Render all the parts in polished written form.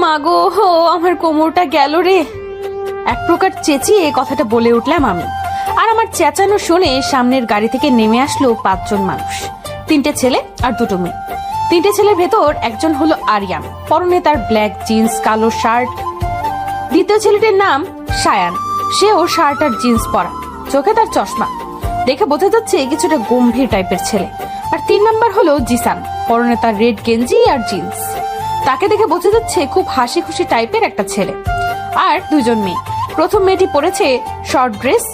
মাগো, আমার কোমরটা গেল রে। এক প্রকার চেঁচিয়ে কথাটা বলে উঠলাম আমি। আর আমার চেঁচানো শুনে সামনের গাড়ি থেকে নেমে আসলো 5 জন মানুষ, 3টে ছেলে আর 2টো মেয়ে। 3টে ছেলের ভেতর একজন হলো আরিয়ান, পরনে তার ব্ল্যাক জিন্স, কালো শার্ট। দ্বিতীয় ছেলেটির নাম সায়ান, সেও শার্ট আর জিন্স পরা, চোখে তার চশমা, দেখে বোঝা যাচ্ছে কিছুটা গম্ভীর টাইপের ছেলে। আর 3 নাম্বার হলো জিসান, পরনে তার রেড গেঞ্জি আর জিন্স, তাকে দেখে বোঝা যাচ্ছে খুব হাসি খুশি টাইপের একটা ছেলে। আর 2 জন মেয়ে, প্রথম মেয়েটি পরেছে শর্ট ড্রেস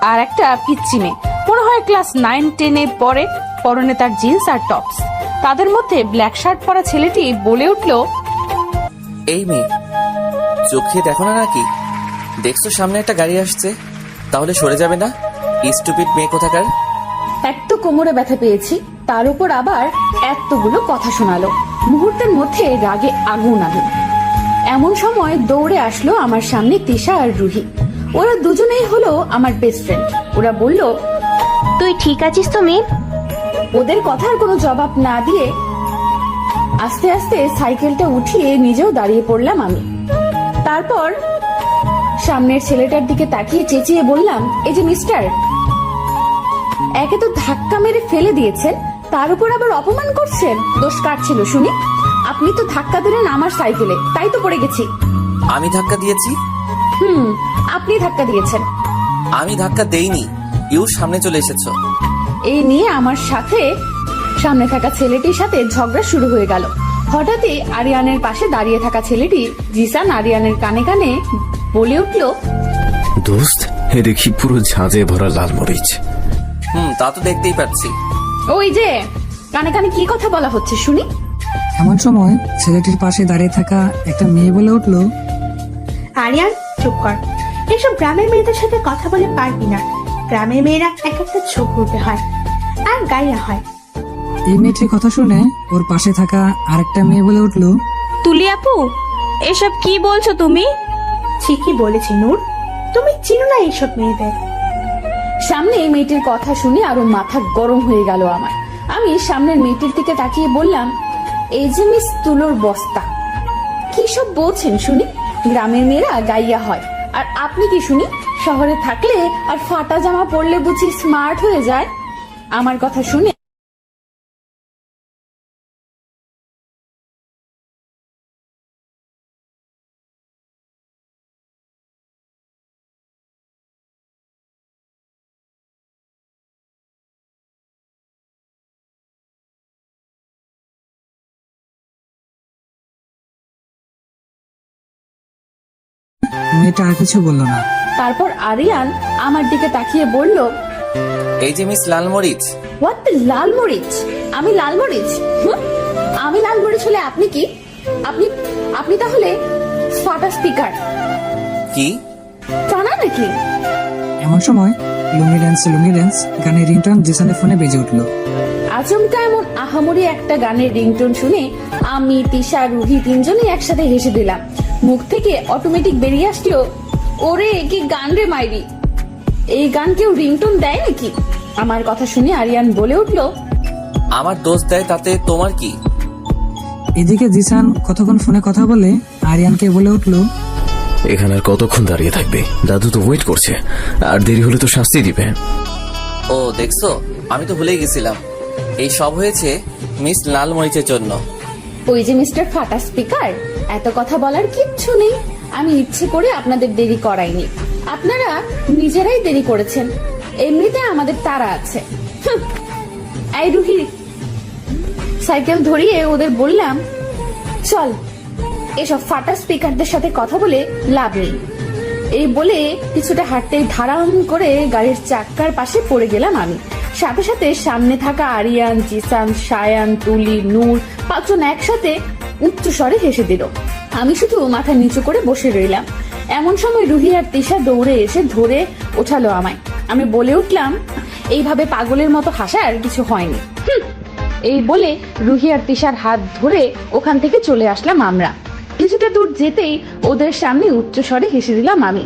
আর একটা পিচ্চি মেয়ে, মনে হয় ক্লাস 9-10-এ পড়ে, পরনে তার জিন্স আর টপস। তাদের মধ্যে ব্ল্যাক শার্ট পরা ছেলেটি বলে উঠল, এই মেয়ে, চোখে দেখো না নাকি? দেখছো সামনে একটা গাড়ি আসছে, তাহলে সরে যাবে না? স্টুপিড মেয়ে কোথাকার। এক তো কোমরে ব্যথা পেয়েছি, তার উপর আবার এতগুলো কথা শোনালো। মুহূর্তের মধ্যে রাগে আগুন আগুন। এমন সময় দৌড়ে আসলো আমার সামনে তিশা আর রুহি। ওরা দুজনেই হলো আমার বেস্ট ফ্রেন্ড। ওরা বলল, তুই ঠিক আছিস তো মেয়ে? ওদের কথার কোনো জবাব না দিয়ে আস্তে আস্তে সাইকেলটা উঠিয়ে নিজেও দাঁড়িয়ে পড়লাম আমি। তারপর সামনের ছেলেটার দিকে তাকিয়ে চেঁচিয়ে বললাম, এই যে মিস্টার, একে তো ধাক্কা মেরে ফেলে দিয়েছেন, তার উপর আবার অপমান করছেন। দোষ কার ছিল শুনি? আপনি তো ধাক্কা দিলেন আমার সাইকেলে, তাই তো পড়ে গেছি। আমি ধাক্কা দিয়েছি? আপনি ধাক্কা দিয়েছেন। আমি ধাক্কা দেইনি, ইউ সামনে চলে এসেছো। এই নিয়ে আমার সাথে সামনে থাকা ছেলেটির সাথে ঝগড়া শুরু হয়ে গেল। হঠাৎই আরিয়ানের পাশে দাঁড়িয়ে থাকা ছেলেটি জিসান আরিয়ানের কানে কানে বলে উঠল, দোস্ত, এ দেখি পুরো ঝাঁঝে ভরা লাল মরিচ। তা তো দেখতেই পাচ্ছি। ওই যে কানে কানে কি কথা বলা হচ্ছে শুনি? এমন সময় ছেলেটির পাশে দাঁড়িয়ে থাকা একটা মেয়ে বলে উঠল, আরিয়ান চুপ কর, এসব গ্রামের মেয়েদের সাথে কথা বলে পারবি না। গ্রামের মেয়েরা এক একটা চোখ রূপে হয় আর গাইয়া হয়। এই মেয়েটির কথা শুনে ওর পাশে থাকা আরেকটা মেয়ে বলে উঠল, তুলি আপু, এসব কি বলছো তুমি? ঠিকই বলেছি নূর, তুমি চিনো না এইসব মেয়েদের। সামনে মেয়েটির কথা শুনে আরো মাথা গরম হয়ে গেল আমার। আমি সামনের মেয়েটির দিকে তাকিয়ে বললাম, এই যে মিস তুলোর বস্তা, কি সব বলছেন শুনি? গ্রামের মেয়েরা গাইয়া হয়, আর আপনি কি শুনি শহরে থাকলে আর ফাটা জামা পরলে বুঝি স্মার্ট হয়ে যায়? আমার কথা শুনে মেয়েটা আর কিছু বলল না। তারপর আরিয়ান আমার দিকে তাকিয়ে বলল, এই যে মিস লালমরিচ। হোয়াট দ্য লাল মরিচ? আমি লাল মরিচ? আমি লাল মরিচ হলে আপনি কি? আপনি আপনি তাহলে ফাটা স্পিকার কি জানা নাকি? এমন সময় লুঙ্গি ড্যান্স গানের রিংটোন জিসানের ফোনে বেজে উঠল। আচমকা এমন আহামরি একটা গানের রিংটোন শুনে আমি, তিশা, রুহি 3 জনই একসাথে হেসে দিলাম। মুখ থেকে অটোমেটিক বেরিয়ে আসলো, ওরে কি গান রে মাইরি, এই গান কেউ রিংটোন দেয় নাকি? আমার কথা শুনে আরিয়ান বলে উঠল, আমার দোষ দেয় তাতে তোমার কি? এদিকে জিসান কতক্ষণ ফোনে কথা বলে আরিয়ানকে বলে উঠল, এখানে আর কতক্ষণ দাঁড়িয়ে থাকবে? দাদু তো ওয়েট করছে, আর দেরি হলে তো শাস্তি দিবে। ও দেখছো, আমি তো ভুলেই গেছিলাম, এই সব হয়েছে মিস লালমরিচের জন্য। ওই যে মিস্টার ফাটা স্পিকার, এত কথা বলার কিচ্ছু নেই। আমি ইচ্ছে করে আপনাদের দেরি করাইনি, আপনারা নিজেরাই দেরি করেছেন। এমনিতে আমাদের তাড়া আছে। এই রুহি, সাইকেল ধরিয়ে ওদের বললাম, চল, এসব ফাটা স্পিকারদের সাথে কথা বলে লাভ নেই। এই বলে কিছুটা হাঁটতেই ধারাম করে গাড়ির চাক্কার পাশে পড়ে গেলাম আমি। সাথে সাথে সামনে থাকা আরিয়ান, জিসান, সায়ান, তুলি, নূর 5 জন একসাথে উচ্চ স্বরে হেসে দিল। আমি শুধু মাথা নিচু করে বসে রইলাম। এমন সময় রুহি আর তিশা দৌড়ে এসে ধরে ওঠালো আমায়। আমি বলে উঠলাম, এইভাবে পাগলের মতো হাসার কিছু হয়নি। এই বলে রুহি আর তিশার হাত ধরে ওখান থেকে চলে আসলাম আমরা। কিছুটা দূর যেতেই ওদের সামনে উচ্চ স্বরে হেসে দিলাম আমি।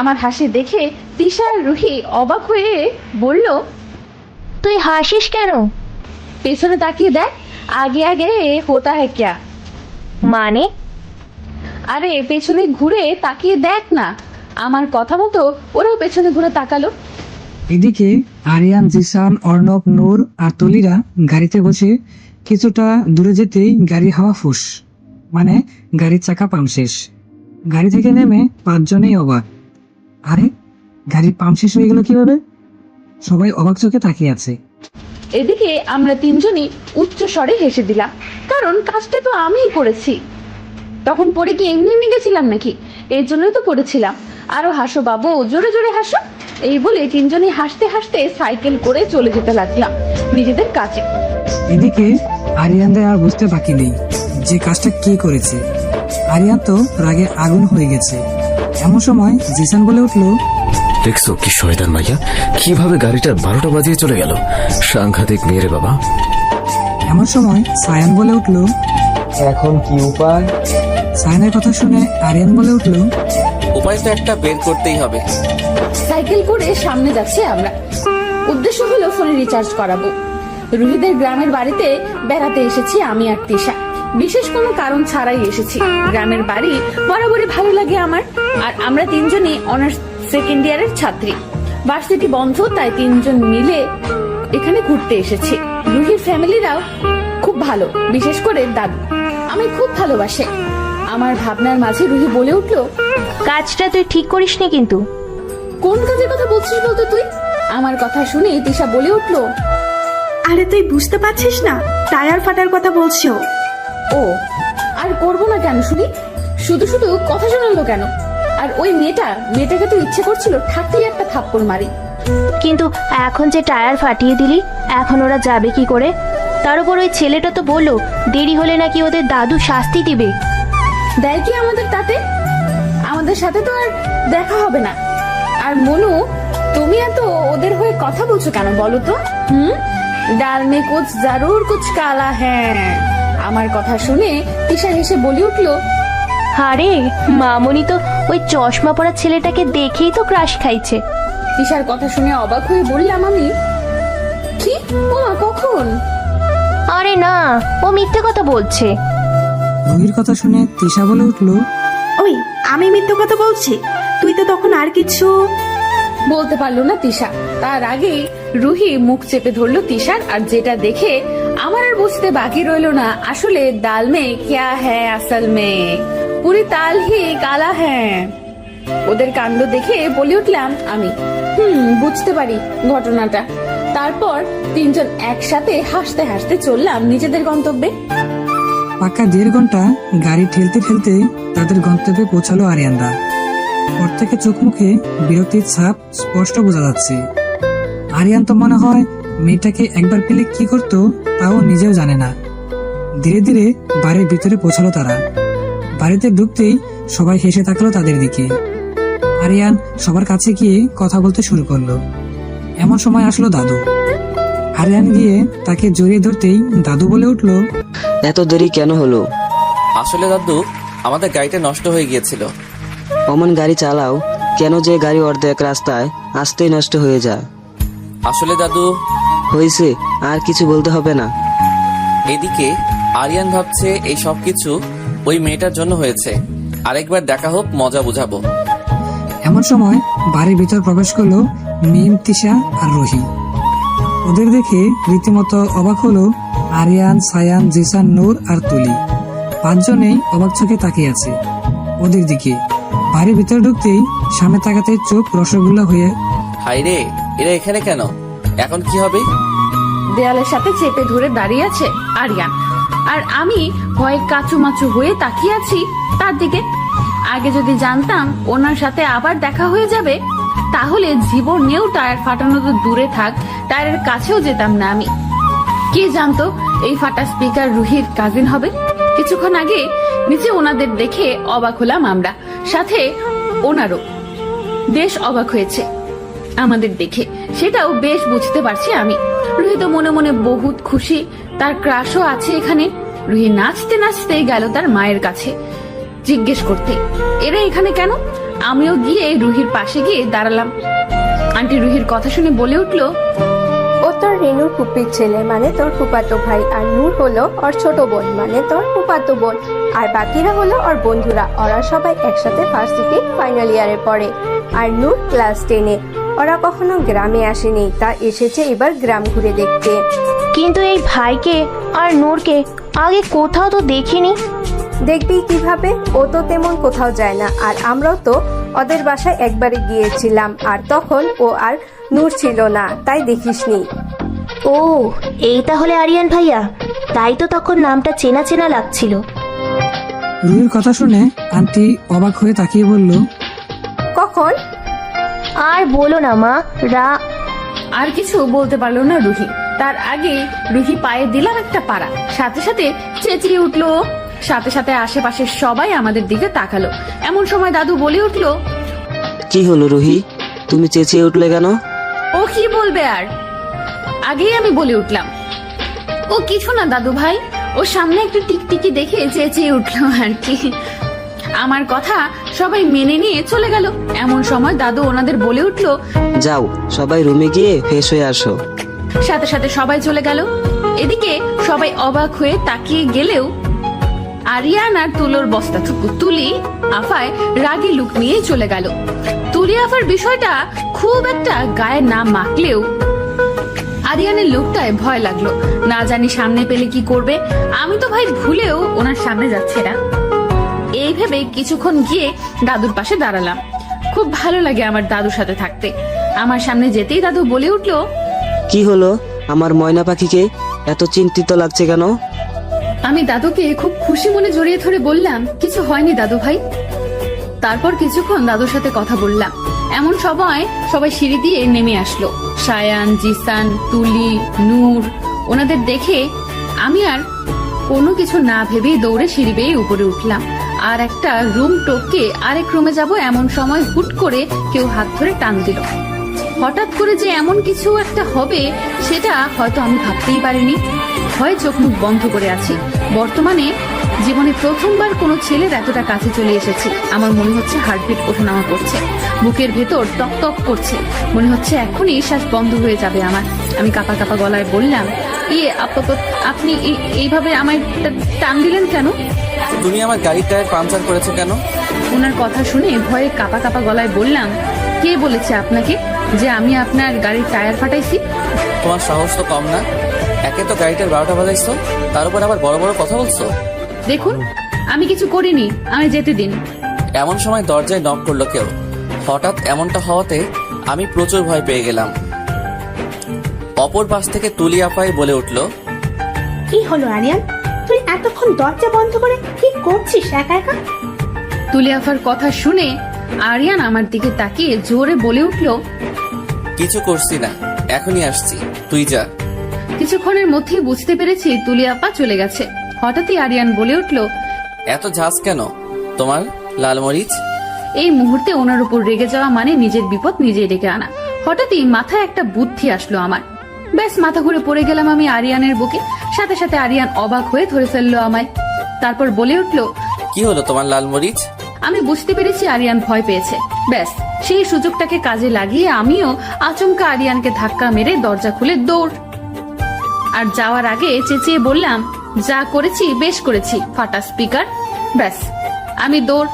আমার হাসি দেখে তিশা আর রুহি অবাক হয়ে বলল, তুই হাসিস কেন? পেছনে তাকিয়ে দেখ, আগে আগে হোতা হ্যায় ক্যা? মানে? আরে পেছনে ঘুরে তাকিয়ে দেখ না। আমার কথা মতো ওরাও পেছনে ঘুরে তাকালো। এদিকে আরিয়ান, জিসান, অর্ণব, নূর আর তলিরা গাড়িতে বসে কিছুটা দূরে যেতেই গাড়ির হাওয়া ফুস, মানে গাড়ির চাকা পাম্প শেষ। গাড়ি থেকে নেমে পাঁচজনেই অবাক। আরে গাড়ির পাম্প শেষ হয়ে গেল কিভাবে? সবাই অবাক চোখে তাকিয়ে আছে। এদিকে আমরা তিনজনই উচ্চ স্বরে হেসে দিলাম, কারণ কাজটা তো আমিই করেছি। তখন পড়ে কি এমনি এমনি গেছিলাম নাকি? এই জন্যই তো পড়েছিলাম। আরো হাসো বাবু, জোরে জোরে হাসো। এই বলে তিনজনই হাসতে হাসতে সাইকেল করে চলে যেতে লাগলাম নিজেদের কাজে। এদিকে আরিয়ানদের আর বুঝতে বাকি নেই যে কাজটা কে করেছে। আরিয়ান তো রাগে আগুন হয়ে গেছে। এমন সময় জিসান বলে উঠলো, দেখছো কি শয়তান মাইয়া, কিভাবে গাড়িটা 12টা বাজিয়ে চলে গেল। সাংঘাতিক মেয়ে রে বাবা। এমন সময় সায়ান বলে উঠলো। এখন কি উপায়? সায়ানের কথা শুনে আরিয়ান বলে উঠলো, উপায় তো একটা বের করতেই হবে। সাইকেল করে সামনে যাচ্ছি আমরা। উদ্দেশ্য হলো ফোনে রিচার্জ করাবো। রুহিদের গ্রামের বাড়িতে বেড়াতে এসেছি আমি আর তিশা। বিশেষ কোনো কারণ ছাড়াই এসেছি। গ্রামের বাড়ি বরাবরই ভালো লাগে আমার। আর আমরা তিনজনই অনার্স সেকেন্ড ইয়ারের ছাত্রী। ভার্সিটি বন্ধ, তাই তিনজন মিলে এখানে ঘুরতে এসেছি। রুহির ফ্যামিলিরাও খুব ভালো, বিশেষ করে দাদু আমি খুব ভালোবাসে। আমার ভাবনার মাঝে রুহি বলে উঠলো, কাজটা তুই ঠিক করিসনি কিন্তু। কোন কাজের কথা বলছিস বলতো তুই? আমার কথা শুনে তিশা বলে উঠলো, আরে তুই বুঝতে পারছিস না, টায়ার ফাটার কথা বলছো। ও আর করবো না কেন শুনি? শুধু শুধু কথা শোনালো কেন? আর ওই মেয়েটাকে তো ইচ্ছে করছিল ঠাকতেই একটা থাপ্পড় মারি। কিন্তু এখন যে টায়ার ফাটিয়ে দিলি, এখন ওরা যাবে কি করে? তার উপর ওই ছেলেটা তো বললো দেরি হলে নাকি ওদের দাদু শাস্তি দিবে। দেয় কি আমাদের তাতে? আমাদের সাথে তো আর দেখা হবে না। আর মনু, তুমি এত ওদের হয়ে কথা বলছো কেন বলো তো? ডাল মে কুছ জরুর কুছ কালা হ্যাঁ। আমার কথা শুনে তিশা হেসে বলে উঠলো, আরে মামনি তো ওই চশমা পরা ছেলেটাকে দেখেই তো ক্রাশ খাইছে। তিশার কথা শুনে অবাক হয়ে বললাম আমি, কি ওমা কখন? আরে না, ও মিথ্যে কথা বলছে। রুহির কথা শুনে তিশা বলে উঠলো, ওই আমি মিথ্যে কথা বলছি? তুই তো তখন আর কিছু বলতে পারলো না তিশা। তার আগেই রুহি মুখ চেপে ধরলো তিশার। আর যেটা দেখে আমার আর বুঝতে বাকি রইলো না, আসলে দাল মে ক্যা হ্যায় আসল মে, পুরি তাল হি কালা হ্যাঁ। ওদের কাণ্ড দেখে বলে উঠলাম আমি, বুঝতে পারি ঘটনাটা। তারপর তিনজন একসাথে হাসতে হাসতে চললাম নিজেদের গন্তব্যে। পাক্কা 1.5 ঘন্টা গাড়ি ঠেলতে ঠেলতে তাদের গন্তব্যে পৌঁছালো আরিয়ানরা। ওর থেকে চোখ মুখে বিরক্তির ছাপ স্পষ্ট বোঝা যাচ্ছে। আরিয়ান তো মনে হয় মেয়েটাকে একবার পেলে কি করতো তাও নিজেও জানে না। ধীরে ধীরে বাড়ির ভিতরে পৌঁছালো তারা। বাড়িতে ঢুকতেই সবাই হেসে থাকলো তাদের দিকে। আরিয়ান সবার কাছে গিয়ে কথা বলতে শুরু করলো। এমন সময় আসলো দাদু। আরিয়ান গিয়ে তাকে জড়িয়ে ধরতেই দাদু বলে উঠলো, এত দেরি কেন হলো? আসলে দাদু, আমাদের গাড়িটা নষ্ট হয়ে গিয়েছিল। অমন গাড়ি চালাও কেন যে গাড়ি অর্ধেক রাস্তায় আসতেই নষ্ট হয়ে যায়? আসলে দাদু, হয়েছে, আর কিছু বলতে হবে না। এদিকে আরিয়ান ভাবছে এই সব কিছু ওই মেয়েটার জন্য হয়েছে। আরেকবার দেখা হোক, মজা বুঝাবো। এমন সময় বাড়ির ভিতর প্রবেশ করলো মিম, তিশা আর রুহি। ওদের দেখে রীতিমতো অবাক হলো আরিয়ান, সায়ান, জিসান, নূর আর তুলি। 5 জনেই অবাক চোখে তাকিয়ে আছে ওদের দিকে। বাড়ির ভিতরে ঢুকতেই সামনে তাকাতে চোখ রসগোল্লা হয়ে। হাই রে, এরা এখানে কেন? এখন কি হবে? দেয়ালের সাথে চেপে ধরে দাঁড়িয়ে আছে আরিয়ান, আর আমি ভয়ে কাচুমাচু হয়ে তাকিয়ে আছি তার দিকে। আগে যদি জানতাম ওনার সাথে আবার দেখা হয়ে যাবে, তাহলে জীবনেও টায়ার ফাটানো তো দূরে থাক, টায়ারের কাছেও যেতাম না আমি। কে জানতো এই ফাটা স্পিকার রুহির কাজিন হবে? কিছুক্ষণ আগে নিচে ওনাদের দেখে অবাক হলাম আমরা, সাথে ওনারও বেশ অবাক হয়েছে আমাদের দেখে, সেটাও বেশ বুঝতে পারছি আমি। রুহি তো মনে মনে বহুত খুশি, তার ক্রাশও আছে এখানে। রুহি নাচতে নাচতে গেল তার মায়ের কাছে জিজ্ঞেস করতে, এরা এখানে কেন? আমিও গিয়ে রুহির পাশে গিয়ে দাঁড়ালাম। আন্টি রুহির কথা শুনে বলে উঠলো, ও তোর রেনুর ফুপির ছেলে মানে তোর ফুপাতো ভাই, আর নূর হলো ওর ছোট বোন মানে তোর ফুপাতো বোন, আর বাকিরা হলো ওর বন্ধুরা। ওরা সবাই একসাথে ভার্সিটি ফাইনাল ইয়ারে পড়ে, আর নূর ক্লাস 10-এ। ওরা কখনো গ্রামে আসেনি, তা এসেছে এবার গ্রাম ঘুরে দেখতে। কিন্তু এই ভাইকে আর নূরকে আগে কোথাও তো দেখিনি। দেখবি কিভাবে, ও তো তেমন কোথাও যায় না, আর আমরাও তো ওদের বাসায় একবারে গিয়েছিলাম, আর তখন ও আর নূর ছিল না, তাই দেখিসনি। ও, এই তাহলে আরিয়ান ভাইয়া, তাই তো তখন নামটা চেনা চেনা লাগছিল। রুহির কথা শুনে আন্টি অবাক হয়ে তাকিয়ে বলল, কখন? আর বলো না মা, আর কিছু বলতে পারলো না রুহি। তার আগে রুহি পায়ে দিলাম একটা পাড়া, সাথে সাথে চেঁচিয়ে উঠলো। সাথে সাথে আশেপাশের সবাই আমাদের দিকে তাকালো। এমন সময় দাদু বলে উঠলো, কি হলো রুহি, তুমি চেঁচিয়ে উঠলে কেন? ও কি বলবে আর? আগেই আমি বলে উঠলাম, ও কিছু না দাদু ভাই, ও সামনে একটা টিকটিকি দেখে চেঁচিয়ে উঠলো আর কি। আমার কথা সবাই মেনে নিয়ে চলে গেল। এমন সময় দাদু ওনাদের বলে উঠলো, যাও সবাই রুমে গিয়ে ফ্রেশ হয়ে আসো। সাথে সাথে সবাই চলে গেল। এদিকে সবাই অবাক হয়ে তাকিয়ে গেলেও আরিয়ান আর তুলোর বস্তাটুকু তুলি আফায় রাগী লুক নিয়ে চলে গেল। তুলি আফার বিষয়টা খুব একটা গায়ে না মাখলেও আরিয়ানের লোকটায় ভয় লাগলো। না জানি সামনে পেলে কি করবে। আমি তো ভাই ভুলেও ওনার সামনে যাচ্ছে না। এই ভেবে কিছুক্ষণ গিয়ে দাদুর পাশে দাঁড়ালাম। খুব ভালো লাগে আমার দাদুর সাথে থাকতে। আমার সামনে যেতেই দাদু বলে উঠলো, কি হলো, আমার ময়না পাখিকে এত চিন্তিত লাগছে কেন? আমি দাদুকে খুব খুশি মনে জড়িয়ে ধরে বললাম, কিছু হয়নি দাদু ভাই। তারপর কিছুক্ষণ দাদুর সাথে কথা বললাম। এমন সময় সবাই সিঁড়ি দিয়ে নেমে আসলো। সায়ান, জিসান, তুলি, নূর। ওনাদের দেখে আমি আর কোনো কিছু না ভেবেই দৌড়ে সিঁড়ি বেয়ে উপরে উঠলাম। আর একটা রুম টপকে আরেক রুমে যাব এমন সময় হুট করে কেউ হাত ধরে টান দিল। হঠাৎ করে যে এমন কিছু একটা হবে সেটা হয়তো আমি ভাবতেই পারিনি। ভয়ে চোখ মুখ বন্ধ করে আছি। বর্তমানে জীবনে প্রথমবার কোনো ছেলের এতটা কাছে চলে এসেছি। আমার মনে হচ্ছে হার্টবিট ওঠানামা করছে, বুকের ভেতর টক টক করছে। মনে হচ্ছে এখনই শ্বাস বন্ধ হয়ে যাবে আমার। আমি কাঁপা কাঁপা গলায় বললাম, আপনি এইভাবে আমায় টান দিলেন কেন? তুমি আমার গাড়ির টায়ার পাংচার করেছো কেন? ওনার কথা শুনে ভয়ে কাঁপা কাঁপা গলায় বললাম, কে বলেছে আপনাকে যে আমি আপনার গাড়ির টায়ার ফাটাইছি? তোমার সাহস তো কম না। একে তো গাড়িটার 12টা বাজাইছো, তার উপর আবার বড় বড় কথা বলছো। দেখুন, আমি কিছু করিনি, আমি যেতে দিন। এমন সময় দরজায় নক করলো কেউ। হঠাৎ এমনটা হওয়াতে আমি প্রচুর ভয় পেয়ে গেলাম। অপর পাশ থেকে তুলি আপাই বলে উঠলো, কি হলো আরিয়ান, তুই এতক্ষণ দরজা বন্ধ করে কি করছিস একা একা? তুলি আফার কথা শুনে আরিয়ান আমার দিকে তাকিয়ে জোরে বলে উঠলো, কিছু করছি না, এখনই আসছি, তুই যা। কিছুক্ষণের মধ্যেই বুঝতে পেরেছি তুলি আপা চলে গেছে। হঠাৎই আরিয়ান বলে উঠলো, এত ঝাঁজ কেন তোমার, লালমরিচ? এই মুহূর্তে ওনার উপর রেগে যাওয়া মানে নিজের বিপদ নিজেই ডেকে আনা। হঠাৎই মাথায় একটা বুদ্ধি আসলো আমার। ব্যাস মাথা ঘুরে পড়ে গেলাম আমি আরিয়ানের বুকে। সাথে সাথে আরিয়ান অবাক হয়ে ধরে ফেললো আমায়। তারপর বলে উঠলো, কি হলো তোমার লালমরিচ? আমি বুঝতে পেরেছি আরিয়ান ভয় পেয়েছে। ব্যাস সেই সুযোগটাকে কাজে লাগিয়ে আমিও আচমকা আরিয়ানকে ধাক্কা মেরে দরজা খুলে দৌড়। আর যাওয়ার আগে চেঁচিয়ে বললাম, যা করেছি বেশ করেছি, ফাটা স্পিকার। ব্যাস আমি দৌড়,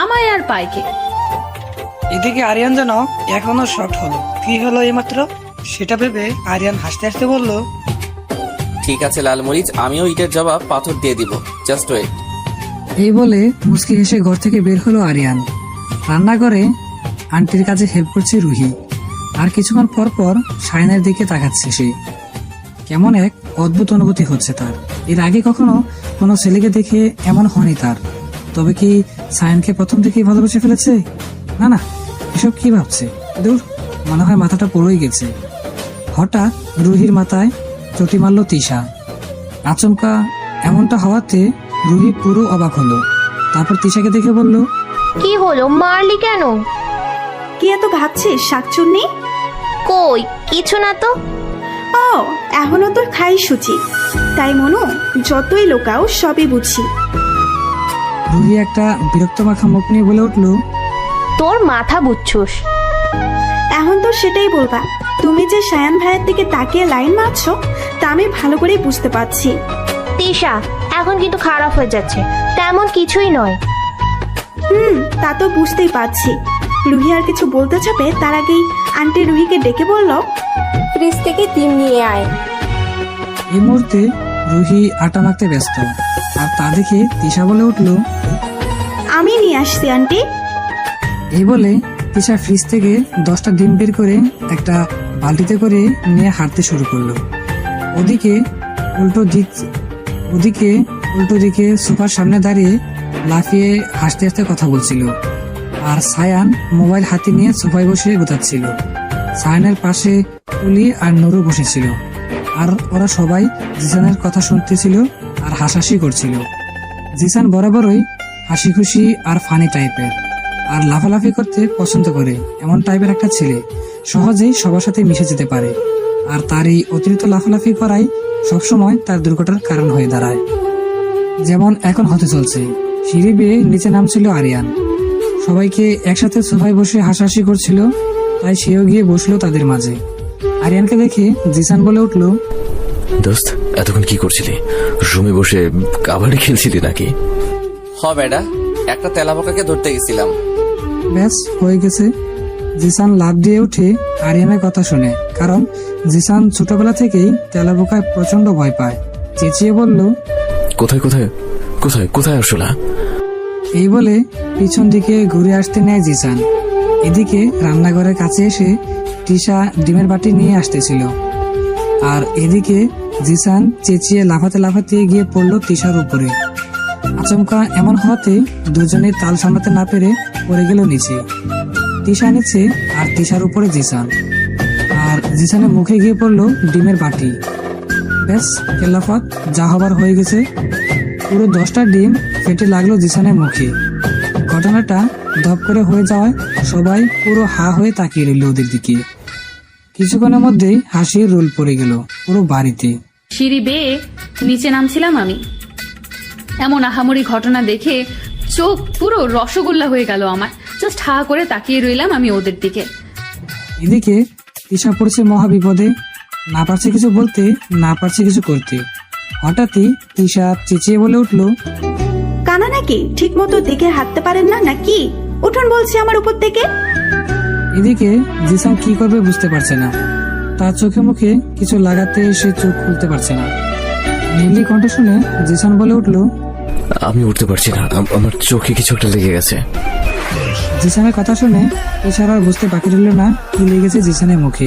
আমায় আর পাইকে। এদিকে আরিয়ান যেন এখনো শর্ট হলো, কি হলো এইমাত্র সেটা ভেবে আরিয়ান হাসতে হাসতে বলল, ঠিক আছে লালমরিচ, আমিও ইটের জবাব পাথর দিয়ে দিব, জাস্ট ওয়েট। এই বলে মুচকি হেসে ঘর থেকে বের হলো আরিয়ান। রান্নাঘরে আন্টির কাছে হেল্প করছে রুহি। আর কিছুক্ষণ পর পর সায়নের দিকে তাকাচ্ছে সে। কেমন এক অদ্ভুত অনুভূতি হচ্ছে তার। এর আগে কখনো কোনো ছেলেকে দেখে এমন হয়নি তার। তবে কি সায়নকে প্রথম থেকেই ভালোবেসে ফেলেছে? না না, এসব কি ভাবছে, দূর, মনে হয় মাথাটা পড়েই গেছে। হঠাৎ রুহির মাথায় চটি মারল তিশা। আচমকা এমনটা হওয়াতে রুহি পুরো অবাক হলো। তারপর তিশাকে দেখে বলল, কি হলো, মারলি কেন? কি এত ভাবছিস শাকচুন্নি? কই কিছু না তো। ও, এখনো তোর খাই সূচি, তাই মনু যতই লোকাও সবই বুঝি। রুহি একটা বিরক্ত মাখা মুখ নিয়ে বলে উঠল, তোর মাথা বুঝছুস। এখন তো সেটাই বলবা, তুমি যে সায়ান ভাইয়ের দিকে তাকিয়ে লাইন মারছো তা আমি ভালো করেই বুঝতে পারছি। তিশা, এখন কিন্তু খারাপ হয়ে যাচ্ছে, তেমন কিছুই নয়। তা তো বুঝতেই পারছি। রুহি আর কিছু বলতে যাবে তার আগেই আন্টি রুহিকে ডেকে বলল, ফ্রিজ থেকে ডিম নিয়ে আয়। এই মুহূর্তে রুহি আটা মাখতে ব্যস্ত, আর তা দেখে তিশা বলে উঠল, আমি নিয়ে আসছি আন্টি। এই বলে তিশা ফ্রিজ থেকে 10টা ডিম বের করে একটা বালতিতে করে নিয়ে হাঁটতে শুরু করলো। ওদিকে উল্টো দিকে সোফার সামনে দাঁড়িয়ে লাফিয়ে হাসতে হাসতে কথা বলছিল, আর সায়ান মোবাইল হাতে নিয়ে সোফায় বসে গোতাচ্ছিল। সায়ানের পাশে তুলি আর নুরু বসেছিল, আর ওরা সবাই জিসানের কথা শুনতেছিল আর হাসাহাসি করছিল। জিসান বরাবরই হাসি খুশি আর ফানি টাইপের, আর লাফালাফি করতে পছন্দ করে এমন টাইপের একটা ছেলে। সহজেই সবার সাথে মিশে যেতে পারে, আর তার এই অতিরিক্ত লাফালাফি করাই সবসময় তার দুর্ঘটনার কারণ হয়ে দাঁড়ায়। যেমন এখন হতে চলছে, সিঁড়ি বেয়ে নিচে নামছিল আরিয়ান। সবাইকে একসাথে সোফায় বসে হাসাহাসি করছিল, তাই সেও গিয়ে বসলো তাদের মাঝে। আরিয়ানকে দেখে জিসান বলে উঠল, দোস্ত, এতক্ষণ কি করছিলি? রুমে বসে কাবাডি খেলছিলি নাকি? বেটা, একটা তেলাপোকাকে ধরতে গেছিলাম। ব্যাস হয়ে গেছে। জিসান লাফ দিয়ে উঠে আরিয়ানের কথা শুনে, কারণ জিসান ছোটবেলা থেকেই তেলাপোকায় প্রচন্ড ভয় পায়। চেঁচিয়ে বলল, কোথায় কোথায় কোথায় কোথায় আসলা? এই বলে পিছন দিকে ঘুরে আসতে নেয় জিসান। এদিকে রান্নাঘরের কাছে এসে তিশা ডিমের বাটি নিয়ে আসতেছিল, আর এদিকে জিসান চেঁচিয়ে লাফাতে লাফাতে গিয়ে পড়লো তিশার উপরে। আচমকা এমন হওয়াতে দুজনে তাল সামলাতে না পেরে পড়ে গেল নিচে। তিশা নিচে আর তিশার উপরে জিসান, আর জিসানের মুখে গিয়ে পড়লো ডিমের বাটি। ব্যাস কেল্লাফত, যা হবার হয়ে গেছে। পুরো 10টা ডিম ফেটে লাগলো জিসানের মুখে। ঘটনাটা ধপ করে হয়ে যাওয়ায় সবাই পুরো হা হয়ে তাকিয়ে রইল ওদের দিকে। কিছুক্ষণের মধ্যেই হাসির রোল পড়ে গেল পুরো বাড়িতে। সিঁড়ি বেয়ে নিচে নামছিলাম আমি, এমন আহামরি ঘটনা দেখে চোখ পুরো রসগোল্লা হয়ে গেল আমার। জাস্ট হা করে তাকিয়ে রইলাম আমি ওদের দিকে। এদিকে তিশা পড়ছে মহা বিপদে, না পারছে কিছু বলতে, না পারছে কিছু করতে। হঠাৎই তিশা চেঁচিয়ে বলে উঠল, কানা নাকি? ঠিক মতো দেখে হাঁটতে পারেন না নাকি? উঠুন বলছি আমার উপর থেকে। এদিকে জিসান কি করবে বুঝতে পারছে না, তার চোখে মুখে কিছু লাগাতে সে চোখ খুলতে পারছে না। নীলি কণ্ঠ শুনে জিসান বলে উঠল, আমি উঠতে পারছি না, আমার চোখে কিছু একটা লেগে গেছে। জিসানের কথা শুনে তিশার আর বুঝতে বাকি রইল না কি লেগেছে জিসানের মুখে।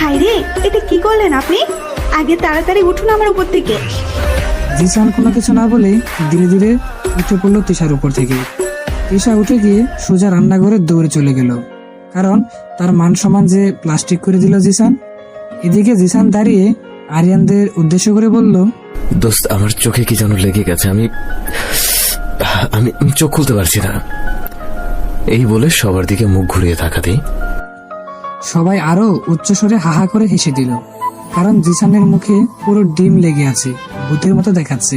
হাই রে, এটা কি করলেন আপনি? আগে তাড়াতাড়ি উঠুন আমার উপর থেকে। জিসান কোনো কিছু না বলে ধীরে ধীরে উঠে পড়লো তিশার উপর থেকে। তিশা উঠে গিয়ে সোজা রান্নাঘরে দৌড়ে চলে গেল, কারণ তার মান সম্মান যে প্লাস্টিক করে দিল জিসান। এদিকে জিসান দাঁড়িয়ে আরিয়ানদের উদ্দেশ্য করে বলল, দোস্ত, আমার চোখে কি যেন লেগে গেছে, আমি আমি চোখ খুলতে পারছি না। এই বলে সবার দিকে মুখ ঘুরিয়ে তাকাতেই সবাই আরো উচ্চস্বরে হাহা করে হেসে দিল, কারণ জিসানের মুখে পুরো ডিম লেগে আছে, ভূতের মতো দেখাচ্ছে।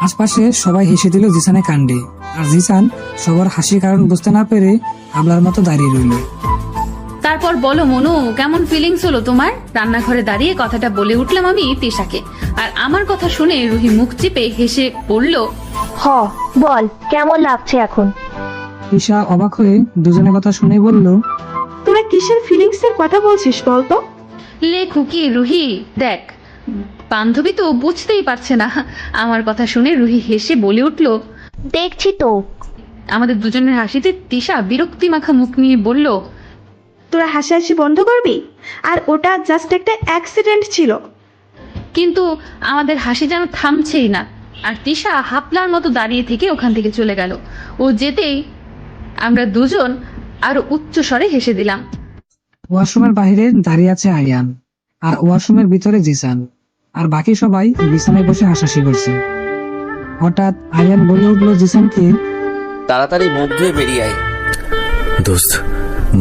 আশপাশে সবাই হেসে দিল জিসানের কাণ্ডে, আর জিসান সবার হাসির কারণ বুঝতে না পেরে হাবলার মতো দাঁড়িয়ে রইল। তারপর বলো মনু, কেমন ফিলিংস হলো তোমার? রান্নাঘরে দাঁড়িয়ে কথাটা বলে উঠলাম আমি তিশাকে, আর আমার কথা শুনে রুহি মুখ চিপে হেসে বলল, বল, কেমন লাগছে এখন? তিশা অবাক হয়ে দুজনের কথা শুনে বলল, তোরা কিসের ফিলিংস এর কথা বলছিস বলতো? লে খুকি রুহি, দেখ বান্ধবী তো বুঝতেই পারছে না। আমার কথা শুনে রুহি হেসে বলে উঠল, দেখছি তো। আমাদের দুজনের হাসিতে তিশা বিরক্তি মাখা মুখ নিয়ে বলল, তোরা হাসাহাসি বন্ধ করবি? আর ওটা জাস্ট একটা অ্যাক্সিডেন্ট ছিল। কিন্তু আমাদের হাসি যেন থামছেই না, আর তিশা হাপলার মতো দাঁড়িয়ে থেকে ওখান থেকে চলে গেল। ও যেতেই আমরা দুজন আরো উচ্চ স্বরে হেসে দিলাম। ওয়াশরুমের বাইরে দাঁড়িয়ে আছে আরিয়ান, আর ওয়াশরুমের ভিতরে জিসান, আর বাকি সবাই বিছানায় বসে হাসাহাসি করছে। হঠাৎ আরিয়ান বলে উঠলো জিসানকে, তাড়াতাড়ি মুখ ধুয়ে বেরিয়ে আয়। দোস্ত,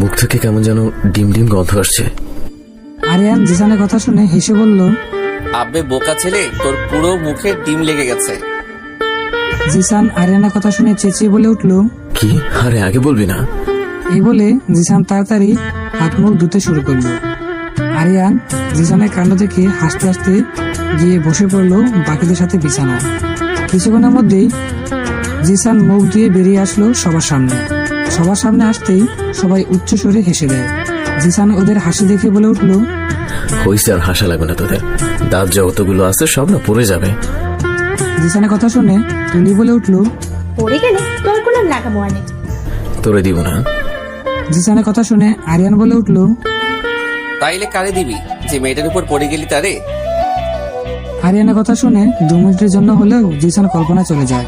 মুখ থেকে কেমন যেন ডিম ডিম গন্ধ আসছে। আরিয়ান জিসানের কথা শুনে হেসে বলল, আব্বে বোকা ছেলে, তোর পুরো মুখে ডিম লেগে গেছে। জিসান আরিয়ানের কথা শুনে চেঁচিয়ে বলে উঠলো, কি? আরে আগে বলবি না? এই বলে জিসান তাড়াতাড়ি হাত মুখ ধুতে শুরু করলো। আরিয়ান জিসানের কাণ্ড দেখে হাসতে হাসতে গিয়ে বসে পড়লো বাকিদের সাথে বিছানায়। কিছুক্ষণের মধ্যেই জিসান মুখ দিয়ে বেরিয়ে আসলো সবার সামনে। সবার সামনে আসতেই সবাই উচ্চ স্বরে হেসে দেয়। জিসান ওদের হাসি দেখে বলে উঠলো, হইছে আর হাসা লাগবে না তোদের, দাঁত যতগুলো আছে সব না পড়ে যাবে। জিসানের কথা শুনে তুলি বলে উঠলো, পড়ে গেলে তোর কোনো লাগামো আনে। তোরে দিব না। জিসানের কথা শুনে আরিয়ান বলে উঠলো, তাইলে কারে দিবি যে মেয়েটার উপর পড়ে গেলি তারে? আরিয়ানের কথা শুনে 2 মিনিটের জন্য হলেও জিসান কল্পনা চলে যায়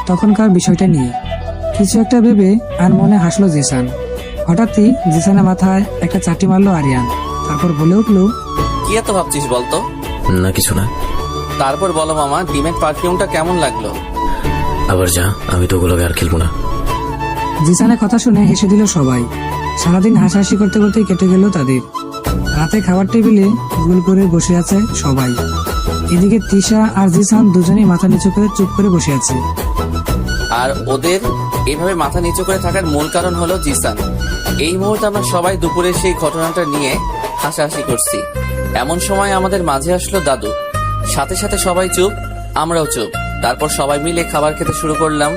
তখনকার বিষয়টা নিয়ে। কিছু একটা ভেবে আর মনে হাসলো জিসান। হঠাৎই জিসানের মাথায় একটা চাটি মারলো আরিয়ান, তারপর বলে উঠলো, কি এত ভাবছিস বলতো? না কিছু না। তারপর বলো মামা, ডিমের পারফিউমটা কেমন লাগলো? আবার যা, আমি তো ওগুলোকে আর খেলবো না। জিসানের কথা শুনে হেসে দিল সবাই। সারাদিন হাসাহাসি করতে করতে কেটে গেল তাদের। রাতে খাবার টেবিলে গোল করে বসে আছে সবাই। এদিকে তিশা আর জিসান দুজনেই মাথা নিচু করে চুপ করে বসে আছে। আর ওদের এভাবে মাথা নিচু করে থাকার মূল কারণ হলো জিসান। এই মুহূর্তে আমরা সবাই দুপুরে সেই ঘটনাটা নিয়ে হাসাহাসি করছি। এমন সময় আমাদের মাঝে আসলো দাদু। সাথে সাথে সবাই চুপ, আমরাও চুপ। তারপর সবাই মিলে খাবার খেতে শুরু করলাম।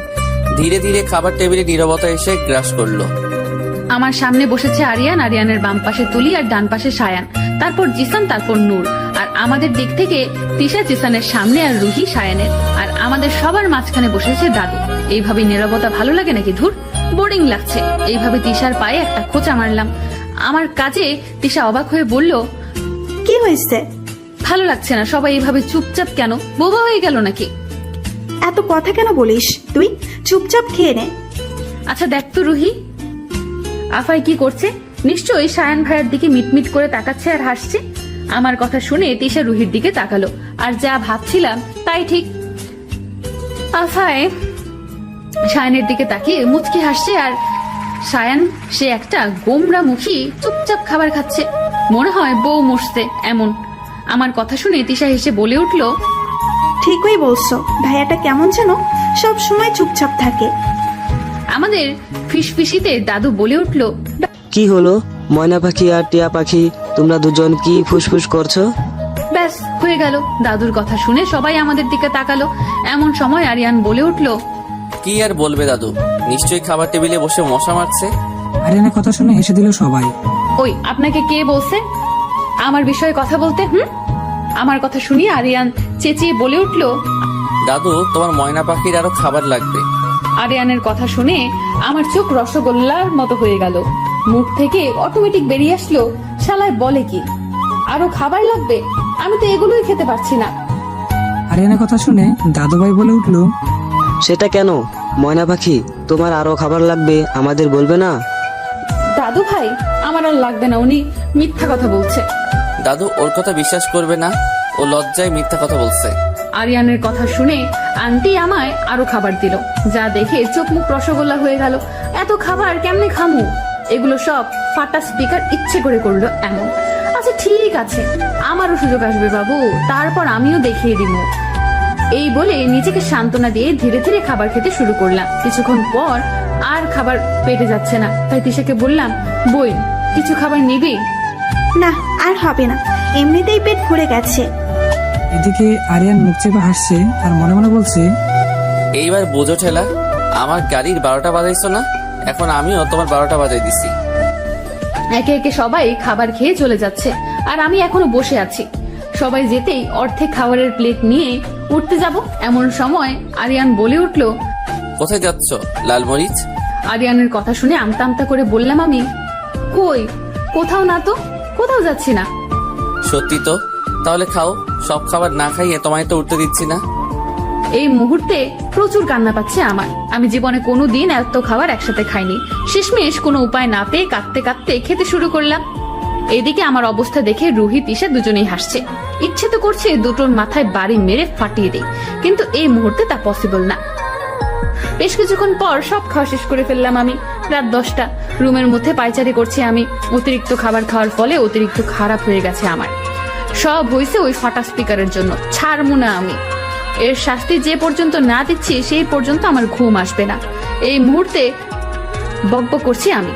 ধীরে ধীরে খাবার টেবিলে নীরবতা এসে গ্রাস করলো। আমার সামনে বসেছে আরিয়ান, আরিয়ানের বাম পাশে তুলি আর ডান পাশে সায়ান, তারপর জিসান, তারপর নূর। আর আমাদের দিক থেকে তিশা জিসানের সামনে আর রুহি সায়ানের, আর আমাদের সবার মাঝখানে বসেছে দাদু। এইভাবে নীরবতা ভালো লাগে নাকি? ধুর, বোরিং লাগছে। এইভাবে তিশার পায়ে একটা খোঁচা মারলাম। আমার কাজে তিশা অবাক হয়ে বলল, কি হয়েছে? ভালো লাগছে না, সবাই এইভাবে চুপচাপ কেন? বোবা হয়ে গেল নাকি? এত কথা কেন বলিস তুই? চুপচাপ খেয়ে নে। আচ্ছা দেখ তো রুহি, আফাই কি করছে? নিশ্চয়ই সায়ান ভাইয়ের দিকে মিটমিট করে তাকাচ্ছে আর হাসছে। আমার কথা শুনে তিশা রুহির দিকে তাকালো, আর যা ভাবছিলাম তাই ঠিক। আফাই সায়ানের দিকে তাকিয়ে মুচকি হাসছে, আর সায়ান সে একটা গোমরা মুখী চুপচাপ খাবার খাচ্ছে, মনে হয় বউ মরছে এমন। আমার কথা শুনে তিশা হেসে বলে উঠল, ঠিকই বলছো, ভাইয়াটা কেমন যেন সব সময় চুপচাপ থাকে। আমাদের ফিসফিসিতে দাদু বলে উঠল, কি হলো ময়না পাখি আর টিয়া পাখি, তোমরা দুজন কি ফুসফুস করছো? ব্যাস হয়ে গেল। দাদুর কথা শুনে সবাই আমাদের দিকে তাকালো। এমন সময় আরিয়ান বলে উঠল, কি আর বলবে দাদু, নিশ্চয়ই খাবার টেবিলে বসে মশা মারছে। আরিয়ানের কথা শুনে হেসে দিল সবাই। ওই আপনাকে কে বলছে আমার বিষয়ে কথা বলতে? আমার কথা শুনিয়ে আরিয়ান চেঁচিয়ে বলে উঠল, দাদু, তোমার ময়না পাখির আরো খাবার লাগবে। আরিয়ানের কথা শুনে আমার চোখ রসগোল্লার মতো হয়ে গেল। মুখ থেকে অটোমেটিক বেরিয়ে আসলো, শালায় বলে কি আরো খাবার লাগবে? আমি তো এগুলোই খেতে পারছি না। আরিয়ানের কথা শুনে দাদুভাই বলে উঠলো, সেটা কেন ময়না পাখি, তোমার আরো খাবার লাগবে, আমাদের বলবে না? দাদু ভাই আমার আর লাগবে না, উনি মিথ্যা কথা বলছে। দাদু, ওর কথা বিশ্বাস করবে না, ও লজ্জায় মিথ্যা কথা বলছে। আরিয়ানের কথা শুনে আন্টি আমায় আরো খাবার দিল, যা দেখে চোখ মুখ রসগোল্লা হয়ে গেল। এত খাবার কেমনে খামু? এগুলো সব ফাটা স্পিকার ইচ্ছে করে করলো এমন। আচ্ছা ঠিক আছে, আমারও সুযোগ আসবে বাবু, তারপর আমিও দেখিয়ে দিব। এই বলে নিজেকে সান্ত্বনা দিয়ে ধীরে ধীরে খাবার খেতে শুরু করলাম। কিছুক্ষণ পর আর খাবার পেটে যাচ্ছে না, তাই তিশাকে বললাম, বই কিছু খাবার নিবি? না আর হবে না, এমনিতেই পেট ভরে গেছে। এদিকে আরিয়ান মুখ চেপে হাসছে আর মনে মনে বলছে, এইবার বোঝো ঠেলা, আমার গাড়ির 12টা বাজাইছো না, এখন আমিও তোমার 12টা বাজাই দিছি। একে একে সবাই খাবার খেয়ে চলে যাচ্ছে, আর আমি এখনো বসে আছি। সবাই যেতেই অর্ধেক খাবারের প্লেট নিয়ে উঠতে যাব, এমন সময় আরিয়ান বলে উঠল, কোথায় যাচ্ছ লালমরিচ? আরিয়ানের কথা শুনে আমতা আমতা করে বললাম আমি, কই কোথাও না তো, কোথাও যাচ্ছি না। সত্যি তো? তাহলে খাও, সব খাবার না খাইয়ে তোমায় তো উঠতে দিচ্ছি না। এই মুহূর্তে প্রচুর কান্না পাচ্ছে আমার। আমি জীবনে কোনোদিন এত খাবার একসাথে খাইনি। শেষমেশ কোনো উপায় না পেয়ে কাঁদতে কাঁদতে খেতে শুরু করলাম। এদিকে আমার অবস্থা দেখে রুহি তিশা দুজনেই হাসছে। ইচ্ছে তো করছে দুটোর মাথায় বাড়ি মেরে ফাটিয়ে দেই, কিন্তু এই মুহূর্তে তা পসিবল না। বেশ কিছুক্ষণ পর সব খাওয়া শেষ করে ফেললাম আমি। রাত 10টা। রুমের মধ্যে পায়চারি করছি আমি। অতিরিক্ত খাবার খাওয়ার ফলে অতিরিক্ত খারাপ হয়ে গেছে আমার। সব হয়েছে ওই ফাটা স্পিকারের জন্য, ছাড়বো না আমি। এর শাস্তি যে পর্যন্ত না দিচ্ছি সেই পর্যন্ত আমার ঘুম আসবে না। এই মুহূর্তে বকবক করছি আমি।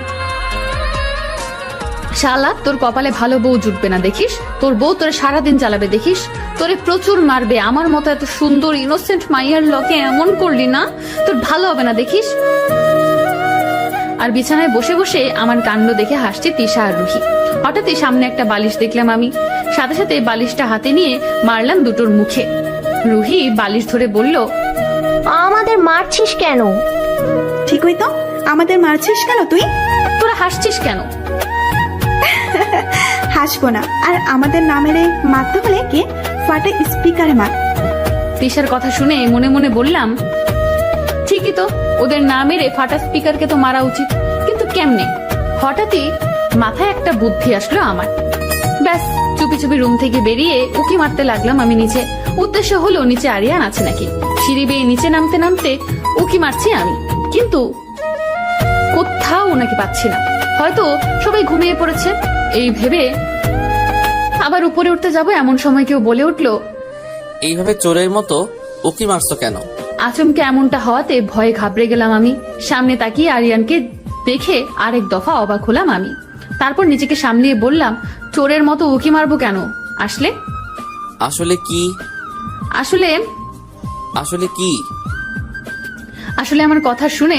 শালা তোর কপালে ভালো বউ জুটবে না দেখিস, তোর বউ তোরে সারাদিন চালাবে দেখিস, তোরে প্রচুর মারবে। আমার মতো এত সুন্দর ইনোসেন্ট মাইয়ার লকে এমন করলি না, তোর ভালো হবে না দেখিস। আর বিছানায় বসে বসে আমার কাণ্ড দেখে হাসছে তিশা আর রুহি। হঠাৎই সামনে একটা বালিশ দেখলাম আমি, সাথে সাথে বালিশটা হাতে নিয়ে মারলাম দুটোর মুখে। রুহি বালিশ ধরে বলল, আমাদের মারছিস কেন? ঠিকই তো, আমাদের মারছিস কেন তুই? তোরা হাসছিস কেন? হাসবো না। আর আমাদের নামেরে মারতে হলে কি ফাটা স্পিকারে মার। তিশার কথা শুনে মনে মনে বললাম, ঠিকই তো, ওদের না মেরে ফাটা স্পিকারকে তো মারা উচিত, কিন্তু কেমনে? হঠাৎই মাথায় একটা বুদ্ধি আসলো আমার। ব্যাস চুপি চুপি রুম থেকে বেরিয়ে উকি মারতে লাগলাম আমি নিচে। উদ্দেশ্য হলো নিচে আরিয়ান আছে নাকি। সিঁড়ি বেয়ে নিচে নামতে নামতে উকি মারছি আমি, কিন্তু কোথাও ওনাকে পাচ্ছি না। হয়তো সবাই ঘুমিয়ে পড়েছে এই ভেবে আবার উপরে উঠতে যাবো, এমন সময় কেউ বলে উঠলো, এইভাবে চোরের মতো উকি মারছো কেন? আচমকে এমনটা হওয়াতে ভয়ে ঘাবড়ে গেলাম আমি। সামনে তাকিয়ে আরিয়ানকে দেখে আরেক দফা অবাক হলাম আমি। তারপর নিজেকে সামলিয়ে বললাম, চোরের মতো উকি মারবো কেন? আসলে আসলে কি? আসলে আসলে কি? আসলে আমার কথা শুনে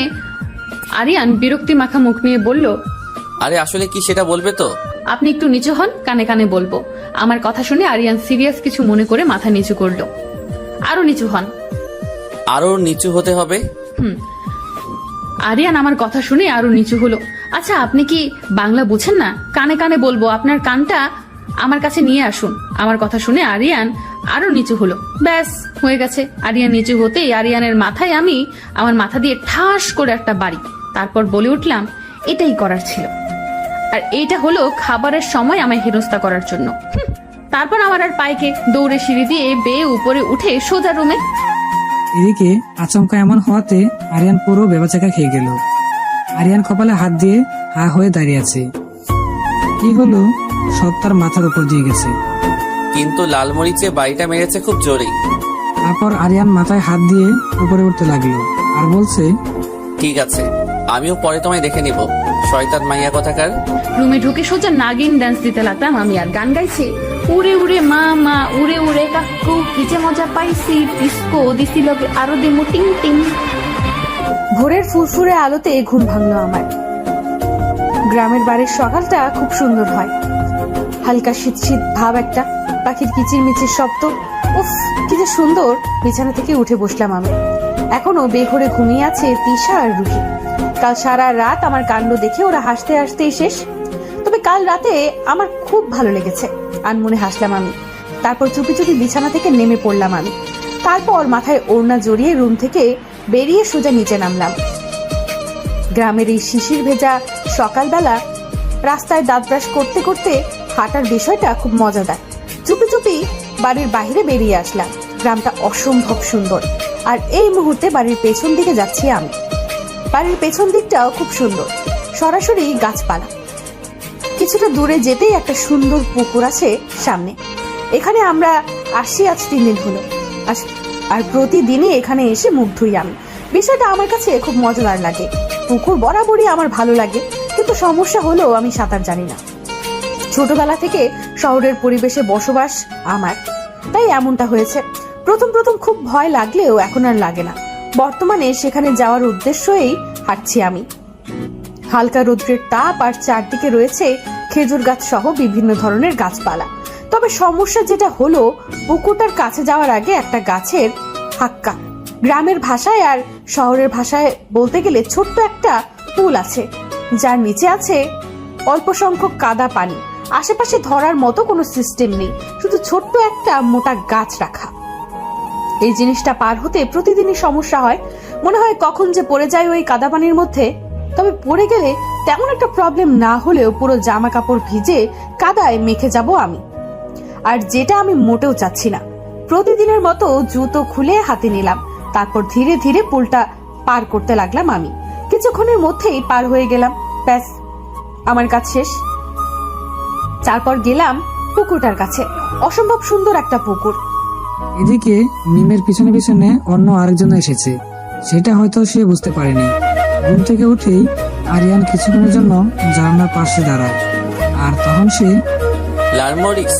আরিয়ান বিরক্তি মাখা মুখ নিয়ে বলল, আরে আসলে কি সেটা বলবে তো? আপনি একটু নিচু হন, কানে কানে বলবো। আমার কথা শুনে আরিয়ান সিরিয়াস কিছু মনে করে মাথা নিচু করলো। আরো নিচু হন। আরো নিচু হতে হবে? আরিয়ান আমার কথা শুনে আরো নিচু হলো। আচ্ছা আপনি কি বাংলা বুঝেন না? কানে কানে বলবো, আপনার কানটা আমার কাছে নিয়ে আসুন। আমার কথা শুনে আরিয়ান আরো নিচু হলো। ব্যাস হয়ে গেছে। আরিয়ান নিচু হতেই আরিয়ানের মাথায় আমি আমার মাথা দিয়ে ঠাস করে একটা বাড়ি। তারপর বলে উঠলাম, এটাই করার ছিল, আর এইটা হলো খাবারের সময় আমায় হেনস্থা করার জন্য। তারপর আমার আর পাইকে দৌড়ে সিঁড়ি দিয়ে বেয়ে উপরে উঠে সোজা রুমে। এদিকে আচমকা এমন হওয়াতে আরিয়ান পুরো বেবাচাকা খেয়ে গেল। আরিয়ান কপালে হাত দিয়ে হা হয়ে দাঁড়িয়ে আছে। কি হলো, সব তার মাথার উপর দিয়ে গেছে। কিন্তু লালমরিচে বাড়িটা মেরেছে খুব জোরেই। তারপর আরিয়ান মাথায় হাত দিয়ে উপরে উঠতে লাগলো আর বলছে, ঠিক আছে, আমিও পরে তোমায় দেখে নিব, শয়তান মাইয়া কথাকার। রুমে ঢুকে সোজা নাগিন ডান্স দিতে লাগলাম আমি, আর গান গাইছি, উড়ে উড়ে মা মা উড়ে উড়ে কাকু কি যে মজা পাইছি, ডিস্কো দিছিল আরো দিমু টিং টিং। ভোরের ফুরফুরে আলোতে ঘুম ভাঙলো আমার। গ্রামের বাড়ির সকালটা খুব সুন্দর হয়, হালকা শীত শীত ভাব, একটা পাখির কিচির মিচির শব্দ, উফ কি যে সুন্দর। বিছানা থেকে উঠে বসলাম আমি। এখনো বেঘরে ঘুমিয়ে আছে তিশা আর রুহি। কাল সারা রাত আমার কাণ্ড দেখে ওরা হাসতে হাসতেই শেষ। তবে কাল রাতে আমার খুব ভালো লেগেছে, আনমনে হাসলাম আমি। তারপর চুপি চুপি বিছানা থেকে নেমে পড়লাম আমি। তারপর মাথায় ওড়না জড়িয়ে রুম থেকে বেরিয়ে সোজা নিচে নামলাম। গ্রামের এই শিশির ভেজা সকালবেলা রাস্তায় দাঁত ব্রাশ করতে করতে হাঁটার বিষয়টা খুব মজাদার। চুপি চুপি বাড়ির বাইরে বেরিয়ে আসলাম। গ্রামটা অসম্ভব সুন্দর, আর এই মুহূর্তে বাড়ির পেছন দিকে যাচ্ছি আমি। বাড়ির পেছন দিকটাও খুব সুন্দর, সরাসরি গাছপালা। কিছুটা দূরে যেতেই একটা সুন্দর পুকুর আছে সামনে। এখানে আমরা আসছি আজ 3 দিন হলো, আর প্রতিদিনই এখানে এসে মুখ ধুই আমি। বিষয়টা আমার কাছে খুব মজাদার লাগে। পুকুর বরাবরই আমার ভালো লাগে, কিন্তু সমস্যা হলো আমি সাঁতার জানি না। ছোটবেলা থেকে শহরের পরিবেশে বসবাস আমার, তাই এমনটা হয়েছে। প্রথম প্রথম খুব ভয় লাগলেও এখন আর লাগে না। বর্তমানে সেখানে যাওয়ার উদ্দেশ্যেই হাঁটছি আমি। হালকা রৌদ্রের তাপ, আর চারদিকে রয়েছে খেজুর গাছ সহ বিভিন্ন ধরনের গাছপালা। তবে সমস্যা যেটা হলো, পুকুরটার কাছে যাওয়ার আগে একটা গাছের হাক্কা। গ্রামের ভাষায় আর শহরের ভাষায় বলতে গেলে ছোট্ট একটা পুল আছে, যার নিচে আছে অল্প সংখ্যক কাদা পানি। আশেপাশে ধরার মতো কোনো সিস্টেম নেই, শুধু ছোট্ট একটা মোটা গাছ রাখা। এই জিনিসটা পার হতে প্রতিদিনই সমস্যা হয়। মনে হয় কখন যে পড়ে যায় ওই কাদা পানির মধ্যে। তবে পড়ে গেলে তেমন একটা প্রবলেম না হলেও পুরো জামা কাপড় ভিজে কাদায় মেখে যাব আমি, আর যেটা আমি মোটেও চাচ্ছি না। প্রতিদিনের মতো জুতো খুলে হাতে নিলাম, তারপর ধীরে ধীরে পুলটা পার করতে লাগলাম আমি। কিছুক্ষণের মধ্যেই পার হয়ে গেলাম, ব্যাস আমার কাজ শেষ। তারপর গেলাম পুকুরটার কাছে। অসম্ভব সুন্দর একটা পুকুর। এদিকে মিমের পিছনে পিছনে অন্য আরেকজন এসেছে, সেটা হয়তো সে বুঝতে পারেনি। ঘুম থেকে উঠেই আরিয়ান কিছুক্ষণের জন্য জানালার পাশে দাঁড়ায়। আর তখন সে লারমরিক্স,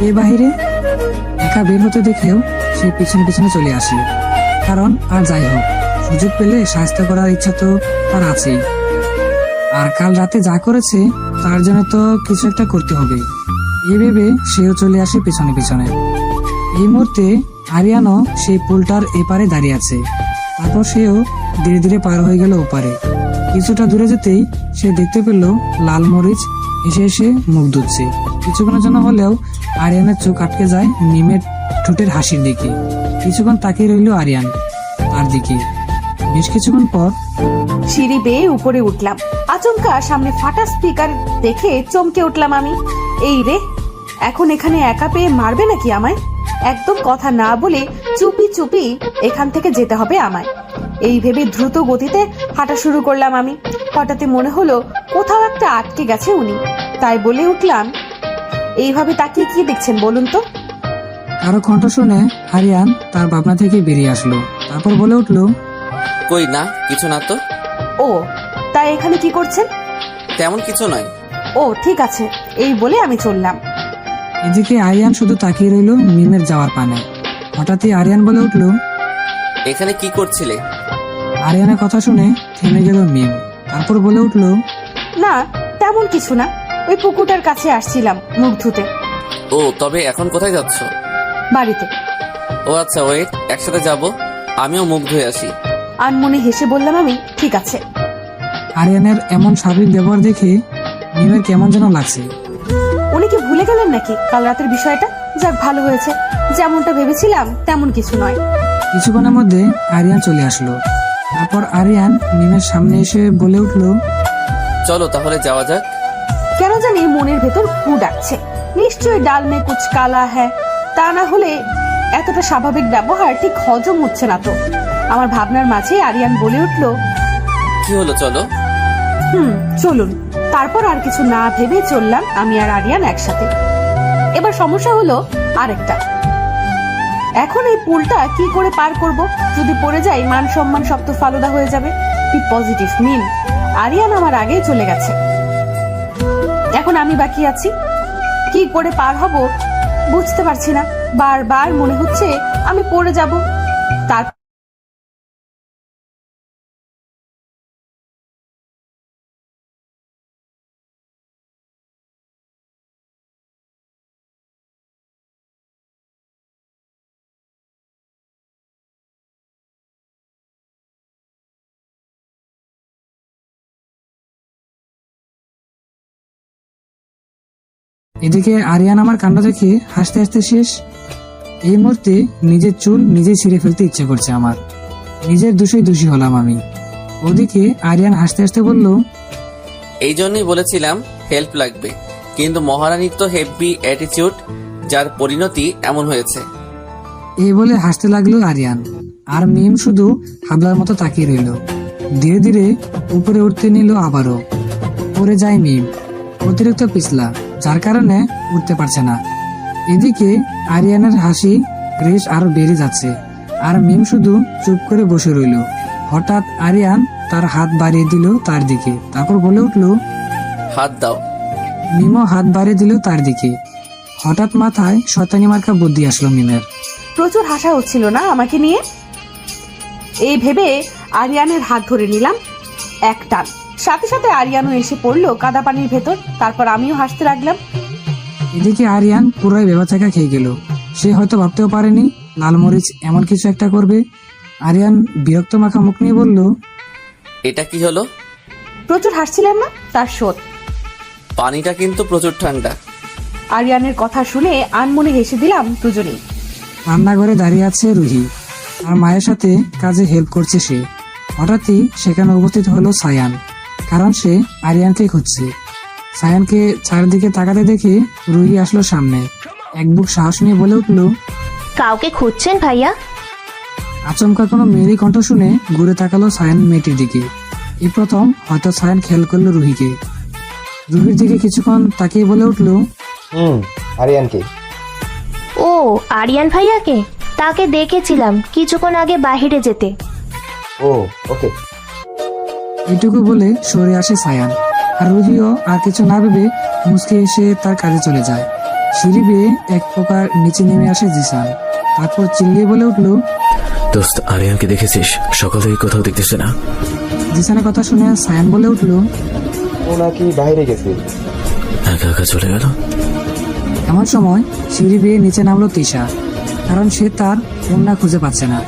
এ বাহিরে একা বের হতে দেখেও সে পিছনে পিছনে চলে আসে। কারণ আর যাই হোক, সুযোগ পেলে সাহায্য করার ইচ্ছা তো তার আছেই। আর কাল রাতে যা করেছে তার জন্য তো কিছু একটা করতে হবে, এই ভেবে সেও চলে আসে পিছনে পিছনে। এই মুহূর্তে আরিয়ানও সেই পুলটার এপারে দাঁড়িয়ে আছে। তারপর সেও ধীরে ধীরে পার হয়ে গেল ওপারে। কিছুটা দূরে যেতেই সে দেখতে পেল লাল মরিচ এসে এসে মুখ ধুচ্ছে। কিছুক্ষণের জন্য হলেও আরিয়ানের চোখ আটকে যায় মিমের ঠোঁটের হাসির দিকে। কিছুক্ষণ তাকিয়ে রইল আরিয়ান তার দিকে। বেশ কিছুক্ষণ পর সিঁড়ি বেয়ে উপরে উঠলাম। আচমকা সামনে ফাটা স্পিকার দেখে চমকে উঠলাম আমি। এই রে, এখন এখানে একা পেয়ে মারবে নাকি আমায়? একদম কথা না বলে চুপি চুপি এখান থেকে যেতে হবে আমায়, এই ভেবে দ্রুত গতিতে হাঁটা শুরু করলাম আমি। হঠাৎই মনে হলো কোথাও একটা আটকে গেছে উনি, তাই বলে উঠলাম, এইভাবে তাকিয়ে কি দেখছেন বলুন তো? কারো কণ্ঠ শুনে আরিয়ান তার ভাবনা থেকে বেরিয়ে আসলো। তারপর বলে উঠলো, কই না, কিছু না তো। ও, তাই এখানে কি করছেন? তেমন কিছু নয়। ও ঠিক আছে, এই বলে আমি চললাম। এদিকে আরিয়ান শুধু তাকিয়ে রইল মিমের যাওয়ার পানে। হঠাৎই আরিয়ান বলে উঠলো, এখানে কি করছিলে? আরিয়ানের কথা শুনে থেমে গেল মিম। তারপর বলে উঠলো, না তেমন কিছু না, ওই পুকুরটার কাছে আসছিলাম মুখ ধুতে। ও, তবে এখন কোথায় যাচ্ছ? বাড়িতে। ও আচ্ছা, ওয়েট, একসাথে যাব। আমিও মুখ ধুয়ে আসি। আনমনে হেসে বললাম আমি, ঠিক আছে। আরিয়ানের এমন স্বাভাবিক ব্যবহার দেখে মিমের কেমন যেন লাগছে। উনি কি ভুলে গেলেন নাকি কাল রাতের বিষয়টা? যাক, ভালো হয়েছে, যেমনটা ভেবেছিলাম তেমন কিছু নয়। কিছুক্ষণের মধ্যে আরিয়ান চলে আসলো। তারপর আরিয়ান মিমের সামনে এসে বলে উঠলো, চলো তাহলে যাওয়া যাক। কেন জানি মনের ভেতর ফু ডাকছে, নিশ্চয়ই ডাল মে কুচ কালা হ্যাঁ, তা না হলে এতটা স্বাভাবিক ব্যবহার ঠিক হজম হচ্ছে না তো। আমার ভাবনার মাঝে আরিয়ান বলে উঠলো, কি হলো, চলো। চলুন। তারপর আর কিছু না ভেবে চললাম আমি আর আরিয়ান একসাথে। এবার সমস্যা হলো আরেকটা, এখন এই পুলটা কি করে পার করব? যদি পড়ে যাই মান সম্মান সব তো ফালুদা হয়ে যাবে। বি পজিটিভ মিন, আরিয়ান আমার আগেই চলে গেছে, এখন আমি বাকি আছি। কি করে পার হব বুঝতে পারছি না, বারবার মনে হচ্ছে আমি পড়ে যাব। তার এদিকে আরিয়ান আমার কাণ্ড দেখে হাসতে হাসতে শেষ। এই মুহূর্তে নিজের চুল নিজেই ছিঁড়ে ফেলতে ইচ্ছে করছে আমার। নিজের দোষেই দোষী হলাম আমি। ওদিকে আরিয়ান হাসতে হাসতে বলল, এই জন্যই বলেছিলাম হেল্প লাগবে, কিন্তু মহারানীর তো হেভি অ্যাটিটিউড, যার পরিণতি এমন হয়েছে। এই বলে হাসতে লাগলো আরিয়ান। আর মিম শুধু হাবলার মতো তাকিয়ে রইল। ধীরে ধীরে উপরে উঠতে নিল আবারও। পড়ে যায় মিম, অতিরিক্ত পিছলা, যার কারণে উঠতে পারছে না। এদিকে আরিয়ানের হাসি রেশ আরো বেড়ে যাচ্ছে, আর মিম শুধু চুপ করে বসে রইল। হঠাৎ আরিয়ান তার হাত বাড়িয়ে দিল তার দিকে। তারপর বলে উঠল, হাত দাও। মিমও হাত বাড়িয়ে দিল তার দিকে। হঠাৎ মাথায় শয়তানি মার্কা বুদ্ধি আসলো মিমের। প্রচুর হাসা হচ্ছিল না আমাকে নিয়ে, এই ভেবে আরিয়ানের হাত ধরে নিলাম এক টান। সাথে সাথে আরিয়ানও এসে পড়লো কাদা পানির ভেতর। তারপর আমিও হাসতে লাগলাম। এদিকে আরিয়ান পুরোই বেবাচাকা খেয়ে গেল। সে হয়তো ভাবতেও পারেনি লালমরিচ এমন কিছু একটা করবে। আরিয়ান বিরক্ত মাখা মুখ নিয়ে বলল, এটা কি হলো? প্রচুর হাসছিলাম না, তার শোধ। পানিটা কিন্তু প্রচুর ঠান্ডা। আরিয়ানের কথা শুনে আনমনে হেসে দিলাম দুজনেই। রান্নাঘরে দাঁড়িয়ে আছে রুহি, আর মায়ের সাথে কাজে হেল্প করছে সে। হঠাৎই সেখানে উপস্থিত হলো সায়ান, কারণ সে আরিয়ানকে খুঁজছে। সায়ানকে চারিদিকে তাকাতে দেখে রুহি আসলো সামনে। এক বুক সাহস নিয়ে বলে উঠল, কাউকে খুঁজছেন ভাইয়া? আচমকা কোনো মেয়েরই কণ্ঠ শুনে ঘুরে তাকালো সায়ান মেয়েটির দিকে। এই প্রথম হয়তো সায়ান খেয়াল করলো রুহিকে। রুহির দিকে কিছুক্ষণ তাকিয়ে বলে উঠল, আরিয়ানকে। ও, আরিয়ান ভাইয়াকে? তাকে দেখেছিলাম কিছুক্ষণ আগে বাহিরে যেতে। ও ওকে। এইটুকু বলে সরে আসে সায়ান। আর রুহিও আর কিছু না ভেবে মুচকে এসে তার কাজে চলে যায়। সিঁড়ি বেয়ে এক প্রকার নিচে নেমে আসে জিসান। তারপর চিল্লিয়ে বলে উঠলো, দোস্ত আরিয়ানকে দেখেছিস? সকাল থেকে কোথাও দেখতেছে না। জিসানের কথা শুনে সায়ান বলে উঠলো, ও নাকি বাইরে গেছে। একা একা চলে গেল। এমন সময় সিঁড়ি বেয়ে নিচে নামলো তিশা, কারণ সে তার ওড়না খুঁজে পাচ্ছে না।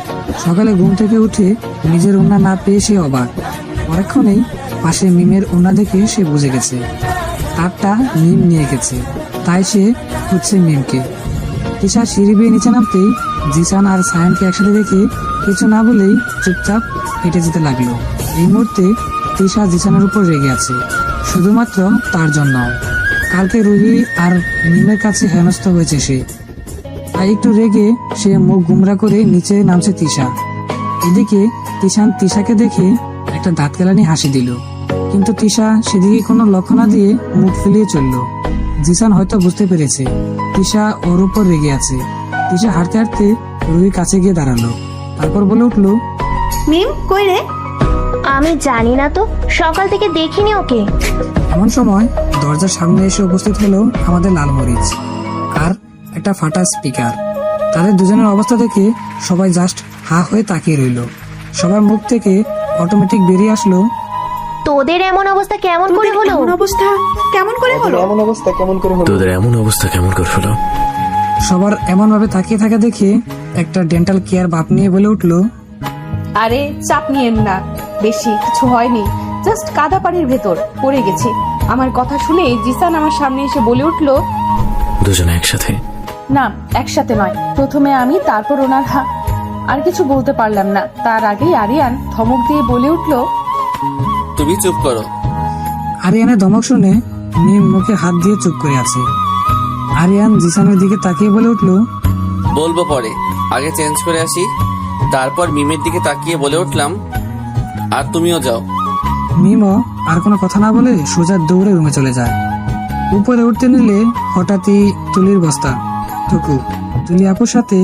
সকালে ঘুম থেকে উঠে নিজের ওড়না না পেয়ে সে অবাক। পরক্ষণেই পাশে মিমের ওড়না দেখে সে বুঝে গেছে তারটা মিম নিয়ে গেছে, তাই সে খুঁজছে মিমকে। তিশা সিঁড়ি বেয়ে নিচে নামতেই জিসান আর সায়ানকে একসাথে দেখে কিছু না বলেই চুপচাপ হেঁটে যেতে লাগলো। এই মুহূর্তে তিশা জিসানের উপর রেগে আছে, শুধুমাত্র তার জন্য। কালকে রুহি আর মিমের কাছে হেনস্থ হয়েছে সে, তাই একটু রেগে সে মুখ গুমরা করে নিচে নামছে তিশা। এদিকে তিশান তিশাকে দেখে একটা দাঁত কেলানি হাসি দিল, কিন্তু তিশা সেদিকে কোনো লক্ষ্য না দিয়ে মুখ ফিরিয়ে চলল। জিসান হয়তো বুঝতে পেরেছে তিশা ওর উপর রেগে আছে। তিশা হাঁটতে হাঁটতে রুহির কাছে গিয়ে দাঁড়ালো, তারপর বলে উঠলো, মিম কই রে? আমি জানি না তো, সকাল থেকে দেখিনি ওকে। এমন সময় দরজার সামনে এসে উপস্থিত হলো আমাদের লালমরিচ আর একটা ফাটা স্পিকার। তাদের দুজনের অবস্থা দেখে সবাই জাস্ট হা হয়ে তাকিয়ে রইল। সবার মুখ থেকে অটোমেটিক বেরিয়ে আসলো, তোদের এমন অবস্থা কেমন করে হলো? এমন অবস্থা কেমন করে হলো? এমন অবস্থা কেমন করে হলো? তোদের এমন অবস্থা কেমন করে হলো? সবার এমন ভাবে তাকিয়ে থাকা দেখে একটা ডেন্টাল কেয়ার বাপ নিয়ে বলে উঠলো, আরে চাপ নিয়েন না, বেশি কিছু হয়নি, জাস্ট কাদা পানির ভেতর পড়ে গেছি। আমার কথা শুনে জিসান আমার সামনে এসে বলে উঠলো, দুজনে একসাথে? না, একসাথে নয়, প্রথমে আমি, তারপর ওনার আর কিছু বলতে পারলাম না, তার আগেই আরিয়ান ধমক দিয়ে বলে উঠলো, তুমি চুপ করো। আরিয়ানের ধমক শুনে মিম মুখে হাত দিয়ে চুপ করে আছে। আরিয়ান জিসানের দিকে তাকিয়ে বলে উঠলো, বলবো পরে, আগে চেঞ্জ করে আসি। তারপর মিমের দিকে তাকিয়ে বলে উঠলাম, আর তুমিও যাও। মিমও আর কোনো কথা না বলে সোজা দৌড়ে রুমে চলে যায়। উপরে উঠতে নিলে হঠাৎই তুলির বস্তা টুকু তুলি আপুর সাথে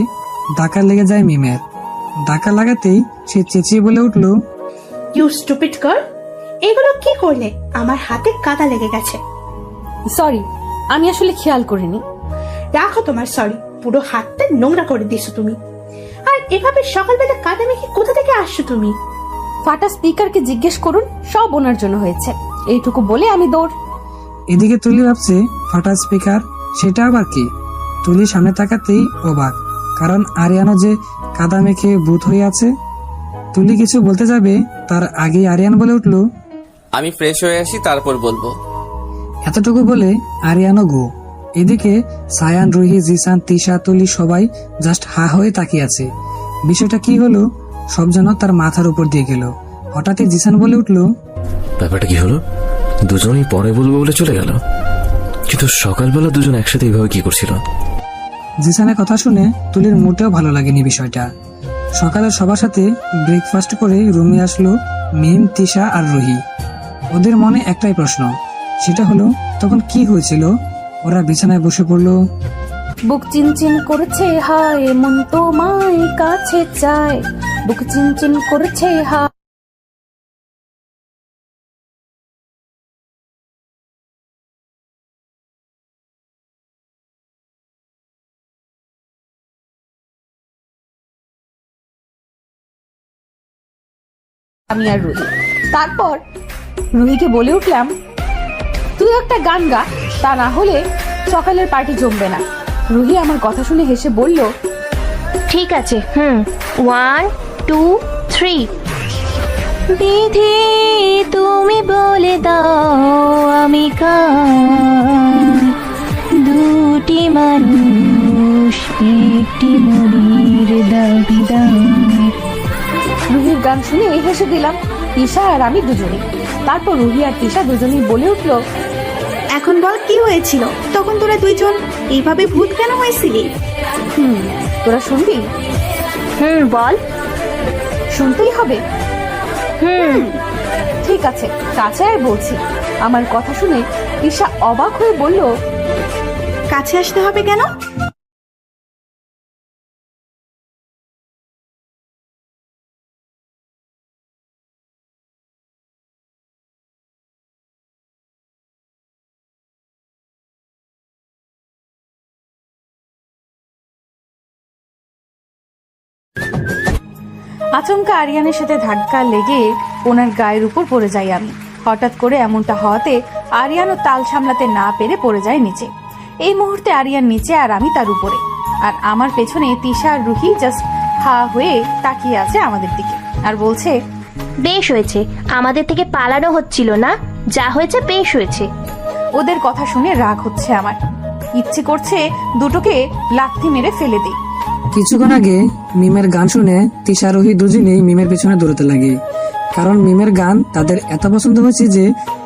ধাক্কা লেগে যায় মিমের। ধাক্কা লাগাতেই সে চেঁচিয়ে বলে উঠলো, ইউ স্টুপিড গার্ল, এগুলো কি করলে? আমার হাতে কাদা লেগে গেছে। সরি, আমি আসলে খেয়াল করিনি। রাখো তোমার সরি, পুরো হাতটা নোংরা করে দিয়েছো তুমি। আর এভাবে সকালবেলা কাদা মেখে কোথা থেকে আসছো তুমি? ফাটা স্পিকারকে জিজ্ঞেস করুন, সব ওনার জন্য হয়েছে। এইটুকু বলে আমি দৌড়। এদিকে তুলি ভাবছে ফাটা স্পিকার, সেটা আবার কি? তুলি সামনে তাকাতেই অবাক, কারণ আরিয়ানও যে কাদা মেখে ভূত হয়ে আছে। তুলি কিছু বলতে যাবে তার আগেই আরিয়ান বলে উঠলো, আমি ফ্রেশ হয়ে আসি, তারপর বলবো। এতটুকু বলে আরিয়ানও গো। এদিকে সায়ান, রুহি, জিসান, তিশা, তুলি সবাই জাস্ট হা হয়ে তাকিয়ে আছে। বিষয়টা কি হলো সব যেন তার মাথার উপর দিয়ে গেল। হঠাৎই জিসান বলে উঠলো, ব্যাপারটা কি হলো? দুজনেই পরে বলবো বলে চলে গেল, কিন্তু সকালবেলা দুজন একসাথে এইভাবে কি করছিল? জিসানের কথা শুনে তুলির মোটেও ভালো লাগেনি বিষয়টা। সকালে সবার সাথে ব্রেকফাস্ট করে রুমে আসলো মিম, তিশা আর রুহি। ওদের মনে একটাই প্রশ্ন, সেটা হলো তখন কি হয়েছিল? ওরা বিছানায় বসে পড়লো। বুক চিনচিন করছে হায়, মন তোমায় কাছে চায়, বুক চিনচিন করছে হায়। আমি আর রুহি। তারপর রুহিকে বলে উঠলাম, তুই একটা গান গা, তা না হলে সকালের পার্টি জমবে না। রুহি আমার কথা শুনে হেসে বলল, ঠিক আছে, 1 2 3। বিধি তুমি বলে দাও আমি কার, দুটি মানুষ একটি মনের দাবিদার। রুহির গান শুনে হেসে দিলাম, তিশা আর আমি দুজনে। তারপর রুহি আর তিশা দুজনেই বলে উঠলো, এখন বল কি হয়েছিল? তখন তোরা দুইজন এইভাবে ভূত কেন হয়েছিলি? তোরা শুনবি? বল। শুনতেই হবে? ঠিক আছে, কাছে আর বলছি। আমার কথা শুনে তিশা অবাক হয়ে বলল, কাছে আসতে হবে কেন? আচমকা আরিয়ানের সাথে ধাক্কা লেগে ওনার গায়ের উপর পড়ে যাই আমি। হঠাৎ করে এমনটা হওয়াতে আরিয়ানও তাল সামলাতে না পেরে পড়ে যায় নিচে। এই মুহূর্তে আরিয়ান নিচে আর আমি তার উপরে, আর আমার পেছনে তিশা আর রুহি জাস্ট হা হয়ে তাকিয়ে আছে আমাদের দিকে আর বলছে, বেশ হয়েছে, আমাদের থেকে পালানো হচ্ছিল না, যা হয়েছে বেশ হয়েছে। ওদের কথা শুনে রাগ হচ্ছে আমার, ইচ্ছে করছে দুটোকে লাথি মেরে ফেলে দিই। কিছুক্ষণ আগে মিমের গান শুনে তিশা রোহি দুজনেই মিমের পেছনে দৌড়াতে লাগে, কারণ মিমের গান তাদের এত পছন্দ হয়েছে যে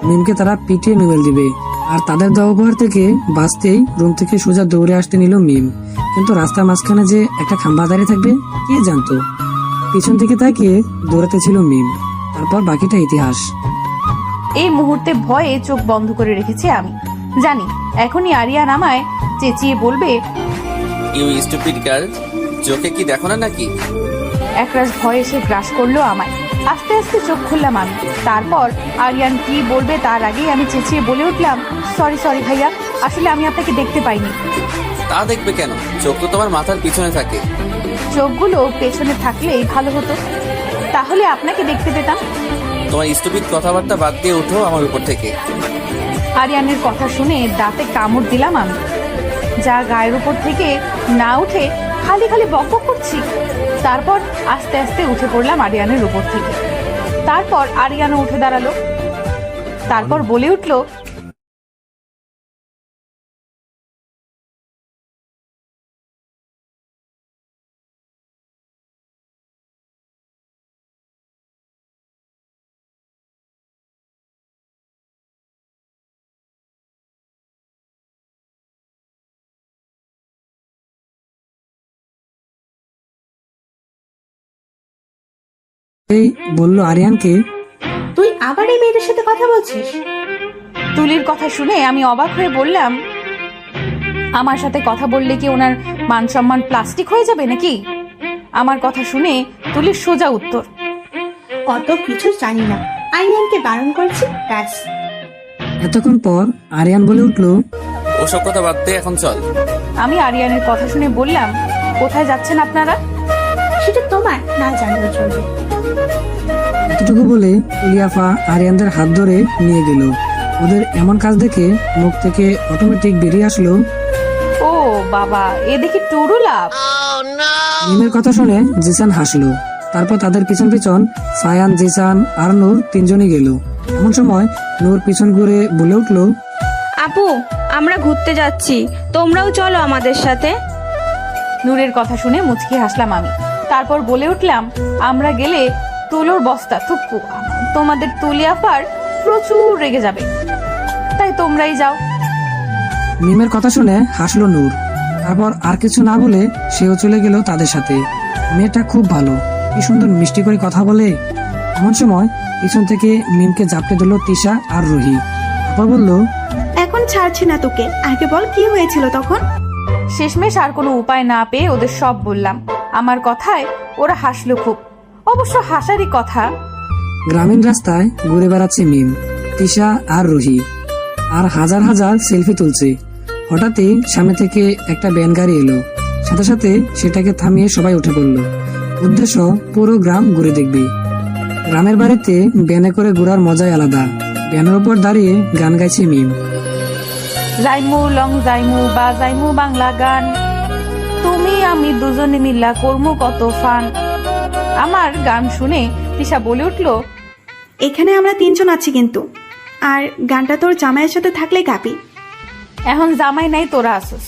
মিমকে তারা পিটিয়ে নোবেল দিবে। আর তাদের দেওয়া উপহার থেকে বাঁচতেই রুম থেকে সোজা দৌড়ে আসতে নিল মিম, কিন্তু রাস্তার মাঝখানে যে একটা খাম্বা দাঁড়িয়ে থাকবে কে জানতো। পিছন থেকে তাকিয়ে দৌড়াতে ছিল মিম, তারপর বাকিটা ইতিহাস। এই মুহূর্তে ভয়ে চোখ বন্ধ করে রেখেছি আমি, জানি এখনই আরিয়ান আমায় চেঁচিয়ে বলবে, ইউ স্টুপিড গার্ল, চোখে কি দেখো না নাকি? একরাশ ভয় এসে গ্রাস করলো আমায়। আস্তে আস্তে চোখ খুললাম আমি। তারপর আরিয়ান কি বলবে তার আগেই আমি চেঁচিয়ে বলে উঠলাম, সরি সরি ভাইয়া, আসলে আমি আপনাকে দেখতে পাইনি। তা দেখবে কেন, চোখ তো তোমার মাথার পিছনে থাকে। চোখগুলো পেছনে থাকলেই ভালো হতো, তাহলে আপনাকে দেখতে পেতাম। তোমার স্টুপিড কথাবার্তা বাদ দিয়ে উঠো আমার উপর থেকে। আরিয়ানের কথা শুনে দাঁতে কামড় দিলাম আমি, যা গায়ের উপর থেকে না উঠে খালি খালি বকবক করছি। তারপর আস্তে আস্তে উঠে পড়লাম আরিয়ানের উপর থেকে। তারপর আরিয়ানও উঠে দাঁড়ালো, তারপর বলে উঠলো, এই বলল আরিয়ানকে, তুই আবার এই মেয়েদের সাথে কথা বলছিস? তুলির কথা শুনে আমি অবাক হয়ে বললাম, আমার সাথে কথা বললে কি ওনার মান সম্মান প্লাস্টিক হয়ে যাবে নাকি? আমার কথা শুনে তুলির সোজা উত্তর, অত কিছু জানি না, আরিয়ানকে বারণ করছি ব্যাস। এতক্ষণ পর আরিয়ান বলে উঠলো, ওসব কথা বাদ দিয়ে এখন চল। আমি আরিয়ানের কথা শুনে বললাম, কোথায় যাচ্ছেন আপনারা? সেটা তোমার না জানলে চলবে। এতটুকু বলে তুলিয়াফা আরিয়ানদের হাত ধরে নিয়ে গেল। ওদের এমন কাজ দেখে মুখ থেকে অটোমেটিক বেরিয়ে আসলো, ও বাবা, এ দেখি টুরু লাভ। মিমের কথা শুনে জিসান হাসলো। তারপর তাদের পিছন পিছন সায়ান, জিসান আর নূর তিনজনই গেল। এমন সময় নূর পিছন ঘুরে বলে উঠলো, আপু, আমরা ঘুরতে যাচ্ছি, তোমরাও চলো আমাদের সাথে। নূরের কথা শুনে মুচকি হাসলাম আমি। তারপর বলে উঠলাম, আমরা গেলে তুলোর বস্তা থুকু তোমাদের তুলিয়াফার প্রচুর রেগে যাবে, তাই তোমরাই যাও। মিমের কথা শুনে হাসলো নূর। তারপর আর কিছু না বলে সেও চলে গেল তাদের সাথে। মেয়েটা খুব ভালো, কি সুন্দর মিষ্টি করে কথা বলে। এমন সময় পিছন থেকে মিমকে জাপটে দিল তিশা আর রুহি। তারপর বলল, এখন ছাড়ছি না তোকে, আগে বল কি হয়েছিল তখন। শেষমেশ আর কোনো উপায় না পেয়ে ওদের সব বললাম। আমার কথায় ওরা হাসলো খুব, অবশ্য হাসারই কথা। গ্রামীণ রাস্তায় ঘুরে বেড়াচ্ছে মিম, তিশা আর রুহি, আর হাজার হাজার সেলফি তুলছে। হঠাৎই সামনে থেকে একটা ভ্যান গাড়ি এলো, সাথে সাথে সেটাকে থামিয়ে সবাই উঠে পড়লো। উদ্দেশ্য পুরো গ্রাম ঘুরে দেখবে। গ্রামের বাড়িতে ভ্যানে করে ঘোরার মজাই আলাদা। ভ্যানের উপর দাঁড়িয়ে গান গাইছে মিম, যাইমু লং যাইমু বা যাইমু বাংলা গান, তুমি আমি দুজনে মিল্লা করমু কত ফান। আমার গান শুনে তিশা বলে উঠলো, এখানে আমরা তিনজন আছি কিন্তু, আর গানটা তোর জামাইয়ের সাথে থাকলে গাবি। এখন জামাই নাই, তোরা আসুস,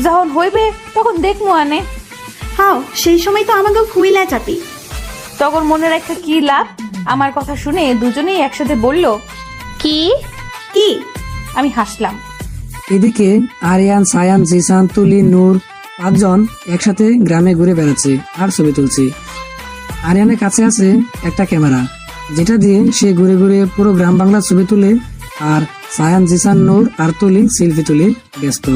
যখন হইবে তখন দেখমু আনে। হাও, সেই সময় তো আমাকে খুইলা যাবি। তখন মনে রাখা কি লাভ। আমার কথা শুনে দুজনেই একসাথে বলল, কি কি? আমি হাসলাম। এদিকে আরিয়ান, সায়ান, জিসান, তুলি, নূর পাঁচজন একসাথে গ্রামে ঘুরে বেড়াচ্ছে আর ছবি তুলছে। আরিয়ানের কাছে আছে একটা ক্যামেরা, যেটা দিয়ে সে ঘুরে ঘুরে পুরো গ্রাম বাংলার ছবি তুলে, আর সায়ান, জিসান, নূর আর তুলি সেলফি তুলে ব্যস্ত।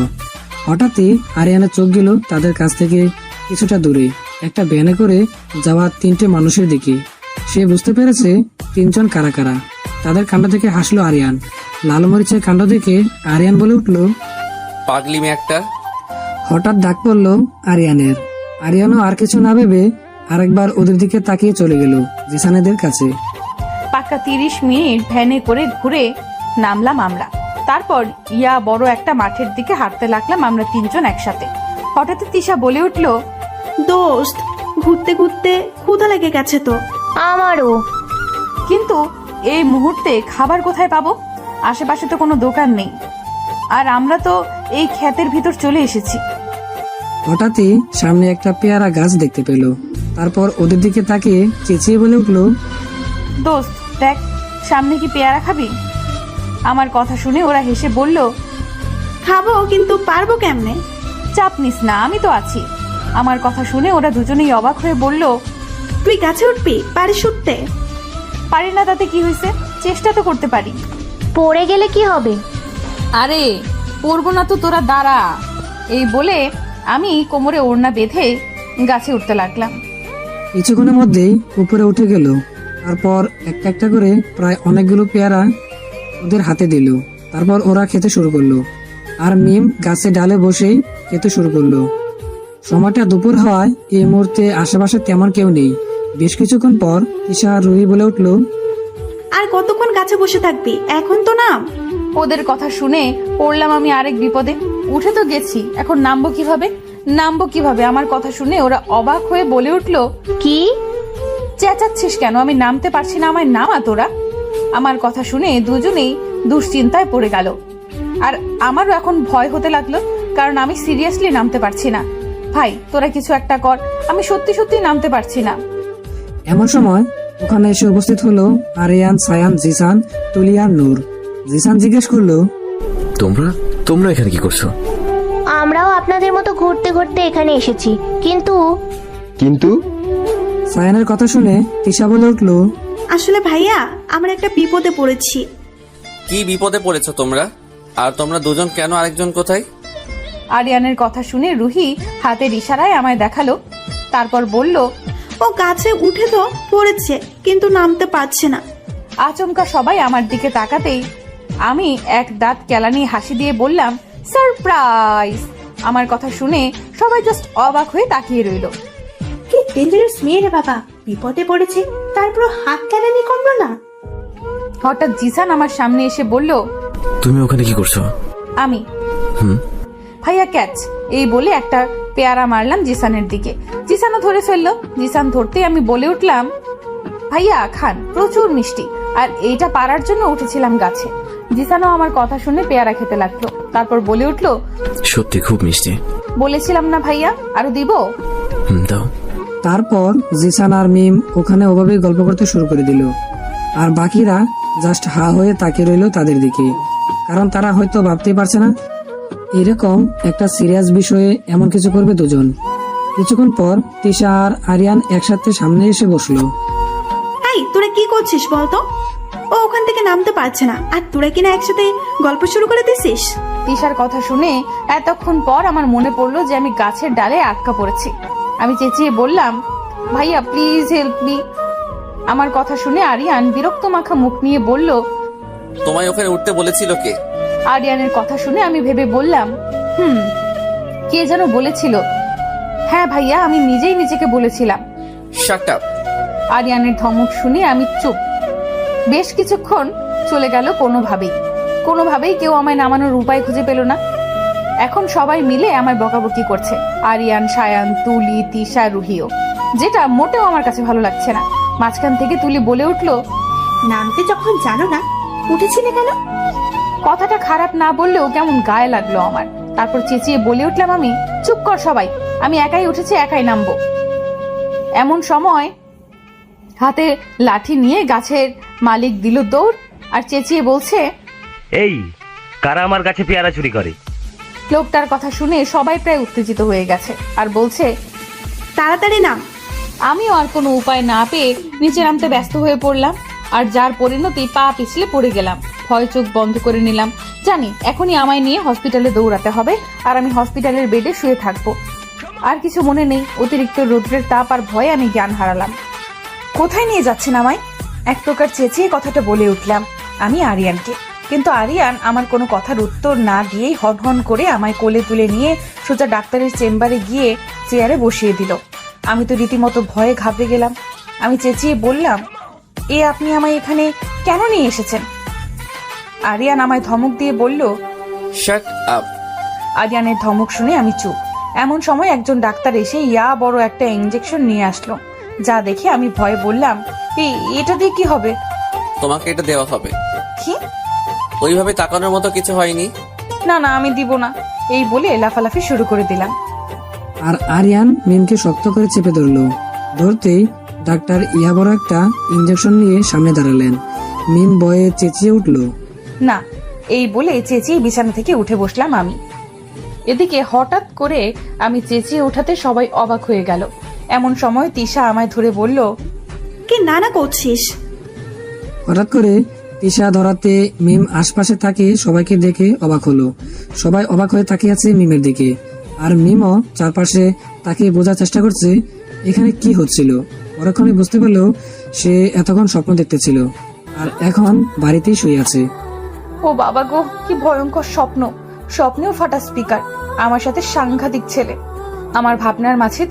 হঠাৎই আরিয়ানের চোখ গেল তাদের কাছ থেকে কিছুটা দূরে একটা ভ্যানে করে যাওয়া তিনটে মানুষের দিকে। সে বুঝতে পেরেছে তিনজন কারা কারা। তাদের কাণ্ড থেকে হাসলো আরিয়ান। লাল মরিচের কাণ্ড দেখে আরিয়ান বলে উঠলো, পাগলি মেয়ে একটা। হঠাৎ ডাক পড়লো আরিয়ানের। আরিয়ানও আর কিছু না ভেবে আরেকবার ওদের দিকে তাকিয়ে চলে গেল জিসানেদের কাছে। পাক্কা 30 মিনিট ভ্যানে করে ঘুরে নামলাম আমরা। তারপর ইয়া বড় একটা মাঠের দিকে হাঁটতে লাগলাম আমরা তিনজন একসাথে। হঠাৎ তিশা বলে উঠল, দোস্ত, ঘুরতে ঘুরতে ক্ষুধা লেগে গেছে তো। আমারও। কিন্তু এই মুহূর্তে খাবার কোথায় পাবো? আশেপাশে তো কোনো দোকান নেই, আর আমরা তো এই ক্ষেতের ভিতর চলে এসেছি। হঠাৎই সামনে একটা পেয়ারা গাছ দেখতে পেল। তারপর ওদের দিকে তাকিয়ে চেঁচিয়ে বলে উঠল, দোস্ত দেখ, সামনে কি পেয়ারা খাবি? আমার কথা শুনে ওরা হেসে বলল, খাবো, কিন্তু পারবো কেমনে? চাপ নিস না, আমি তো আছি। আমার কথা শুনে ওরা দুজনেই অবাক হয়ে বলল, তুই গাছে উঠবি? পারিস উঠতে? পারি না তাতে কি হয়েছে, চেষ্টা তো করতে পারি। পড়ে গেলে কি হবে? আরে পড়বো না তো, তোরা দাঁড়া। এই বলে আমি কোমরে ওড়না বেঁধে গাছে উঠতে লাগলাম। কিছুক্ষণের মধ্যেই উপরে উঠে গেল। তারপর একটা একটা করে প্রায় অনেকগুলো পেয়ারা ওদের হাতে দিল। তারপর ওরা খেতে শুরু করলো, আর মিম গাছে ডালে বসেই খেতে শুরু করলো। সময়টা দুপুর হওয়ায় এই মুহূর্তে আশেপাশে তেমন কেউ নেই। বেশ কিছুক্ষণ পর তিশা আর রুহি বলে উঠল, আর কতক্ষণ গাছে বসে থাকবি? এখন তো নাম। ওদের কথা শুনে পড়লাম আমি আরেক বিপদে। উঠে তো গেছি, এখন নামবো কিভাবে? আমার কথা শুনে ওরা অবাক হয়ে বলে উঠল, কি চেঁচাচ্ছিস কেন? আমি নামতে পারছি না, আমায় নামা তোরা। আমার কথা শুনে দুজনেই দুশ্চিন্তায় পড়ে গেল, আর আমারও এখন ভয় হতে লাগলো, কারণ আমি সিরিয়াসলি নামতে পারছি না। ভাই তোরা কিছু একটা কর, আমি সত্যি সত্যি নামতে পারছি না। এমন সময় ওখানে এসে উপস্থিত হলো আরিয়ান, সায়ান, জিসান, তুলি আর নূর। জিসান জিজ্ঞেস করলো, তোমরা এখানে কি করছো? আমরাও আপনাদের মতো ঘুরতে ঘুরতে এখানে এসেছি, কিন্তু সায়ানের কথা শুনে তিশা বলে উঠল, আসলে ভাইয়া, আমরা একটা বিপদে পড়েছি। কি বিপদে পড়েছো তোমরা? আর তোমরা দুজন কেন? আরেকজন কোথায়? আরিয়ানের কথা শুনে রুহি হাতের ইশারায় আমায় দেখালো, তারপর বলল, ও গাছে উঠে তো পড়েছে, কিন্তু নামতে পারছে না। আচমকা সবাই আমার দিকে তাকাতেই আমি এক দাঁত কেলানি হাসি দিয়ে বললাম, সারপ্রাইজ। আমার কথা শুনে সবাই জাস্ট অবাক হয়ে তাকিয়ে রইল। কি ডেঞ্জারাস মেয়ে রে বাবা, বিপদে পড়েছে, তারপর হাত কেলানি কমলো না। হঠাৎ জিসান আমার সামনে এসে বলল, তুমি ওখানে কি করছো? আমি হুম ভাইয়া ক্যাচ, এই বলে একটা পেয়ারা মারলাম জিসানের দিকে। জিসানও ধরে ফেললো। জিসান ধরতেই আমি বলে উঠলাম, ভাইয়া খান, প্রচুর মিষ্টি, আর এইটা পারার জন্য উঠেছিলাম গাছে। জিসানও আমার কথা শুনে পেয়ারা খেতে লাগলো, তারপর বলে উঠলো, সত্যি খুব মিষ্টি। বলেছিলাম না ভাইয়া, আরো দিব? দাও। তারপর জিসান আর মিম ওখানে ওভাবেই গল্প করতে শুরু করে দিল, আর বাকিরা জাস্ট হা হয়ে তাকিয়ে রইল তাদের দিকে, কারণ তারা হয়তো ভাবতেই পারছে না এরকম একটা সিরিয়াস বিষয়ে এমন কিছু করবে দুজন। কিছুক্ষণ পর তিশা আর আরিয়ান একসাথে সামনে এসে বসলো। এই তোরা কি করছিস বলতো? ও ওখান থেকে নামতে পারছে না, আর তোরা কিনা একসাথে গল্প শুরু করে দিছিস। তিশার কথা শুনে এতক্ষণ পর আমার মনে পড়লো যে আমি গাছের ডালে আটকা পড়েছি। আমি চেঁচিয়ে বললাম, ভাইয়া প্লিজ হেল্প মি। আমার কথা শুনে আরিয়ান বিরক্ত মাখা মুখ নিয়ে বলল, তোমায় ওখানে উঠতে বলেছিল কে? আরিয়ানের কথা শুনে আমি ভেবে বললাম, কে যেন বলেছিল। হ্যাঁ ভাইয়া, আমি নিজেই নিজেকে বলেছিলাম। Shut up. আরিয়ানের ধমক শুনে আমি চুপ। বেশ কিছুক্ষণ চলে গেল কোনোভাবেই কেউ আমায় নামানোর উপায় খুঁজে পেল না। এখন সবাই মিলে আমায় বকাবকি করছে, আরিয়ান, সায়ান, তুলি, তিশা, রুহিও, যেটা মোটেও আমার কাছে ভালো লাগছে না। মাঝখান থেকে তুলি বলে উঠলো, নামতে যখন জানো না, উঠেছিলে কেন? কথাটা খারাপ না বললেও কেমন গায়ে লাগলো আমার। তারপর চেঁচিয়ে বলে উঠলাম আমি, চুপ কর সবাই, আমি একাই উঠেছি, একাই নামবো। এমন সময় হাতে লাঠি নিয়ে গাছের মালিক দিল দৌড়, আর চেঁচিয়ে বলছে, এই কারা আমার গাছে পেয়ারা চুরি করে? লোকটার কথা শুনে সবাই প্রায় উত্তেজিত হয়ে গেছে, আর বলছে, তাড়াতাড়ি নাম। আমিও আর কোনো উপায় না পেয়ে নিচে নামতে ব্যস্ত হয়ে পড়লাম, আর যার পরিণতি পা পিছলে পড়ে গেলাম। ভয় চোখ বন্ধ করে নিলাম। জানি এখনই আমায় নিয়ে হসপিটালে দৌড়াতে হবে, আর আমি হসপিটালের বেডে শুয়ে থাকবো। আর কিছু মনে নেই। অতিরিক্ত রৌদ্রের তাপ আর ভয়ে আমি জ্ঞান হারালাম। কোথায় নিয়ে যাচ্ছেন আমায়? এক প্রকার চেঁচিয়ে কথাটা বলে উঠলাম আমি আরিয়ানকে। কিন্তু আরিয়ান আমার কোনো কথার উত্তর না দিয়েই হন হন করে আমায় কোলে তুলে নিয়ে সোজা ডাক্তারের চেম্বারে গিয়ে চেয়ারে বসিয়ে দিল। আমি তো রীতিমতো ভয়ে ঘাবড়ে গেলাম। আমি চেঁচিয়ে বললাম, আপনি আমায় এখানে কেন নিয়ে এসেছেন? আরিয়ান আমায় ধমক দিয়ে বলল, শাট আপ। আরিয়ানের ধমক শুনে আমি চুপ। এমন সময় একজন ডাক্তার এসে বড় একটা ইঞ্জেকশন নিয়ে আসলো, যা দেখে আমি ভয়ে বললাম, এটা দিয়ে কি হবে? তোমাকে এটা দেওয়া হবে। কি? ওইভাবে তাকানোর মতো কিছু হয়নি। না না, আমি দিব না, এই বলে লাফালাফি শুরু করে দিলাম। আর আরিয়ান মিমকে শক্ত করে চেপে ধরলো। ধরতেই ডাক্তার বড় একটা ইঞ্জেকশন নিয়ে সামনে দাঁড়ালেন। মিম ভয়ে চেঁচিয়ে উঠল। না, এই বলে চেঁচিয়ে বিছানা থেকে উঠে বসলাম আমি। এদিকে হঠাৎ করে আমি চেঁচিয়ে উঠাতে সবাই অবাক হয়ে গেল। এমন সময় তিশা আমায় ধরে বলল, কি নানা করছিস? হঠাৎ করে তিশা ধরাতে মিম আশপাশে থাকে সবাইকে দেখে অবাক হলো। সবাই অবাক হয়ে তাকিয়ে আছে মিমের দিকে, আর মিমও চারপাশে তাকিয়ে বোঝার চেষ্টা করছে এখানে কি হচ্ছিল। পরক্ষণে বুঝতে পারলো সে এতক্ষণ স্বপ্ন দেখতেছিল আর এখন বাড়িতেই শুয়ে আছে। ও বাবা গো, কি ভয়ঙ্কর স্বপ্ন! স্বপ্নেও ফাটা স্পিকার, আমার সাথে সাংঘাতিক ছেলে। আমার ভাবনার মাঝে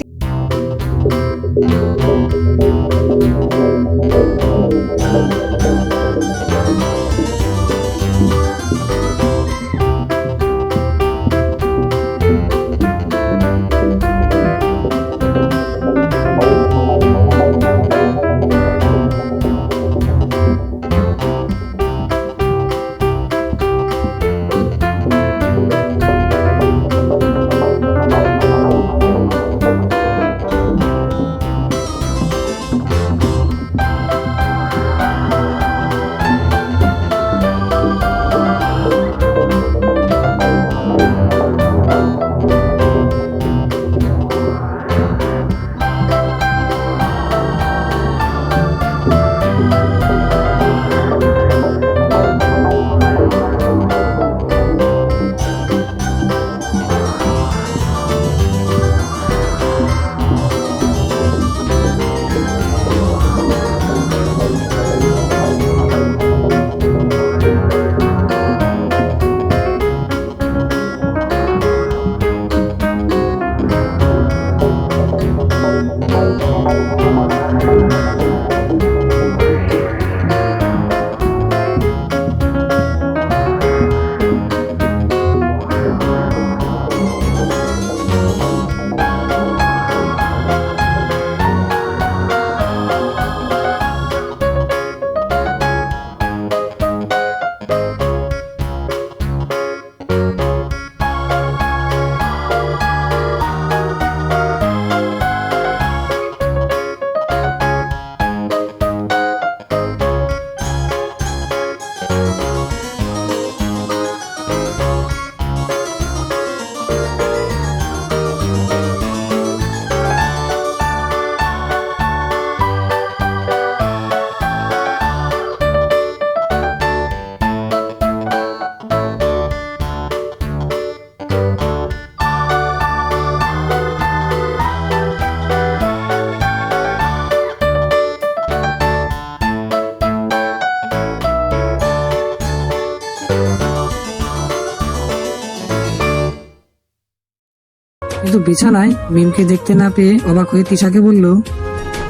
কিন্তু বিছানায় মিমকে দেখতে না পেয়ে অবাক হয়ে তিশাকে বলল,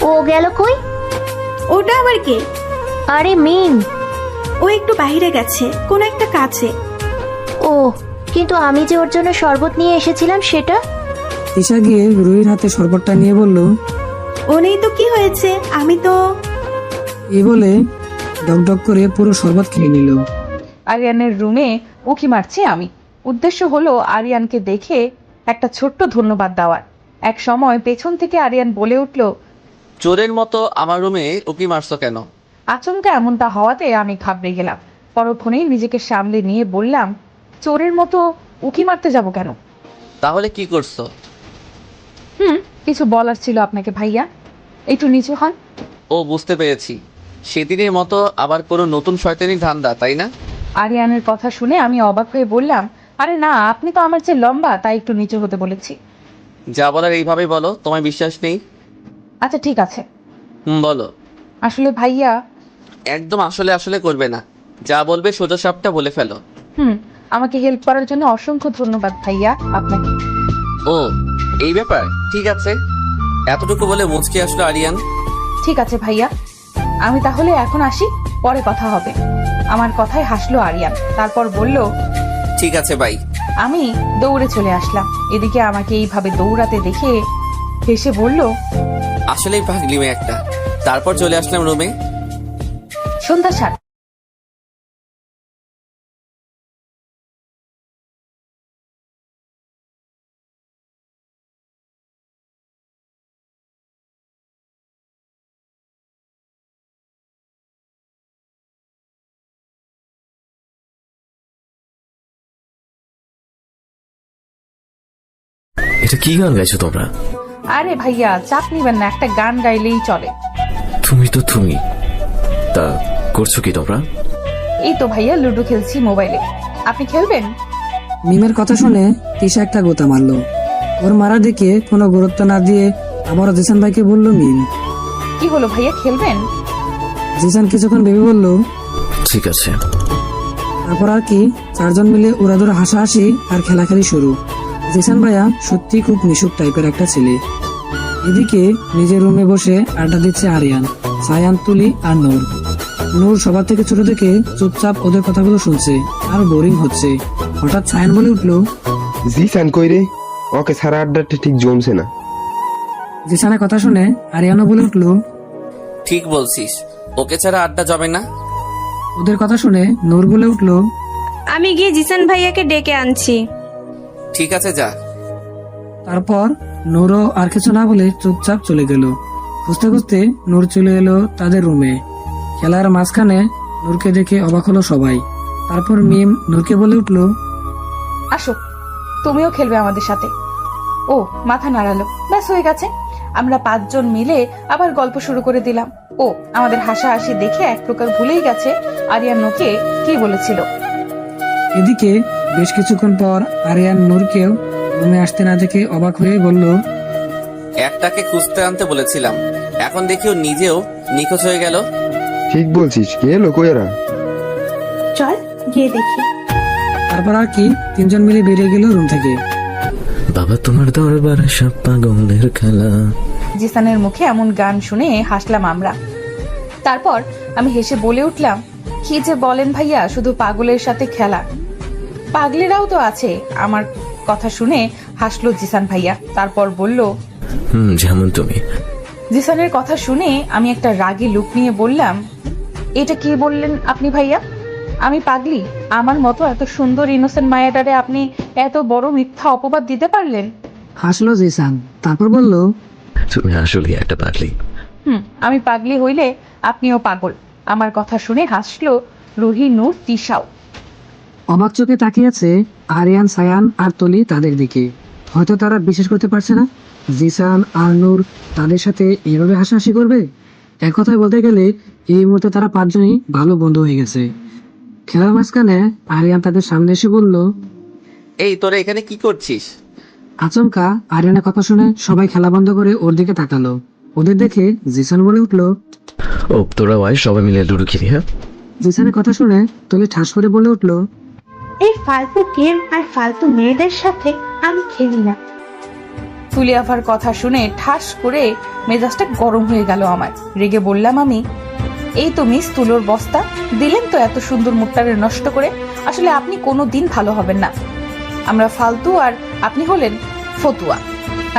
ও গেল কই? ওটা আবার কে? আরে মিম। ও একটু বাইরে গেছে কোন একটা কাজে। ও, কিন্তু আমি যে ওর জন্য শরবত নিয়ে এসেছিলাম সেটা? তিশা গিয়ে রুহির হাতে শরবতটা নিয়ে বলল, ও নেই তো কি হয়েছে, আমি তো। এই বলে ডকডক করে পুরো শরবত খেয়ে নিল। আরিয়ানের রুমে উঁকি মারছি আমি। উদ্দেশ্য হলো আরিয়ানকে দেখে একটা ছোট্ট ধন্যবাদ দেওয়ার। এক সময় পেছন থেকে আরিয়ান বলে উঠল, চোরের মতো আমার রুমে উকি মারছো কেন? আচমকা এমনটা হওয়াতে আমি ঘাবড়ে গেলাম। পরক্ষণেই নিজেকে সামলে নিয়ে বললাম, চোরের মতো উকি মারতে যাব কেন? তাহলে কি করছো? কিছু বলার ছিল আপনাকে ভাইয়া, একটু নিচু হন। ও, বুঝতে পেরেছি, সেদিনের মতো আবার কোনো নতুন শয়তানি ধান্দা, তাই না? আরিয়ানের কথা শুনে আমি অবাক হয়ে বললাম, আরে না, আপনি তো আমার চেয়ে লম্বা, তাই একটু নিচু হতে বলেছি। যা বলার এইভাবেই বলো, তোমায় বিশ্বাস নেই? আচ্ছা ঠিক আছে, বলো। আসলে ভাইয়া। একদম আসলে আসলে করবে না, যা বলবে সোজা সাপটা বলে ফেলো। আমাকে হেল্প করার জন্য অসংখ্য ধন্যবাদ ভাইয়া আপনাকে। ও, এই ব্যাপার, ঠিক আছে। এতটুকু বলে মুচকি আসলো আরিয়ান। ঠিক আছে ভাইয়া, আমি তাহলে এখন আসি, পরে কথা হবে। আমার কথায় হাসলো আরিয়ান, তারপর বলল, ঠিক আছে বাই। আমি দৌড়ে চলে আসলাম। এদিকে আমাকে এইভাবে দৌড়াতে দেখে হেসে বলল, আসলেই পাগলি মেয়ে একটা। তারপর চলে আসলাম রুমে। সন্ধ্যা 7। এটা কি গান গাইছো তোমরা? আরে ভাইয়া চাপ নিবেন না, একটা গান গাইলেই চলে। তুমি তো তুমি, তা করছো কি তোমরা? এই তো ভাইয়া লুডো খেলছি মোবাইলে, আপনি খেলবেন? মিমের কথা শুনে তিশা একটা গোতা মারলো। ওর মারা দেখে কোনো গুরুত্ব না দিয়ে আবারও জিসান ভাইকে বলল মিম। কি হলো ভাইয়া, খেলবেন? জিসান কিছুক্ষণ ভেবে বলল, ঠিক আছে। তারপর আর কি চারজন মিলে উড়াদুরা হাসাহাসি আর খেলাখেলি শুরু। জিসান ভাইয়া সত্যি খুব মিশুক টাইপের একটা ছেলে। এদিকে নিজের রুমে বসে আড্ডা দিচ্ছে আরিয়ান, সায়ান, তুলি আর নূর। নূর সবার থেকে ছোট থেকে চুপচাপ ওদের কথাগুলো শুনছে আর বোরিং হচ্ছে। হঠাৎ সায়ান বলে উঠলো, জিসান কই রে? ওকে সারা আড্ডাটা ঠিক জমছে না। জিসানের কথা শুনে আরিয়ানও বলে উঠলো, ঠিক বলছিস, ওকে ছাড়া আড্ডা জমে না। ওদের কথা শুনে নূর বলে উঠলো, আমি গিয়ে জিসান ভাইয়াকে ডেকে আনছি। ঠিক আছে যা। তারপর নূরও আর কিছু না বলে চুপচাপ চলে গেল। খুঁজতে খুঁজতে নূর চলে এলো তাদের রুমে। খেলার মাঝখানে নূরকে দেখে অবাক হলো সবাই। তারপর মিম নূরকে বলে উঠলো, আসো, তুমিও খেলবে আমাদের সাথে। ও মাথা নাড়ালো, ব্যাস হয়ে গেছে। আমরা 5 জন মিলে আবার গল্প শুরু করে দিলাম। ও আমাদের হাসাহাসি দেখে এক প্রকার ভুলেই গেছে আরিয়ান নোকে কি বলেছিল। এদিকে বেশ কিছুক্ষণ পর আরিয়ান নূরকেও রুমে আসতে না দেখে অবাক হয়ে বলল, একটাকে খুঁজতে আনতে বলেছিলাম, এখন দেখি ও নিজেও নিখোঁজ হয়ে গেল। ঠিক বলছিস, কে এলো কই এরা? চল গিয়ে দেখি। তারপর আর কি 3 জন মিলে বেরিয়ে গেল রুম থেকে। বাবা তোমার দরবারে সব পাগলের খেলা। জিসানের মুখে এমন গান শুনে হাসলাম আমরা। তারপর আমি হেসে বলে উঠলাম, কি যে বলেন ভাইয়া, শুধু পাগলের সাথে খেলা, পাগলেরাও তো আছে। আমার কথা শুনে হাসলো জিসান ভাইয়া, তারপর বলল, যেমন তুমি। জিসানের কথা শুনে আমি একটা রাগী লুক নিয়ে বললাম, এটা কি বললেন আপনি ভাইয়া? আমি পাগলি? আমার মতো এত সুন্দর ইনোসেন্ট মায়াটারে আপনি এত বড় মিথ্যা অপবাদ দিতে পারলেন? হাসলো জিসান, তারপর বলল, তুমি আসলে একটা পাগলি। আমি পাগলি হইলে আপনিও পাগল। আমার কথা শুনে হাসলো রুহি, নূর, তিশাও। অবাক চোখে তাকিয়ে আছে আরিয়ান, সায়ান আর তলি তাদের দিকে। হয়তো তারা বিশ্বাস করতে পারছে না জিসান আর নূর তাদের সাথে এইভাবে হাসাহাসি করবে। এক কথায় বলতে গেলে এই মুহূর্তে তারা 5 জনই ভালো বন্ধু হয়ে গেছে। খেলার মাঝখানে আরিয়ান তাদের সামনে এসে বলল, এই তোরা এখানে কি করছিস? আচমকা আরিয়ানের কথা শুনে সবাই খেলা বন্ধ করে ওর দিকে তাকালো। ওদের দেখে জিসান বলে উঠলো, ও তোরা ওয়াই সবাই মিলে লুডো খেলি। হ্যাঁ, জিসানের কথা শুনে তলি ঠাস করে বলে উঠলো, এই ফালতু গেম আর ফালতু মেয়েদের সাথে আমি খেলি না। তুলিয়াফার কথা শুনে ঠাস করে মেজাজটা গরম হয়ে গেল আমার। রেগে বললাম আমি, এই তো মিস তুলোর বস্তা, দিলেন তো এত সুন্দর মুখটারে নষ্ট করে। আসলে আপনি কোনো দিন ভালো হবেন না। আমরা ফালতু আর আপনি হলেন ফতুয়া।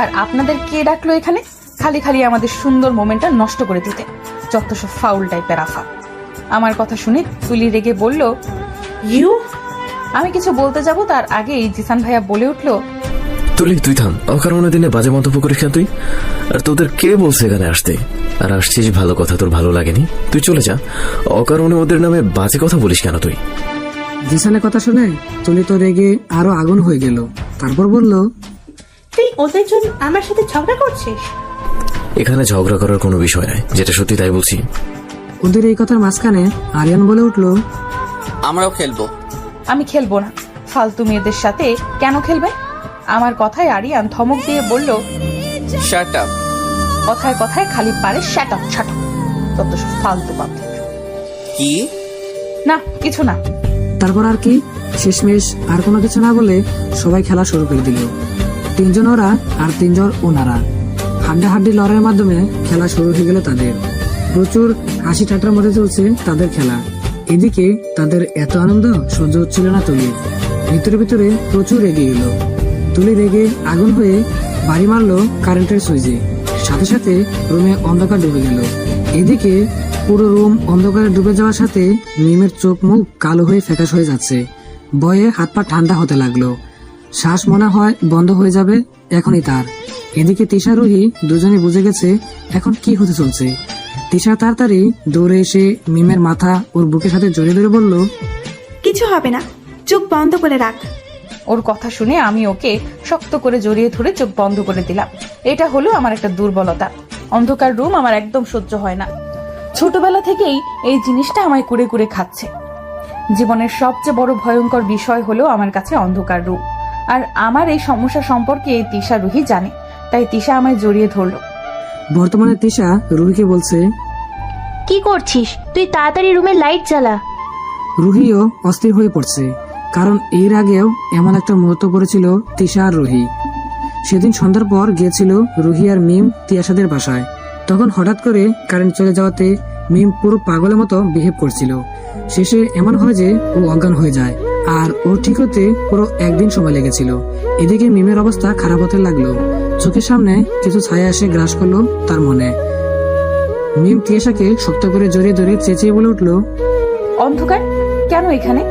আর আপনাদের কে ডাকলো এখানে খালি খালি আমাদের সুন্দর মোমেন্টটা নষ্ট করে দিতে? যত সব ফাউল টাইপের আফা। আমার কথা শুনে তুলি রেগে বলল, ইউ। আমি কিছু বলতে যাব তার আগেই জিসান ভাইয়া বলে উঠলো, তুলি তুই থাম, অকারণে দিনে বাজে মন্তব্য করিস কেন তুই? আর তোদের কে বলছে এখানে আসতে? আর আসছিস ভালো কথা, তোর ভালো লাগেনি, তুই চলে যা। অকারণে ওদের নামে বাজে কথা বলিস কেন তুই? জিসানের কথা শুনে তুলি তো রেগে আরো আগুন হয়ে গেল। তারপর বলল, তুই ওদের জন্য আমার সাথে ঝগড়া করছিস? এখানে ঝগড়া করার কোনো বিষয় নাই, যেটা সত্যি তাই বলছি। ওদের এই কথার মাঝখানে আরিয়ান বলে উঠলো, আমরাও খেলবো। আমি খেলবো না। ফালতু মেয়েদের সাথে কেন খেলবে? আমার কথায় আরিয়ান ধমক দিয়ে বলল, শাট আপ। কথায় কথায় খালি পারে শ্যাট আপ ছাট আপ। তত সব ফালতু পাবলিক। কি? না কিছু না। তারপর আর কি শেষমেশ আর কোনো কিছু না বলে সবাই খেলা শুরু করে দিল। 3 জন ওরা আর 3 জন ওনারা। হাড্ডাহাড্ডি লড়াইয়ের মাধ্যমে খেলা শুরু হয়ে গেল তাদের। প্রচুর হাসি ঠাট্টার মধ্যে চলছে তাদের খেলা। এদিকে তাদের এত আনন্দ সহ্য হচ্ছিল না তুলির। ভিতরে ভিতরে প্রচুর রেগে গেল। তুলি রেগে আগুন হয়ে বাড়ি মারলো কারেন্টের সুইচে। সাথে সাথে রুমে অন্ধকার ডুবে গেল। এদিকে পুরো রুম অন্ধকারে ডুবে যাওয়ার সাথে মিমের চোখ মুখ কালো হয়ে ফ্যাকাশ হয়ে যাচ্ছে। ভয়ে হাত পা ঠান্ডা হতে লাগলো। শ্বাস মনে হয় বন্ধ হয়ে যাবে এখনই তার। এদিকে তিশা রুহি দুজনে বুঝে গেছে এখন কি হতে চলছে। তিশা তাড়াতাড়ি দৌড়ে এসে মিমের মাথা ওর বুকের সাথে জড়িয়ে ধরে বলল, কিছু হবে না, চোখ বন্ধ করে রাখ। ওর কথা শুনে আমি ওকে শক্ত করে জড়িয়ে ধরে চোখ বন্ধ করে দিলাম। এটা হলো আমার একটা দুর্বলতা। অন্ধকার রুম আমার একদম সহ্য হয় না। ছোটবেলা থেকেই এই জিনিসটা আমায় কুড়ে কুড়ে খাচ্ছে। জীবনের সবচেয়ে বড় ভয়ঙ্কর বিষয় হলো আমার কাছে অন্ধকার রুম। আর আমার এই সমস্যা সম্পর্কে তিশা রুহি জানে, তাই তিশা আমায় জড়িয়ে ধরলো। বর্তমানে তিশা রুহিকে বলছে, কি করছিস তুই? তাড়াতাড়ি রুমের লাইট জ্বালা। রুহিও অস্থির হয়ে পড়ছে, কারণ এর আগেও এমন একটা মুহূর্ত করেছিল তিশা আর রুহি। সেদিন সন্ধ্যার পর গিয়েছিল রুহি আর মিম তিয়াসাদের বাসায়। তখন হঠাৎ করে কারেন্ট চলে যাওয়াতে মিম পুরো পাগলের মতো বিহেভ করছিল। শেষে এমন হয় যে ও অজ্ঞান হয়ে যায়, আর ও ঠিক হতে পুরো একদিন সময় লেগেছিল। এদিকে মিমের অবস্থা খারাপ হতে লাগলো। চোখের সামনে কিছু ছায়া এসে গ্রাস করলো তার মনে। মিম তিয়াসাকে শক্ত করে জড়িয়ে ধরে চেঁচিয়ে বলে উঠলো, অন্ধকার কেন এখানে?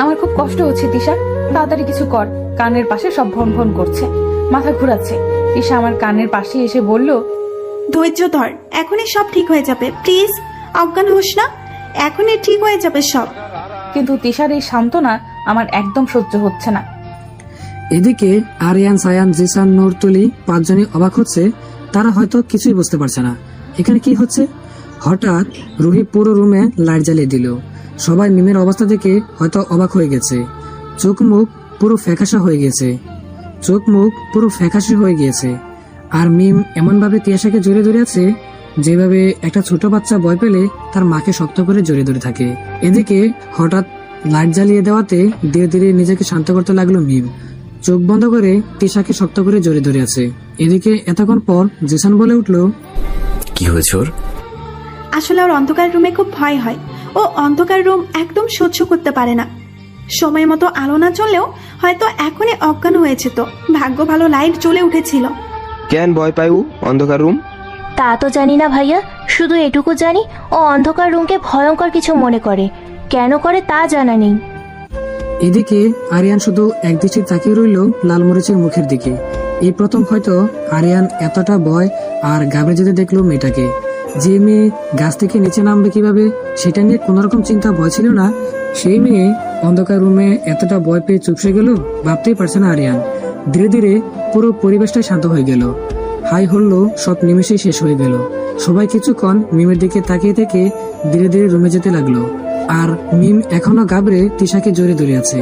আমার খুব কষ্ট হচ্ছে তিশা, তাড়াতাড়ি কিছু কর। কানের পাশে সব ভন ভন করছে, মাথা ঘুরাচ্ছে। তিশা আমার কানের পাশে এসে বলল, ধৈর্য ধর, এখনই সব ঠিক হয়ে যাবে, প্লিজ অজ্ঞান হোস না, এখনই ঠিক হয়ে যাবে সব। কিন্তু তিশার এই সান্ত্বনা আমার একদম সহ্য হচ্ছে না। এদিকে আরিয়ান, সায়ান, জিসান, নূর, তুলি পাঁচজনই অবাক হচ্ছে। তারা হয়তো কিছুই বুঝতে পারছে না এখানে কি হচ্ছে। হঠাৎ রুহি পুরো রুমে লাইট জ্বালিয়ে দিল। সবাই মিমের অবস্থা দেখে হয়তো অবাক হয়ে গেছে। চোখ মুখ পুরো ফ্যাকাশে হয়ে গিয়েছে। আর মিম এমন ভাবে তিয়াসাকে জড়িয়ে ধরে আছে যেভাবে একটা ছোট বাচ্চা ভয় পেলে তার মাকে শক্ত করে জড়িয়ে ধরে থাকে। এদিকে হঠাৎ লাইট জ্বালিয়ে দেওয়াতে ধীরে ধীরে নিজেকে শান্ত করতে লাগলো মিম। চোখ বন্ধ করে তিশাকে শক্ত করে জড়িয়ে ধরে আছে। এদিকে এতক্ষণ পর জেসন বলে উঠলো, কি হয়েছে ওর? আসলে ওর অন্ধকার রুমে খুব ভয় হয়। ও অন্ধকার রুম একদম সহ্য করতে পারে না। সময় মতো আলো না চললেও হয়তো এখনই অজ্ঞান হয়েছে। তো ভাগ্য ভালো লাইট জ্বলে উঠেছিল। কেন ভয় পাই ও অন্ধকার রুম? তা তো জানি না ভাইয়া, শুধু এটুকু জানি ও অন্ধকার রুমকে ভয়ঙ্কর কিছু মনে করে। কেন করে তা জানা নেই। এদিকে আরিয়ান শুধু একদৃষ্টি তাকিয়ে রইল লালমরিচের মুখের দিকে। এই প্রথম হয়তো আরিয়ান এতটা ভয় আর ঘাবড়ে যেতে দেখলো মেয়েটাকে। যে মেয়ে গাছ থেকে নিচে নামবে কিভাবে সেটা নিয়ে কোন রকম চিন্তা ভয় ছিল না, সেই মেয়ে অন্ধকার রুমে এতটা ভয় পেয়ে চুপসে গেল, ভাবতেই পারছে না আরিয়ান। ধীরে ধীরে পুরো পরিবেশটাই শান্ত হয়ে গেল। হাই হল্লো সব নিমেষেই শেষ হয়ে গেল। সবাই কিছুক্ষণ মিমের দিকে তাকিয়ে থেকে ধীরে ধীরে রুমে যেতে লাগলো। আর মিম এখনো ঘাবড়ে তিশাকে জড়িয়ে ধরে আছে।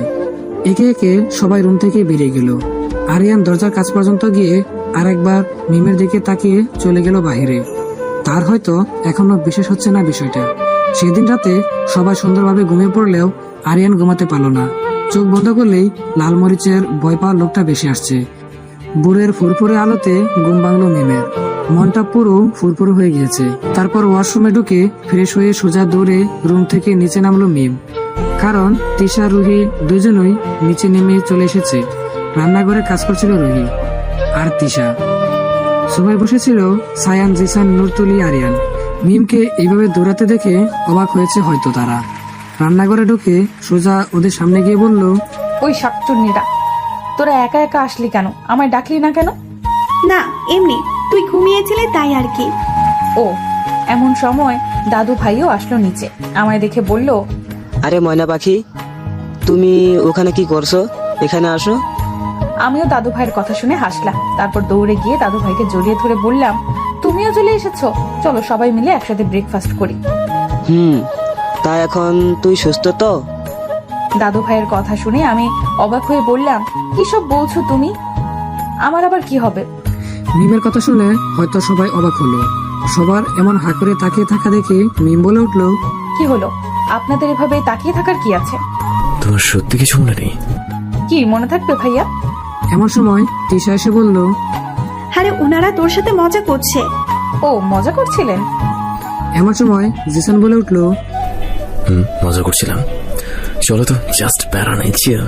একে একে সবাই রুম থেকে বেরিয়ে গেল। আরিয়ান দরজার কাছ পর্যন্ত গিয়ে আরেকবার মিমের দিকে তাকিয়ে চলে গেল বাইরে। তার হয়তো এখনো বিশেষ হচ্ছে না বিষয়টা। সেদিন রাতে সবাই সুন্দরভাবে ঘুমিয়ে পড়লেও আরিয়ান ঘুমাতে পারল না। চোখ বন্ধ করলেই লালমরিচের ভয় পাওয়ার লোকটা বেশি আসছে। বুড়ের ফুরফুরে আলোতে ঘুম ভাঙলো মিমের। মনটা পুরো ফুরফুরে হয়ে গিয়েছে। তারপর ওয়াশরুমে ঢুকে ফ্রেশ হয়ে সোজা দৌড়ে রুম থেকে নিচে নামলো মিম, কারণ তিশা রুহি দুজনই নিচে নেমে চলে এসেছে। রান্নাঘরে কাজ করছিল রুহি আর তিশা। সবাই বসেছিল সায়ান, জিসান, নূর, তুলি, আরিয়ান। মিমকে এইভাবে দৌড়াতে দেখে অবাক হয়েছে হয়তো তারা। রান্নাঘরে ঢুকে সোজা ওদের সামনে গিয়ে বলল, ওই শাকচুন্নিরা, তোরা একা একা আসলি কেন? আমায় ডাকলি না কেন? না এমনি, তুই ঘুমিয়েছিলি তাই আর কি। ও, এমন সময় দাদু ভাইও আসলো নিচে। আমায় দেখে বলল, আরে ময়না পাখি, তুমি ওখানে কি করছো? এখানে আসো। আমিও দাদু ভাইয়ের কথা শুনে হাসলাম। তারপর দৌড়ে গিয়ে দাদু ভাইকে জড়িয়ে ধরে বললাম, তুমিও চলে এসেছো, চলো সবাই মিলে একসাথে ব্রেকফাস্ট করি। তা এখন তুই সুস্থ তো? দাদু ভাইয়ের কথা শুনে আমি অবাক হয়ে বললাম, কি সব বলছো তুমি? আমার আবার কি হবে? মিমের কথা শুনে হয়তো সবাই অবাক হলো। সবার এমন হা করে তাকিয়ে থাকা দেখে মিম বলে উঠলো, কি হলো? আপনাদের এভাবে তাকিয়ে থাকার কি আছে? তোমার সত্যি কিছু মনে নেই? কি মনে থাকবে ভাইয়া? এমন সময় তিশা এসে বলল, আরে ওনারা তোর সাথে মজা করছে। ও মজা করছিলেন? এমন সময় জিসান বলে উঠলো, মজা করছিলাম, চলো তো, জাস্ট প্যারা নাই, চিল।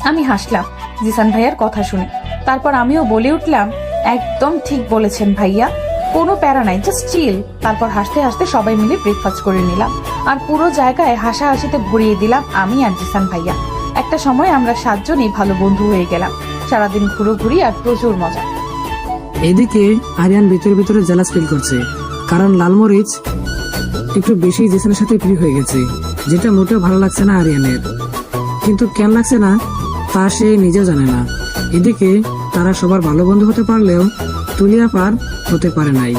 আমি হাসলাম জিসান ভাইয়ার কথা শুনে। তারপর আমিও বলে উঠলাম, একদম ঠিক বলেছেন ভাইয়া, কোনো প্যারা নাই, জাস্ট চিল। তারপর হাসতে হাসতে সবাই মিলে ব্রেকফাস্ট করে নিলাম আর পুরো জায়গায় হাসাহাসিতে ভরিয়ে দিলাম আমি আর জিসান ভাইয়া। একটা সময় আমরা 7 জনই ভালো বন্ধু হয়ে গেলাম। সারাদিন ঘুরোঘুরি আর প্রচুর মজা। এদিকে আরিয়ান ভিতরে ভিতরে জেলাস ফিল করছে, কারণ লালমরিচ একটু বেশি জিসানের সাথে প্রিয় হয়ে গেছে, যেটা মোটেও ভালো লাগছে না আরিয়ানের। কিন্তু কেন লাগছে না তা সে নিজেও জানে না। এদিকে তারা সবার ভালো বন্ধু হতে পারলেও তুলিয়া পার হতে পারে নাই।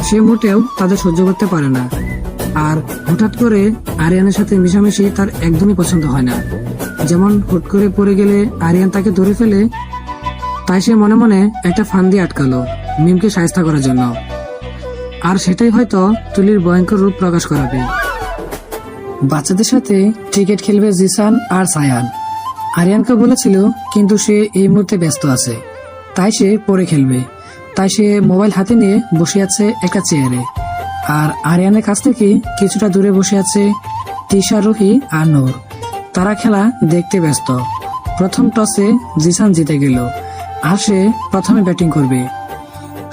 সে মোটেও তাদের সহ্য করতে পারে না। আর হঠাৎ করে আরিয়ানের সাথে মিশামিশি তার একদমই পছন্দ হয় না। যেমন হুট করে পড়ে গেলে আরিয়ান তাকে ধরে ফেলে, তাই সে মনে মনে একটা ফান দিয়ে আটকালো মিমকে সাহায্য করার জন্য। আর সেটাই হয়তো তুলির ভয়ঙ্কর রূপ প্রকাশ করাবে। বাচ্চাদের সাথে ক্রিকেট খেলবে জিসান আর সায়ান। আরিয়ানকে বলেছিল, কিন্তু সে এই মুহূর্তে ব্যস্ত আছে, তাই সে পরে খেলবে। তাই সে মোবাইল হাতে নিয়ে বসে আছে একটা চেয়ারে। আর আরিয়ানের কাছ থেকে কিছুটা দূরে বসে আছে তিশা, রুহি আর নূর। তারা খেলা দেখতে ব্যস্ত। প্রথম টসে জিসান জিতে গেল আর সে প্রথমে ব্যাটিং করবে।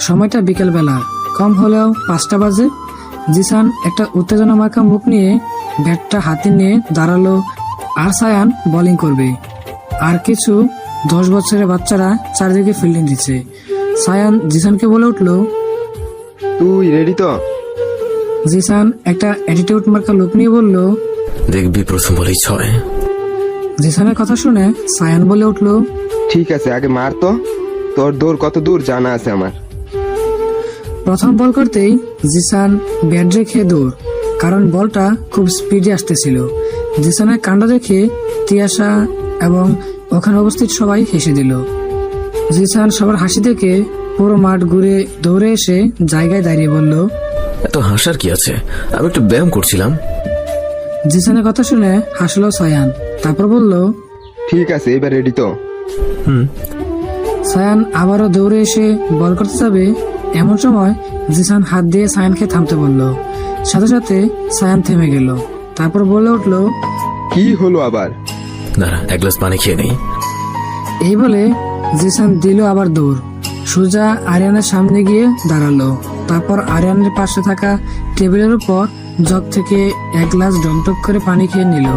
সময়টা বিকেলবেলা, কম হলেও 5টা বাজে। জিসান একটা উত্তেজনা মাখা মুখ নিয়ে ব্যাটটা হাতে নিয়ে দাঁড়ালো আর সায়ান বোলিং করবে। আর কিছু 10 বছরের বাচ্চারা চারিদিকে ফিল্ডিং দিচ্ছে। সায়ান জিসানকে বলে উঠলো, তুই রেডি তো? জিসান একটা অ্যাটিটিউড মার্কা লুক নিয়ে বলল, দেখবি প্রথম বলেই 6। জিসানের কথা শুনে সায়ান বলে উঠলো, ঠিক আছে, আগে মার তো, তোর দৌড় কত দূর জানা আছে আমার। প্রথম বল করতেই জিসান ব্যাট রেখে দৌড়, কারণ বলটা খুব স্পিডে আসতেছিল। জিসানের কাণ্ড দেখে তিয়াশা এবং ওখানে উপস্থিত সবাই হেসে দিল। জিসান সবার হাসি দেখে পুরো মাঠ ঘুরে দৌড়ে এসে জায়গায় দাঁড়িয়ে বলল, এত হাসার কি আছে, আমি একটু ব্যায়াম করছিলাম। জিসানের কথা শুনে হাসলো সায়ান, তারপর বলল, ঠিক আছে, এবার রেডি তো? সায়ান আবারও দৌড়ে এসে বল করতে যাবে, এমন সময় জিসান হাত দিয়ে সায়ানকে থামতে বলল। সাথে সাথে সায়ান থেমে গেল, তারপর বলে উঠলো, কি হলো আবার? দাঁড়া, এক গ্লাস পানি খেয়ে নেই। এই বলে জিসান দিল আবার দৌড়। সোজা আরিয়ানের সামনে গিয়ে দাঁড়ালো। তারপর আরিয়ানের পাশে থাকা টেবিলের উপর জগ থেকে 1 গ্লাস ডমটক করে পানি খেয়ে নিল।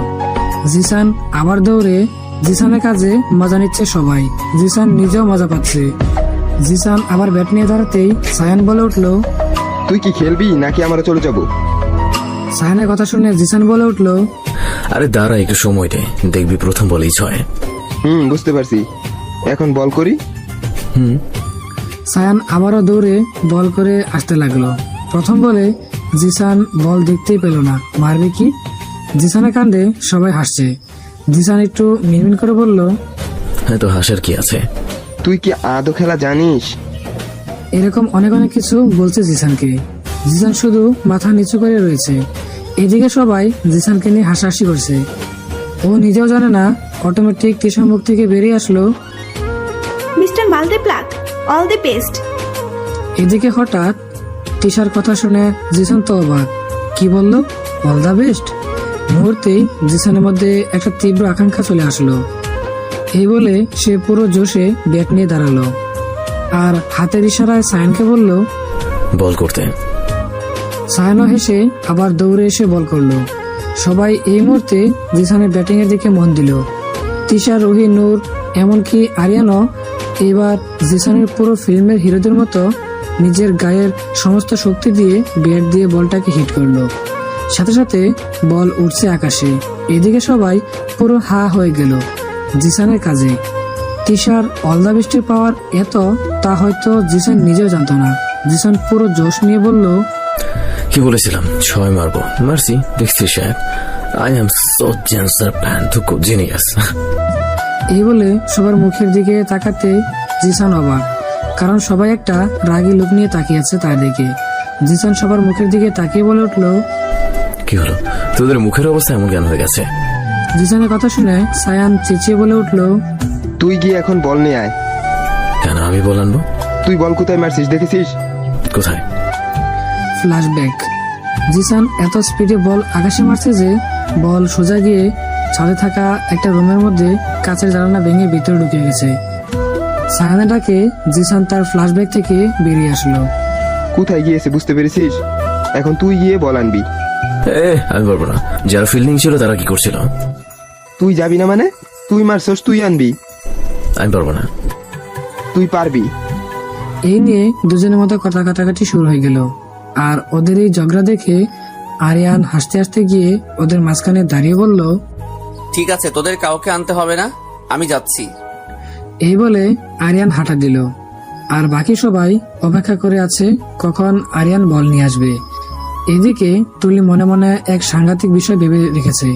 জিসান আবার দৌড়ে। জিসানের কাজে মজা নিচ্ছে সবাই, জিসান নিজেও মজা পাচ্ছে। জিসান আবার ব্যাট নিয়ে দাঁড়াতেই সায়ান বলে উঠলো, তুই কি খেলবি নাকি আমরা চলে যাব? সায়ানের কথা শুনে জিসান বলে উঠলো, আরে দাঁড়া, একটু সময় দে, দেখবি প্রথম বলেই 6। বুঝতে পারছি, এখন বল করি। সায়ান আবারও দৌড়ে বল করে আসতে লাগলো। প্রথম বলে জিসান বল দেখতেই পেল না, মারবে কি? জিসানের কাণ্ডে সবাই হাসছে। জিসান একটু মিনমিন করে বলল, হ্যাঁ, তো হাসার কি আছে? তুই কি আদৌ খেলা জানিস? এরকম অনেক অনেক কিছু বলছে জিসানকে। জিসান শুধু মাথা নিচু করে রয়েছে। এদিকে সবাই জিসানকে নিয়ে হাসাহাসি করছে। ও নিজেও জানে না অটোমেটিক তিশার মুখ থেকে বেরিয়ে আসলো, মিস্টার মাল্টিপ্লাক, অল দি বেস্ট। এদিকে হঠাৎ তিশার কথা শুনে জিসান তো অবাক। কি বললো? All the best? মুহূর্তেই জিসানের মধ্যে একটা তীব্র আকাঙ্ক্ষা চলে আসলো। এই বলে সে পুরো জোশে ব্যাট নিয়ে দাঁড়ালো আর হাতের ইশারায় সায়ানকে বলল, বল করতে। সায়ানও হেসে আবার দৌড়ে এসে বল করলো। সবাই এই মুহূর্তে জিসানের ব্যাটিং এর দিকে মন দিল। তিশা, রুহি, নূর, এমনকি আরিয়ানও এবার জিসানের পুরো ফিল্মের হিরোদের মতো নিজের গায়ের সমস্ত শক্তি দিয়ে ব্যাট দিয়ে বলটাকে হিট করলো। সাথে সাথে বল উঠছে আকাশে। এদিকে সবাই পুরো হা হয়ে গেল জিসানের কাজে। তিশার অল দ্য বেস্টের পাওয়ার এত, তা হয়তো জিসান নিজেও জানতো না। জিসান পুরো জোশ নিয়ে বলল, কি বলেছিলাম, 6 মারবো, মারছি, দেখছি সাহেব, আই এম সো জেন্সার প্যান টু জিনিয়াস। এই বলে সবার মুখের দিকে তাকাতে জিসান অবাক, কারণ সবাই একটা রাগী লুক নিয়ে তাকিয়ে আছে তার দিকে। জিসান সবার মুখের দিকে তাকিয়ে বলে উঠলো, কি হলো, তোদের মুখের অবস্থা এমন কেন হয়ে গেছে? জিসানের কথা শুনে সায়ান চেঁচিয়ে বলে উঠলো, তুই গিয়ে এখন বল নিয়ে আয়। কেন আমি বল আনবো? তুই বল কোথায় মারছিস দেখেছিস? কোথায়? ফ্ল্যাশব্যাক। জিসান এত স্পিডে বল আকাশে মারছে যে বল সোজা গিয়ে ছাদে থাকা একটা রুমের মধ্যে কাঁচের জানালা ভেঙে ভিতরে ঢুকে গেছে। সাহানাটাকে জিসান তার ফ্ল্যাশব্যাক থেকে বেরিয়ে আসলো। কোথায় গিয়েছে বুঝতে পেরেছিস? এখন তুই গিয়ে বল আনবি। আমি পারবো না। যারা ফিল্ডিং ছিল তারা কি করছিল? তুই যাবি না মানে? তুই মারছস, তুই আনবি। আমি পারবো না। তুই পারবি। এই নিয়ে দুজনের মতো কথা কাটাকাটি শুরু হয়ে গেল। আর ওদের এই ঝগড়া দেখে আরিয়ান হাসতে হাসতে গিয়ে ওদের মাঝখানে দাঁড়িয়ে বলল, ঠিক আছে, তোদের কাউকে আনতে হবে না, আমি যাচ্ছি। এই বলে আরিয়ান হাঁটা দিল। আর বাকি সবাই অপেক্ষা করে আছে কখন আরিয়ান বল নিয়ে আসবে। এদিকে তুলি মনে মনে এক সাংঘাতিক বিষয় ভেবে রেখেছে।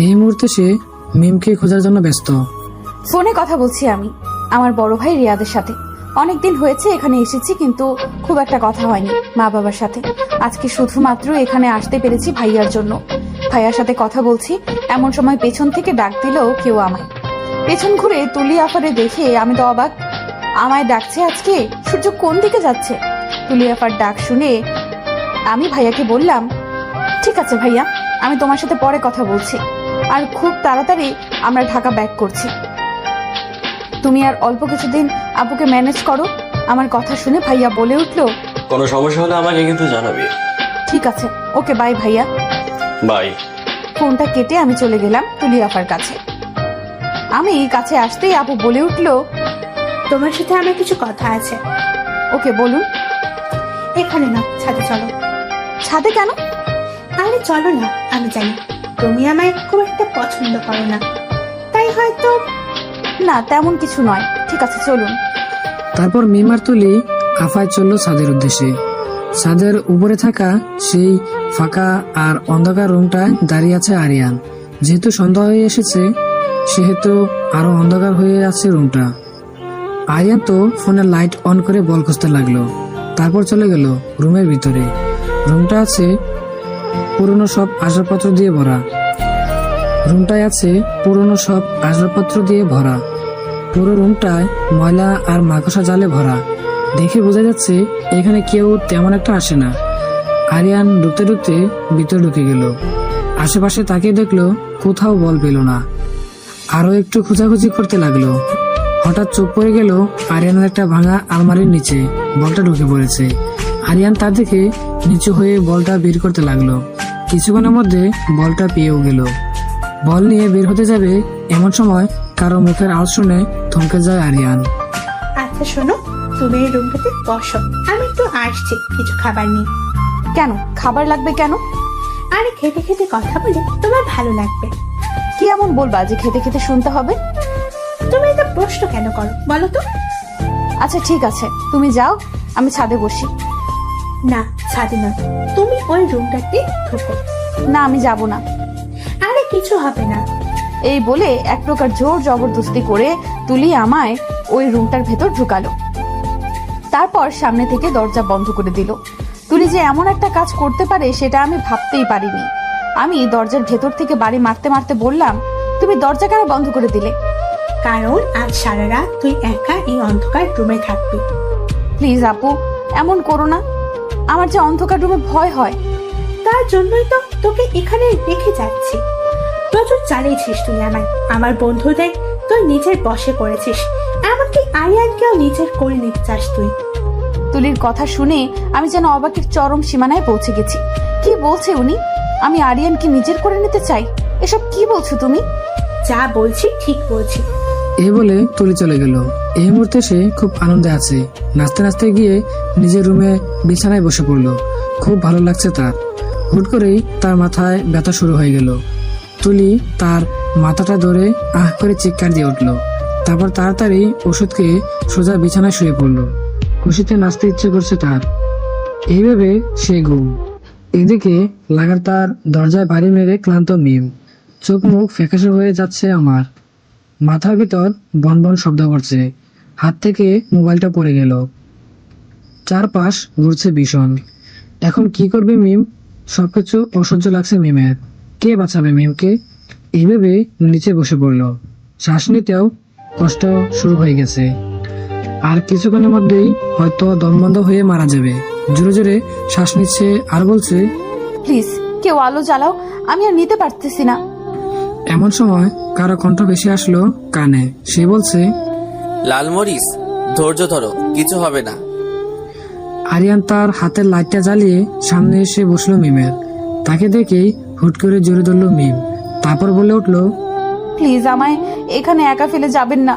এই মুহূর্তে সে মিমকে খোঁজার জন্য ব্যস্ত। ফোনে কথা বলছি আমি আমার বড় ভাই রিয়াদের সাথে। অনেকদিন হয়েছে এখানে এসেছি, কিন্তু খুব একটা কথা হয়নি মা বাবার সাথে। আজকে শুধুমাত্র এখানে আসতে পেরেছি ভাইয়ার জন্য। ভাইয়ার সাথে কথা বলছি, এমন সময় পেছন থেকে ডাক দিল কেউ আমায়। পেছন ঘুরে তুলি আফারে দেখে আমি তো অবাক। আমায় ডাকছে আজকে? সূর্য কোন দিকে যাচ্ছে? তুলি আফার ডাক শুনে আমি ভাইয়াকে বললাম, ঠিক আছে ভাইয়া, আমি তোমার সাথে পরে কথা বলছি। আর খুব তাড়াতাড়ি আমরা ঢাকা ব্যাক করছি। তুমি আর অল্প কিছুদিন আপুকে ম্যানেজ করো। আমার কথা শুনে ভাইয়া বলে উঠলো, কোনো সমস্যা হলে আমাকে কিন্তু জানাবি। ঠিক আছে, ওকে বাই ভাইয়া। বাই। ফোনটা কেটে আমি চলে গেলাম তুলি আপার কাছে। আমি কাছে আসতেই আপু বলে উঠলো, তোমার সাথে আমার কিছু কথা আছে। ওকে বলুন। এখানে না, ছাদে চলো। ছাদে কেন? আরে চলো না, আমি জানি তুমি আমায় খুব একটা পছন্দ করো না, তাই হয়তো। না, তেমন কিছু নয়, ঠিক আছে চলুন। তারপর মিম আর তুলি আফায় চলল ছাদের উদ্দেশ্যে। ছাদের উপরে থাকা সেই ফাঁকা আর অন্ধকার রুমটায় দাঁড়িয়ে আছে আরিয়ান। যেহেতু সন্ধ্যা হয়ে এসেছে সেহেতু আরো অন্ধকার হয়ে আছে রুমটা। আরিয়ান তো ফোনের লাইট অন করে বল খুঁজতে লাগলো। তারপর চলে গেল রুমের ভিতরে। রুমটা আছে পুরনো সব আসবাবপত্র দিয়ে ভরা। পুরো রুমটায় ময়লা আর মাকড়সা জালে ভরা। দেখে বোঝা যাচ্ছে এখানে কেউ তেমন একটা আসে না। আরিয়ান ঢুকতে ঢুকতে ভিতরে ঢুকে গেল। আশেপাশে তাকিয়ে দেখলো কোথাও বল পেল না। আরো একটু খোঁজাখুঁজি করতে লাগলো। হঠাৎ চোখ পড়ে গেল আরিয়ানের একটা ভাঙা আলমারির নিচে বলটা ঢুকে পড়েছে। আরিয়ান তা দেখে নিচু হয়ে বলটা বের করতে লাগলো। কিছুক্ষণের মধ্যে বলটা পেয়েও গেল। বল নিয়ে বের হতে যাবে এমন সময় কারো মুখের আওয়াজ শুনে থমকে যায় আরিয়ান। আচ্ছা শোনো, তুমি এই রুমটাতে বসো, আমি একটু আসছি কিছু খাবার নিয়ে। কেন খাবার লাগবে কেন? আরে খেতে খেতে কথা বলে তোমার ভালো লাগবে। কি এমন বলবা যে খেতে খেতে শুনতে হবে? তুমি এটা প্রশ্ন কেন করো বলো তো? আচ্ছা ঠিক আছে, তুমি যাও, আমি ছাদে বসি। না, ছাদে না, তুমি ওই রুমটাতে ঢুকো। না, আমি যাব না। আরে কিছু হবে না। এই বলে এক প্রকার জোর জবরদস্তি করে তুলি আমায় ওই রুমটার ভেতর ঢুকালো। তারপর সামনে থেকে দরজা বন্ধ করে দিল। তুলি যে এমন একটা কাজ করতে পারে সেটা আমি ভাবতেই পারিনি। আমি দরজার ভেতর থেকে বাড়ি মারতে মারতে বললাম, তুমি দরজা কেন বন্ধ করে দিলে? কারণ আজ সারা রাত তুই একা এই অন্ধকার রুমে থাকবি। প্লিজ আপু, এমন করো না। আমার যে অন্ধকার রুমে ভয় হয়। তার জন্যই তো তোকে এখানে রেখে যাচ্ছি। প্রচুর চালিয়েছিস তুই আমায়, আমার বন্ধুদের তুই নিজের বশে করেছিস, এমনকি আরিয়ানকেও নিজের করে নিতে চাস তুই। তুলির কথা শুনে আমি যেন অবাকের চরম সীমানায় পৌঁছে গেছি। কি বলছে উনি? আমি আরিয়ানকে নিজের করে নিতে চাই? এসব কি বলছো তুমি? যা বলছি ঠিক বলছি। এই বলে তুলি চলে গেল। এই মুহূর্তে সে খুব আনন্দে আছে। নাচতে নাচতে গিয়ে নিজের রুমে বিছানায় বসে পড়লো। খুব ভালো লাগছে তার। হুট করেই তার মাথায় ব্যথা শুরু হয়ে গেল। তুলি তার মাথাটা ধরে আহ করে চিৎকার দিয়ে উঠলো। তারপর তাড়াতাড়ি ওষুধ খেয়ে সোজা বিছানায় শুয়ে পড়লো। খুশিতে নাচতে ইচ্ছে করছে তার। এইভাবে সে ঘুম। এদিকে লাগাতার দরজায় বাড়ি মেরে ক্লান্ত মিম। চোখ মুখ ফ্যাকাশে হয়ে যাচ্ছে আমার। মাথার ভিতর বন বন শব্দ করছে। হাত থেকে মোবাইলটা পড়ে গেল। চারপাশ ঘুরছে ভীষণ। এখন কি করবে মিম? সবকিছু অসহ্য লাগছে মিমের। কে বাঁচাবে মিমকে? এইভাবে নিচে বসে পড়লো। শ্বাস নিতেও কষ্ট শুরু হয়ে গেছে। আর কিছুক্ষণের মধ্যেই হয়তো দম বন্ধ হয়ে মারা যাবে। জোরে জোরে শ্বাস নিচ্ছে আর বলছে, প্লিজ কেউ আলো জ্বালাও, আমি আর নিতে পারতেছি না। এমন সময় কারো কণ্ঠ ভেসে আসলো কানে। সে বলছে, লালমরিচ, ধৈর্য ধরো, কিছু হবে না। আরিয়ান তার হাতের লাইটটা জ্বালিয়ে সামনে এসে বসলো মিমের। তাকে দেখেই হুট করে জোরে ধরলো মিম। তারপর বলে উঠলো, প্লিজ আমায় এখানে একা ফেলে যাবেন না।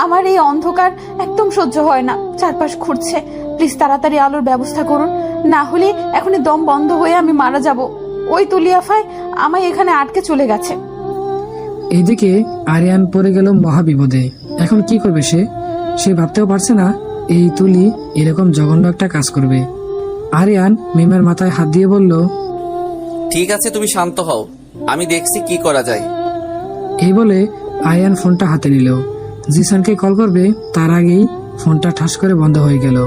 আমার এই অন্ধকার একদম সহ্য হয় না, চারপাশ ঘুরছে। প্লিজ তাড়াতাড়ি আলোর ব্যবস্থা করুন, না হলে এখনই দম বন্ধ হয়ে আমি মারা যাব। ওই তুলিয়াফায় আমায় এখানে আটকে চলে গেছে। এদিকে আরিয়ান পড়ে গেল মহাবিপদে। এখন কি করবে সে ভাবতেও পারছে না এই তুলি এরকম জঘন্য একটা কাজ করবে। আরিয়ান মিমের মাথায় হাত দিয়ে বলল, ঠিক আছে, তুমি শান্ত হও, আমি দেখছি কি করা যায়। এই বলে আরিয়ান ফোনটা হাতে নিল। জিসানকে কল করবে তার আগেই ফোনটা ঠাস করে বন্ধ হয়ে গেল।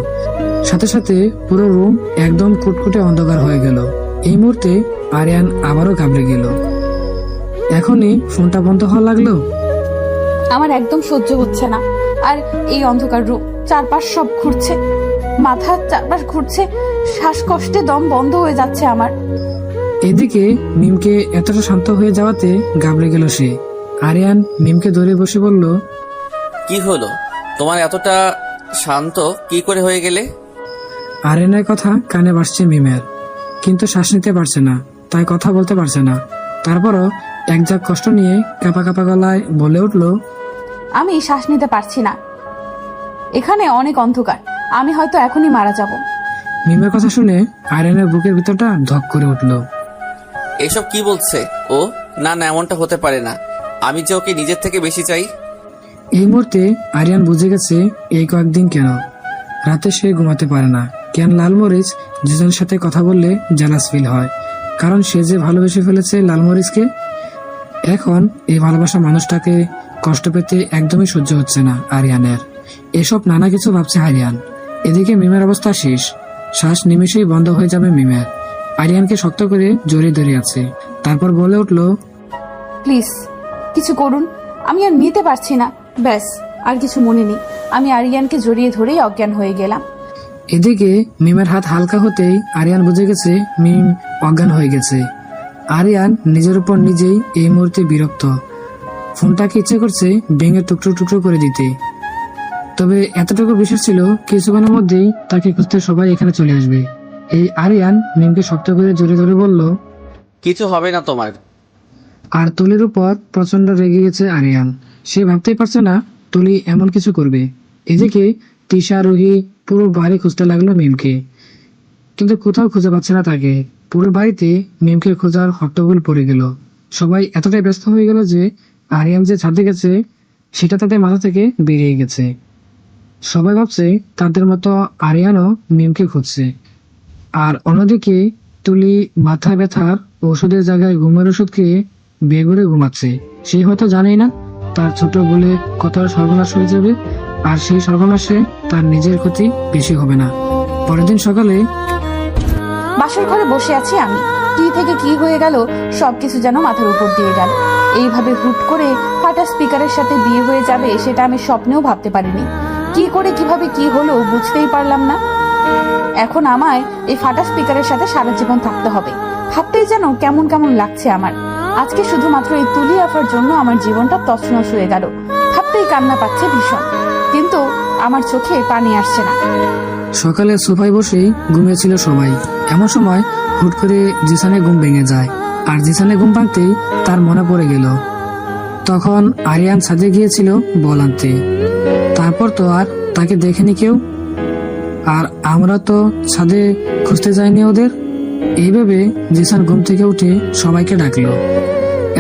সাথে সাথে পুরো রুম একদম কুটকুটে অন্ধকার হয়ে গেল। এই মুহূর্তে আরিয়ান আবারও ঘাবড়ে গেল। এখনই ফোনটা বন্ধ হওয়া লাগলো। আমার একদম সহ্য হচ্ছে না। আর এই অন্ধকার রূপ, চারপাশ সব ঘুরছে, মাথার চারপাশ ঘুরছে, শ্বাসকষ্টে দম বন্ধ হয়ে যাচ্ছে আমার। এদিকে মিমকে এতটা শান্ত হয়ে যাওয়াতে ঘাবড়ে গেল সে। আরিয়ান মিমকে ধরে বসে বলল, কি হলো তোমার এতটা শান্ত কি করে হয়ে গেলে? আরিয়ানের কথা কানে বাজছে মিমের, কিন্তু শ্বাস নিতে পারছে না, তাই কথা বলতে পারছে না। তারপরও এক ঝাঁক কষ্ট নিয়ে কাঁপা কাঁপা গলায় বলে উঠল, আমি শ্বাস নিতে পারছি না, এখানে অনেক অন্ধকার, আমি হয়তো এখনই মারা যাব। মিমের কথা শুনে আরিয়ানের বুকের ভিতরটা ধক করে উঠল। এসব কি বলছে ও? না না, এমনটা হতে পারে না, আমি যে ওকে নিজের থেকে বেশি চাই। এই মুহূর্তে আরিয়ান বুঝে গেছে এই কয়েকদিন কেন রাতে সে ঘুমাতে পারে না, কেন লালমরিচ জিসানের সাথে কথা বললে জেলাস ফিল হয়, কারণ সে যে ভালোবেসে ফেলেছে লালমরিচকে। এখন এই ভালোবাসা মানুষটাকে কষ্ট পেতে একদমই সহ্য হচ্ছে না আরিয়ানের। এসব নানা কিছু ভাবছে আরিয়ান। এদিকে মিমের অবস্থা শেষ, শ্বাস নিমেষেই বন্ধ হয়ে যাবে মিমের। আরিয়ানকে শক্ত করে জড়িয়ে ধরে আছে। তারপর বলে উঠল, প্লিজ কিছু করুন, আমি আর নিতে পারছি না। ব্যাস, আর কিছু মনে নেই। আমি আরিয়ানকে জড়িয়ে ধরেই অজ্ঞান হয়ে গেলাম। এদিকে মিমের হাত হালকা হতেই আরিয়ান বুঝে গেছে মিম অজ্ঞান হয়ে গেছে। আরিয়ান নিজের উপর নিজেই এই মুহূর্তে বিরক্ত। ফোনটাকে ইচ্ছে করছে ভেঙে টুকরো টুকরো করে দিতে। তবে এতটুকু বিষয় ছিল কিছুক্ষণের মধ্যেই তাকে খুঁজতে সবাই এখানে চলে আসবে। এই আরিয়ান মিমকে শক্ত করে জড়িয়ে ধরে বলল, কিছু হবে না তোমার। আর তুলির উপর প্রচন্ড রেগে গেছে আরিয়ান। সে ভাবতেই পারছে না তুলি এমন কিছু করবে। এদিকে তিশা রুহি পুরো বাড়ি খুঁজতে লাগলো মিমকে, কিন্তু কোথাও খুঁজে পাচ্ছে না তাকে। পুরো বাড়িতে মিমকে খোঁজার হট্টগোল পড়ে গেল। সবাই এতটাই ব্যস্ত হয়ে গেল যে আরিয়ান যে ছাদে গেছে সেটা তাদের মাথা থেকে বেরিয়ে গেছে। সবাই ভাবছে তাদের মতো আরিয়ানও মিমকে খুঁজছে। আর অন্যদিকে তুলি মাথা ব্যথার ওষুধের জায়গায় ঘুমের ওষুধ খেয়ে বেঘুরে ঘুমাচ্ছে। সে হয়তো জানেই না তার ছোট বলে কতটা সর্বনাশ হয়ে যাবে, আর সেই সর্বনাশে তার নিজের ক্ষতি বেশি হবে না। পরের দিন সকালে বাসর ঘরে বসে আছি আমি, কি থেকে কি হয়ে গেল সবকিছু যেন মাথার উপর দিয়ে গেল। এইভাবে হুট করে ফাটা স্পিকারের সাথে বিয়ে হয়ে যাবে সেটা আমি স্বপ্নেও ভাবতে পারিনি। কি করে কিভাবে কি হলো বুঝতেই পারলাম না। এখন আমায় এই ফাটা স্পিকারের সাথে সারা জীবন থাকতে হবে। ভাবতেই যেন কেমন কেমন লাগছে আমার। আজকে শুধুমাত্র এই তুলি আফার জন্য আমার জীবনটা তছনছ হয়ে গেল। ভাবতেই কান্না পাচ্ছে ভীষণ, কিন্তু আমার চোখে পানি আসছে না। সকালে সোফায় বসেই ঘুমিয়েছিল সবাই। এমন সময় হুট করে জিসানের ঘুম ভেঙে যায়। আর জিসানের ঘুম ভাঙতেই তার মনে পড়ে গেল তখন আরিয়ান ছাদে গিয়েছিল বল আনতে। তারপর তো আর তাকে দেখেনি কেউ, আর আমরা তো ছাদে খুঁজতে যাইনি ওদের। এইভাবে জিসান ঘুম থেকে উঠে সবাইকে ডাকলো।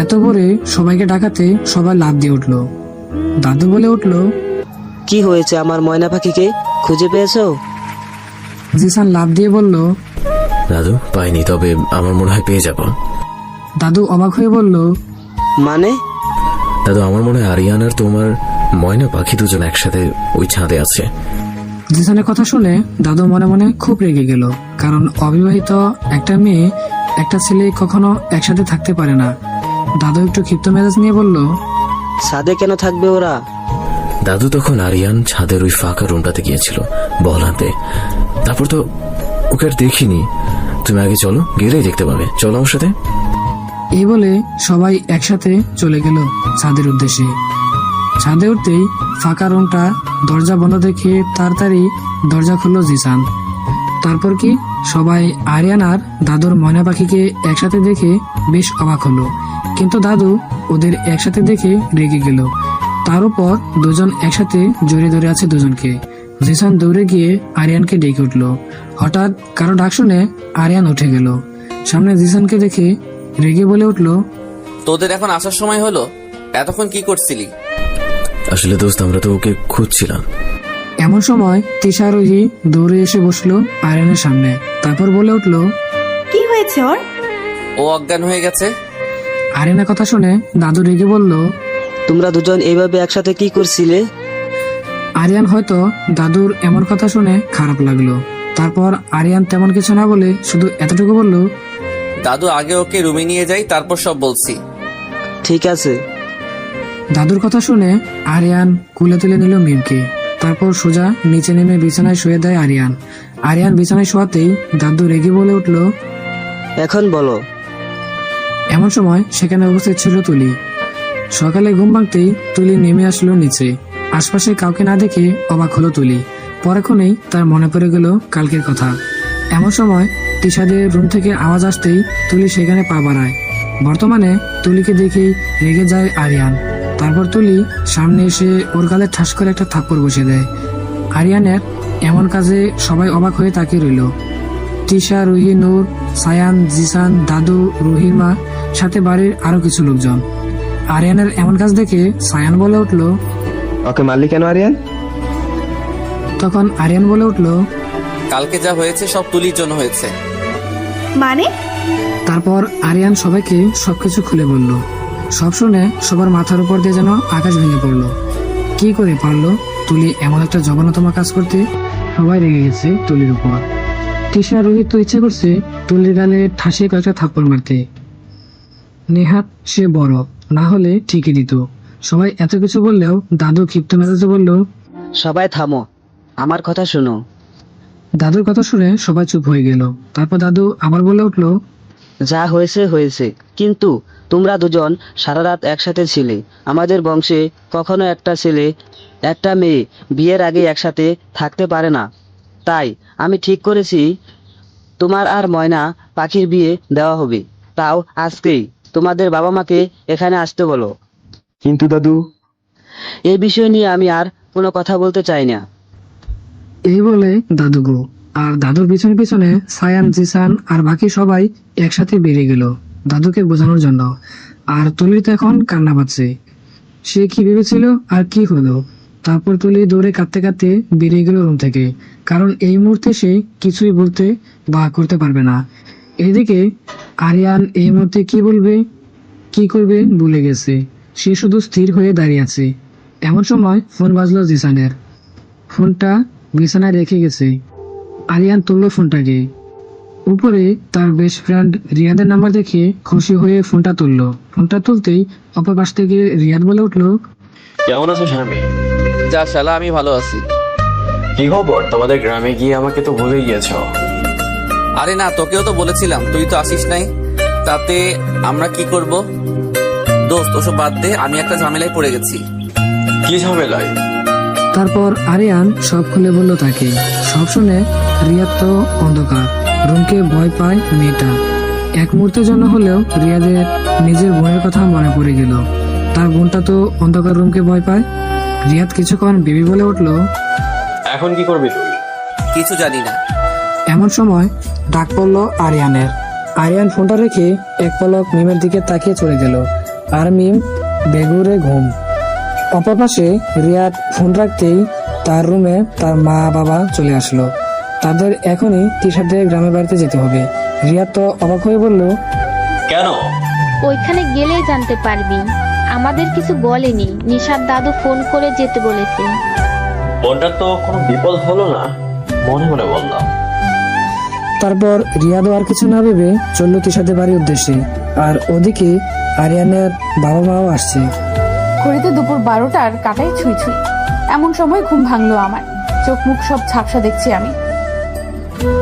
এত ভোরে সবাইকে ডাকাতে সবাই লাফ দিয়ে উঠলো। দাদু বলে উঠলো, কি হয়েছে আমার ময়না পাখিকে খুঁজে পেয়েছো? জিসান লাফ দিয়ে বলল, দাদু পাইনি, তবে আমার মনে হয় পেয়ে যাব। দাদু অবাক হয়ে বলল, মানে? দাদু আমার মনে হয় আরিয়ান আর তোমার ময়না পাখি দুজন একসাথে ওই ছাদে আছে। জিসানের কথা শুনে দাদু মনে মনে খুব রেগে গেল, কারণ অবিবাহিত একটা মেয়ে একটা ছেলে কখনো একসাথে থাকতে পারে না। দাদু একটু ক্ষিপ্ত মেজাজ নিয়ে বলল, ছাদে কেন থাকবে ওরা? দাদু তখন আরিয়ান ছাদের ওই ফাঁকা রুমটাতে গিয়েছিল বল আনতে। তারপর তো ওকে আর দেখিনি। তুমি আগে চলো, গেলেই দেখতে পাবে। চলো আমার সাথে। এই বলে সবাই একসাথে চলে গেল ছাদের উদ্দেশ্যে। ছাদে উঠতেই ফাঁকা রুমটা দরজা বন্ধ দেখে তাড়াতাড়ি দরজা খুললো জিসান। তারপর কি সবাই আরিয়ান আর দাদুর ময়না পাখিকে একসাথে দেখে বেশ অবাক হলো, কিন্তু দাদু ওদের একসাথে দেখে রেগে গেল। তার উপর দুজন একসাথে জড়িয়ে ধরে আছে দুজনকে। জিসান দৌড়ে গিয়ে আরিয়ানকে ডেকে উঠলো। হঠাৎ কারো ডাক শুনে আরিয়ান উঠে গেল। সামনে জিসানকে দেখে রেগে বলে উঠলো, তোদের এখন আসার সময় হলো? এতক্ষণ কি করছিলি? আসলে দোস্ত, আমরা তো ওকে খুঁজছিলাম। এমন সময় তিশারোহী দৌড়ে এসে বসলো আরিয়ানের সামনে। তারপর বলে উঠলো, কি হয়েছে ওর? ও অজ্ঞান হয়ে গেছে। আরিয়ানের কথা শুনে দাদু রেগে বলল, তোমরা দুজন এইভাবে একসাথে কি করছিলে? আরিয়ান হয়তো দাদুর এমন কথা শুনে খারাপ লাগলো। তারপর আরিয়ান তেমন কিছু না বলে শুধু এতটুকু বলল, দাদু আগে ওকে রুমে নিয়ে যাই, তারপর সব বলছি। ঠিক আছে। দাদুর কথা শুনে আরিয়ান কুলে তুলে নিল মিমকে। তারপর সোজা নিচে নেমে বিছানায় শুয়ে দেয় আরিয়ান। আরিয়ান বিছানায় শোয়াতেই দাদু রেগে বলে উঠল, এখন বলো। এমন সময় সেখানে উপস্থিত ছিল তুলি। সকালে ঘুম ভাঙতেই তুলি নেমে আসলো নিচে। আশপাশে কাউকে না দেখে অবাক হলো তুলি। পরক্ষণেই তার মনে পড়ে গেল কালকের কথা। এমন সময় তিশাদের রুম থেকে আওয়াজ আসতেই তুলি সেখানে পা বাড়ায়। বর্তমানে তুলিকে দেখেই রেগে যায় আরিয়ান। তারপর তুলি সামনে এসে ওর গালে ঠাস করে একটা থাপ্পড় বসিয়ে দেয়। আরিয়ানের এমন কাজে সবাই অবাক হয়ে তাকিয়ে রইল। তিশা, রুহি, নূর, সায়ান, জিসান, দাদু, রুহির মা, সাথে বাড়ির আরো কিছু লোকজন। আরিয়ানের এমন কাজ দেখে সায়ান বলে উঠল, ওকে মারলি কেন আরিয়ান? তখন আরিয়ান বলে উঠল, কালকে যা হয়েছে সব তুলির জন্য হয়েছে। মানে? তারপর আরিয়ান সবাইকে সবকিছু খুলে বলল। সব শুনে সবার মাথার উপর দিয়ে যেন আকাশ ভেঙে পড়লো। কি করে পারলো তুলি এমন একটা জঘন্যতম কাজ করতে? সবাই রেগে গেছে তুলির উপর। তিশা, রোহিত তো ইচ্ছে করছে তুলির গালে ঠাসে কয়েকটা থাপ্পড় মারতে। নেহাত সে বড়, না হলে ঠিকই দিত। সবাই এত কিছু বললেও দাদু ক্ষিপ্ত মেজাজে বলল, সবাই থামো, আমার কথা শোনো। দাদুর কথা শুনে সবাই চুপ হয়ে গেল। তারপর দাদু আবার বলে উঠলো, যা হয়েছে হয়েছে, কিন্তু তোমরা দুজন সারা রাত একসাথে ছিলে। আমাদের বংশে কখনো একটা ছেলে একটা মেয়ে বিয়ের আগে একসাথে থাকতে পারে না। তাই আমি ঠিক করেছি তোমার আর ময়না পাখির বিয়ে দেওয়া হবে, তাও আজকেই। তোমাদের বাবা মাকে এখানে আসতে বলো। কিন্তু দাদু, এই বিষয় নিয়ে আমি আর কোনো কথা বলতে চাই না। এই বলে দাদু গো। আর দাদুর পিছনে পিছনে সায়ান, জিসান আর বাকি সবাই একসাথে বেরিয়ে গেল দাদুকে বোঝানোর জন্য। আর তুলি তো এখন কান্না পাচ্ছে। সে কি ভেবেছিল আর কি হলো? তারপর তুলি দৌড়ে কাঁদতে কাঁদতে বেরিয়ে গেল রুম থেকে, কারণ এই মুহূর্তে সে কিছুই বলতে বা করতে পারবে না। এদিকে আরিয়ান এই মুহূর্তে কি বলবে কি করবে ভুলে গেছে। সে শুধু স্থির হয়ে দাঁড়িয়ে আছে। এমন সময় ফোন বাজলো জিসানের। ফোনটা বিছানায় রেখে গেছে। আরিয়ান তুললো ফোনটাকে। উপরে তার বেস্ট ফ্রেন্ড রিয়াদের নাম্বার দেখে খুশি হয়ে ফোনটা তুললো। ফোনটা তুলতেই অপর পাশ থেকে রিয়াদ বলে উঠলো, কেমন আছো স্বামী? যা শালা, আমি ভালো আছি। কি খবর? তোমাদের গ্রামে গিয়ে আমাকে তো ভুলে গিয়েছ। আরে না, তোকেও তো বলেছিলাম, তুই তো আসিস নাই। তাতে আমরা কি করব? দোস্ত ওসব বাদ দে, আমি একটা ঝামেলায় পড়ে গেছি। কি ঝামেলায়? তারপর আরিয়ান সব খুলে বলল তাকে। সব শুনে রিয়াদ তো অন্ধকার রুমকে ভয় পায় মেয়েটা। এক মুহূর্তের জন্য হলেও রিয়াদের নিজের বোনের কথা মনে পড়ে গেল। তার বোনটা তো অন্ধকার রুমকে ভয় পায়। রিয়াদ কিছুক্ষণ বেবি বলে উঠলো, এখন কি করবি তুই? কিছু জানি না। এমন সময় ডাক পড়লো আরিয়ানের। আরিয়ান ফোনটা রেখে এক পলক মিমের দিকে তাকিয়ে চলে গেল। আর মিম বেগুরে ঘুম। অপর পাশে রিয়াদ ফোন রাখতেই তার রুমে তার মা বাবা চলে আসলো। তাদের এখনই তিশাদের গ্রামের বাড়িতে যেতে হবে। রিয়াদ তো অবাক হয়ে বলল, কেন? ওইখানে গেলেই জানতে পারবি। আমাদের কিছু বলেনি, নিশার দাদু ফোন করে যেতে বলেছে। বোনটার তো কোনো বিপদ হলো না, মনে মনে বললাম। তারপর রিয়াদও আর কিছু না ভেবে চললো তিশাদের বাড়ির উদ্দেশ্যে। আর ওদিকে আরিয়ানের বাবা মাও আসছে। ঘড়িতে দুপুর 12টার কাটায় ছুঁই ছুঁই। এমন সময় ঘুম ভাঙলো আমার। চোখ মুখ সব ঝাপসা দেখছি আমি।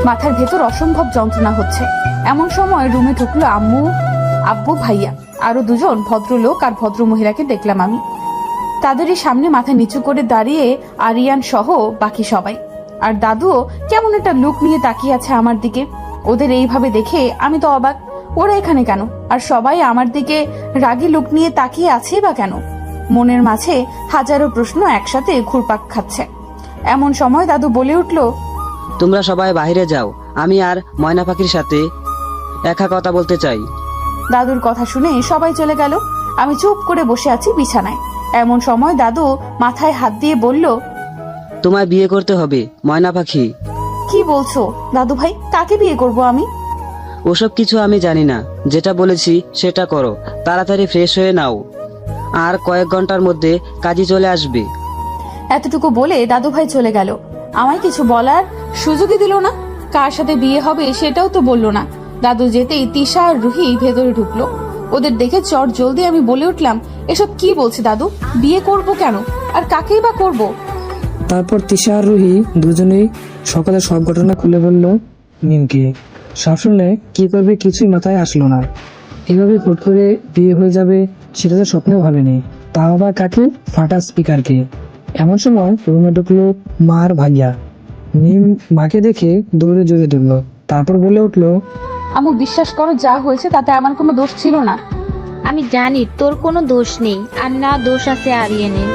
মাথার ভেতর অসম্ভব যন্ত্রণা হচ্ছে। এমন সময় রুমে ঢুকলো আম্মু, আব্বু, ভাইয়া, আরো দুজন ভদ্রলোক আর ভদ্র মহিলাকে দেখলাম আমি। তাদেরই সামনে মাথা নিচু করে দাঁড়িয়ে আরিয়ান সহ বাকি সবাই। আর দাদুও কেমন একটা লুক নিয়ে তাকিয়ে আছে আমার দিকে। ওদের এইভাবে দেখে আমি তো অবাক, ওরা এখানে কেন? আর সবাই আমার দিকে রাগী লুক নিয়ে তাকিয়ে আছে বা কেন? মনের মাঝে হাজারো প্রশ্ন একসাথে ঘুরপাক খাচ্ছে। এমন সময় দাদু বলে উঠল, তোমরা সবাই বাইরে যাও, আমি আর ময়না পাখির সাথে একা কথা বলতে চাই। দাদুর কথা শুনে সবাই চলে গেল। আমি চুপ করে বসে আছি বিছানায়। এমন সময় দাদু মাথায় হাত দিয়ে বলল, তোমায় বিয়ে করতে হবে ময়না পাখি। কি বলছো দাদু ভাই? কাকে বিয়ে করব আমি? ওসব কিছু আমি জানি না, যেটা বলেছি সেটা করো। তাড়াতাড়ি ফ্রেশ হয়ে নাও, আর কয়েক ঘন্টার মধ্যে কাজে চলে আসবে। এতটুকু বলে দাদু ভাই চলে গেল। আমায় কিছু বলার সুযোগই দিল না। কার সাথে বিয়ে হবে সেটাও তো বললো না। দাদু যেতেই তিশা আর রুহি ভেতরে ঢুকলো। ওদের দেখে চট জলদি আমি বলে উঠলাম, এসব কি বলছে দাদু? বিয়ে করব কেন? আর কাকেই বা করব? তারপর তিশা আর রুহি দুজনেই সকালে সব ঘটনা খুলে বলল মিমকে। সব শুনে কি করবে কিছুই মাথায় আসলো না। এভাবে হুট করে বিয়ে হয়ে যাবে সেটা তো স্বপ্নেও ভাবেনি। তাও আবার কাকে? ফাটা স্পিকারকে। এমন সময় রুমে ঢুকলো মা আর ভাইয়া। মিম মাকে দেখে দৌড়ে জড়িয়ে ধরলো। তারপর বলে উঠলো, আমু বিশ্বাস করো, যা হয়েছে তাতে আমার কোনো দোষ ছিল না। আমি জানি তোর কোনো দোষ নেই, আর না দোষ আছে আরিয়ানের,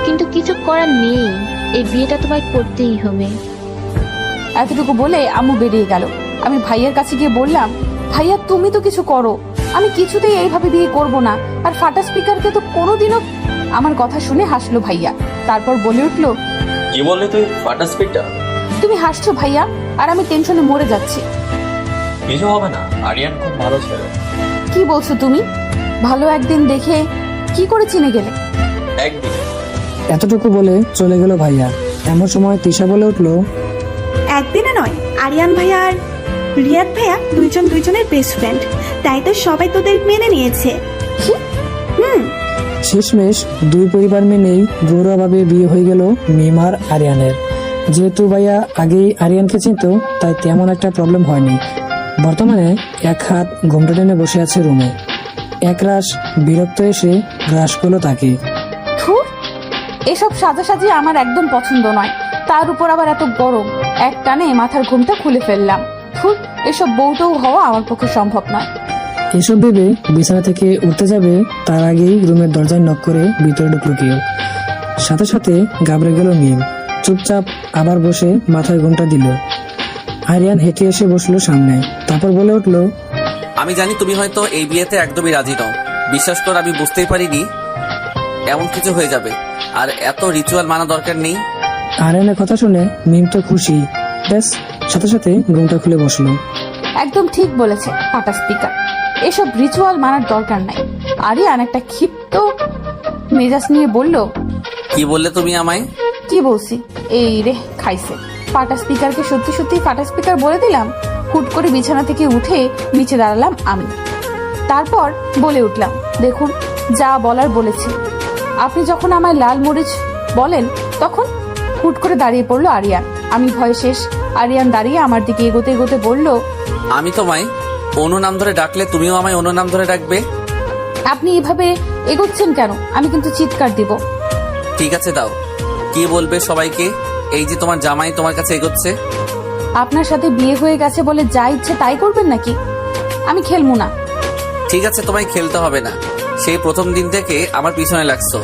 কিন্তু কিছু করার নেই, এই বিয়েটা তোমায় করতেই হবে। এতটুকু বলে আম্মু বেরিয়ে গেল। আমি ভাইয়ার কাছে গিয়ে বললাম, ভাইয়া তুমি তো কিছু করো, আমি কিছুতেই এইভাবে বিয়ে করব না। আর ফাটা স্পিকারকে তো কোনোদিনও। আমার কথা শুনে হাসলো ভাইয়া। তারপর বলে উঠলো, কি বললি তুই? ফাটা স্পিডটা? তুমি হাসছো ভাইয়া, আর আমি টেনশনে মরে যাচ্ছি। কিছু হবে না, আরিয়ান খুব ভালো ছেলে। কি বলছো তুমি? ভালো একদিন দেখে কি করে চিনে গেলে? একদিন। এতটুকু বলে চলে গেল ভাইয়া। এমন সময় তিশা বলে উঠলো, একদিনে নয়, আরিয়ান ভাইয়া আর রিয়াদ ভাইয়া দুইজনের বেস্ট ফ্রেন্ড, তাই তো সবাই তোদের মেনে নিয়েছে। শেষমেশ দুই পরিবার মেনেই গৌরভাবে বিয়ে হয়ে গেল মিম আর আরিয়ানের। যেহেতু ভাইয়া আগেই আরিয়ানকে চিনত, তাই তেমন একটা প্রবলেম হয়নি। বর্তমানে এক হাত ঘোমটা টেনে বসে আছে রুমে। একরাশ বিরক্ত এসে গ্রাস করলো তাকে। ধুর, এসব সাজাসাজি আমার একদম পছন্দ নয়। তার উপর আবার এত গরম। এক টানে মাথার ঘুমটা খুলে ফেললাম। ধুর, এসব বউটাও হওয়া আমার পক্ষে সম্ভব নয়। এসব ভেবে বিছানা থেকে উঠতে যাবে, তার আগেই রুমের দরজায় নক করে ভিতরে ঢুকলো কেউ। সাথে সাথে ঘাবড়ে গেল মিম। চুপচাপ আবার বসে মাথায় ঘুমটা দিল। আরিয়ান হেঁটে এসে বসলো সামনে। তারপর বলে উঠলো, আমি জানি তুমি হয়তো এই বিয়েতে একদমই রাজি নও। বিশ্বাস কর, আমি বুঝতেই পারিনি এমন কিছু হয়ে যাবে। আর এত রিচুয়াল মানা দরকার নেই। আরিয়ানের কথা শুনে মিম তো খুশি। ব্যাস, সাথে সাথে ঘুমটা খুলে বসলো। একদম ঠিক বলেছে ফাটা স্পিকার, এসব রিচুয়াল মানার দরকার নাই। আরিয়ান একটা ক্ষিপ্ত মেজাজ নিয়ে বলল, কি বললে তুমি আমায়? কি বলছি? এই রে খাইছে। ফাটা স্পিকারকে সত্যি সত্যি ফাটা স্পিকার বলে দিলাম। হুট করে বিছানা থেকে উঠে নিচে দাঁড়ালাম আমি। তারপর বলে উঠলাম, দেখুন যা বলার বলেছি। আপনি যখন আমায় লাল মরিচ বলেন, তখন হুট করে দাঁড়িয়ে পড়লো আরিয়ান। আমি ভয় শেষ। আরিয়ান দাঁড়িয়ে আমার দিকে এগোতে এগোতে বলল, আমি তোমায় অনু নাম ধরে ডাকলে তুমিও আমায় অনু নাম ধরে ডাকবে। আপনি এভাবে এগোচ্ছেন কেন? আমি কিন্তু চিৎকার দিব। ঠিক আছে, দাও। কি বলবে সবাইকে? এই যে তোমার জামাই তোমার কাছে এগোচ্ছে। আপনার সাথে বিয়ে হয়ে গেছে বলে যা ইচ্ছে তাই করবেন নাকি? আমি খেলবো না। ঠিক আছে, তোমায় খেলতে হবে না। সেই প্রথম দিন থেকে আমার পিছনে লাগছো,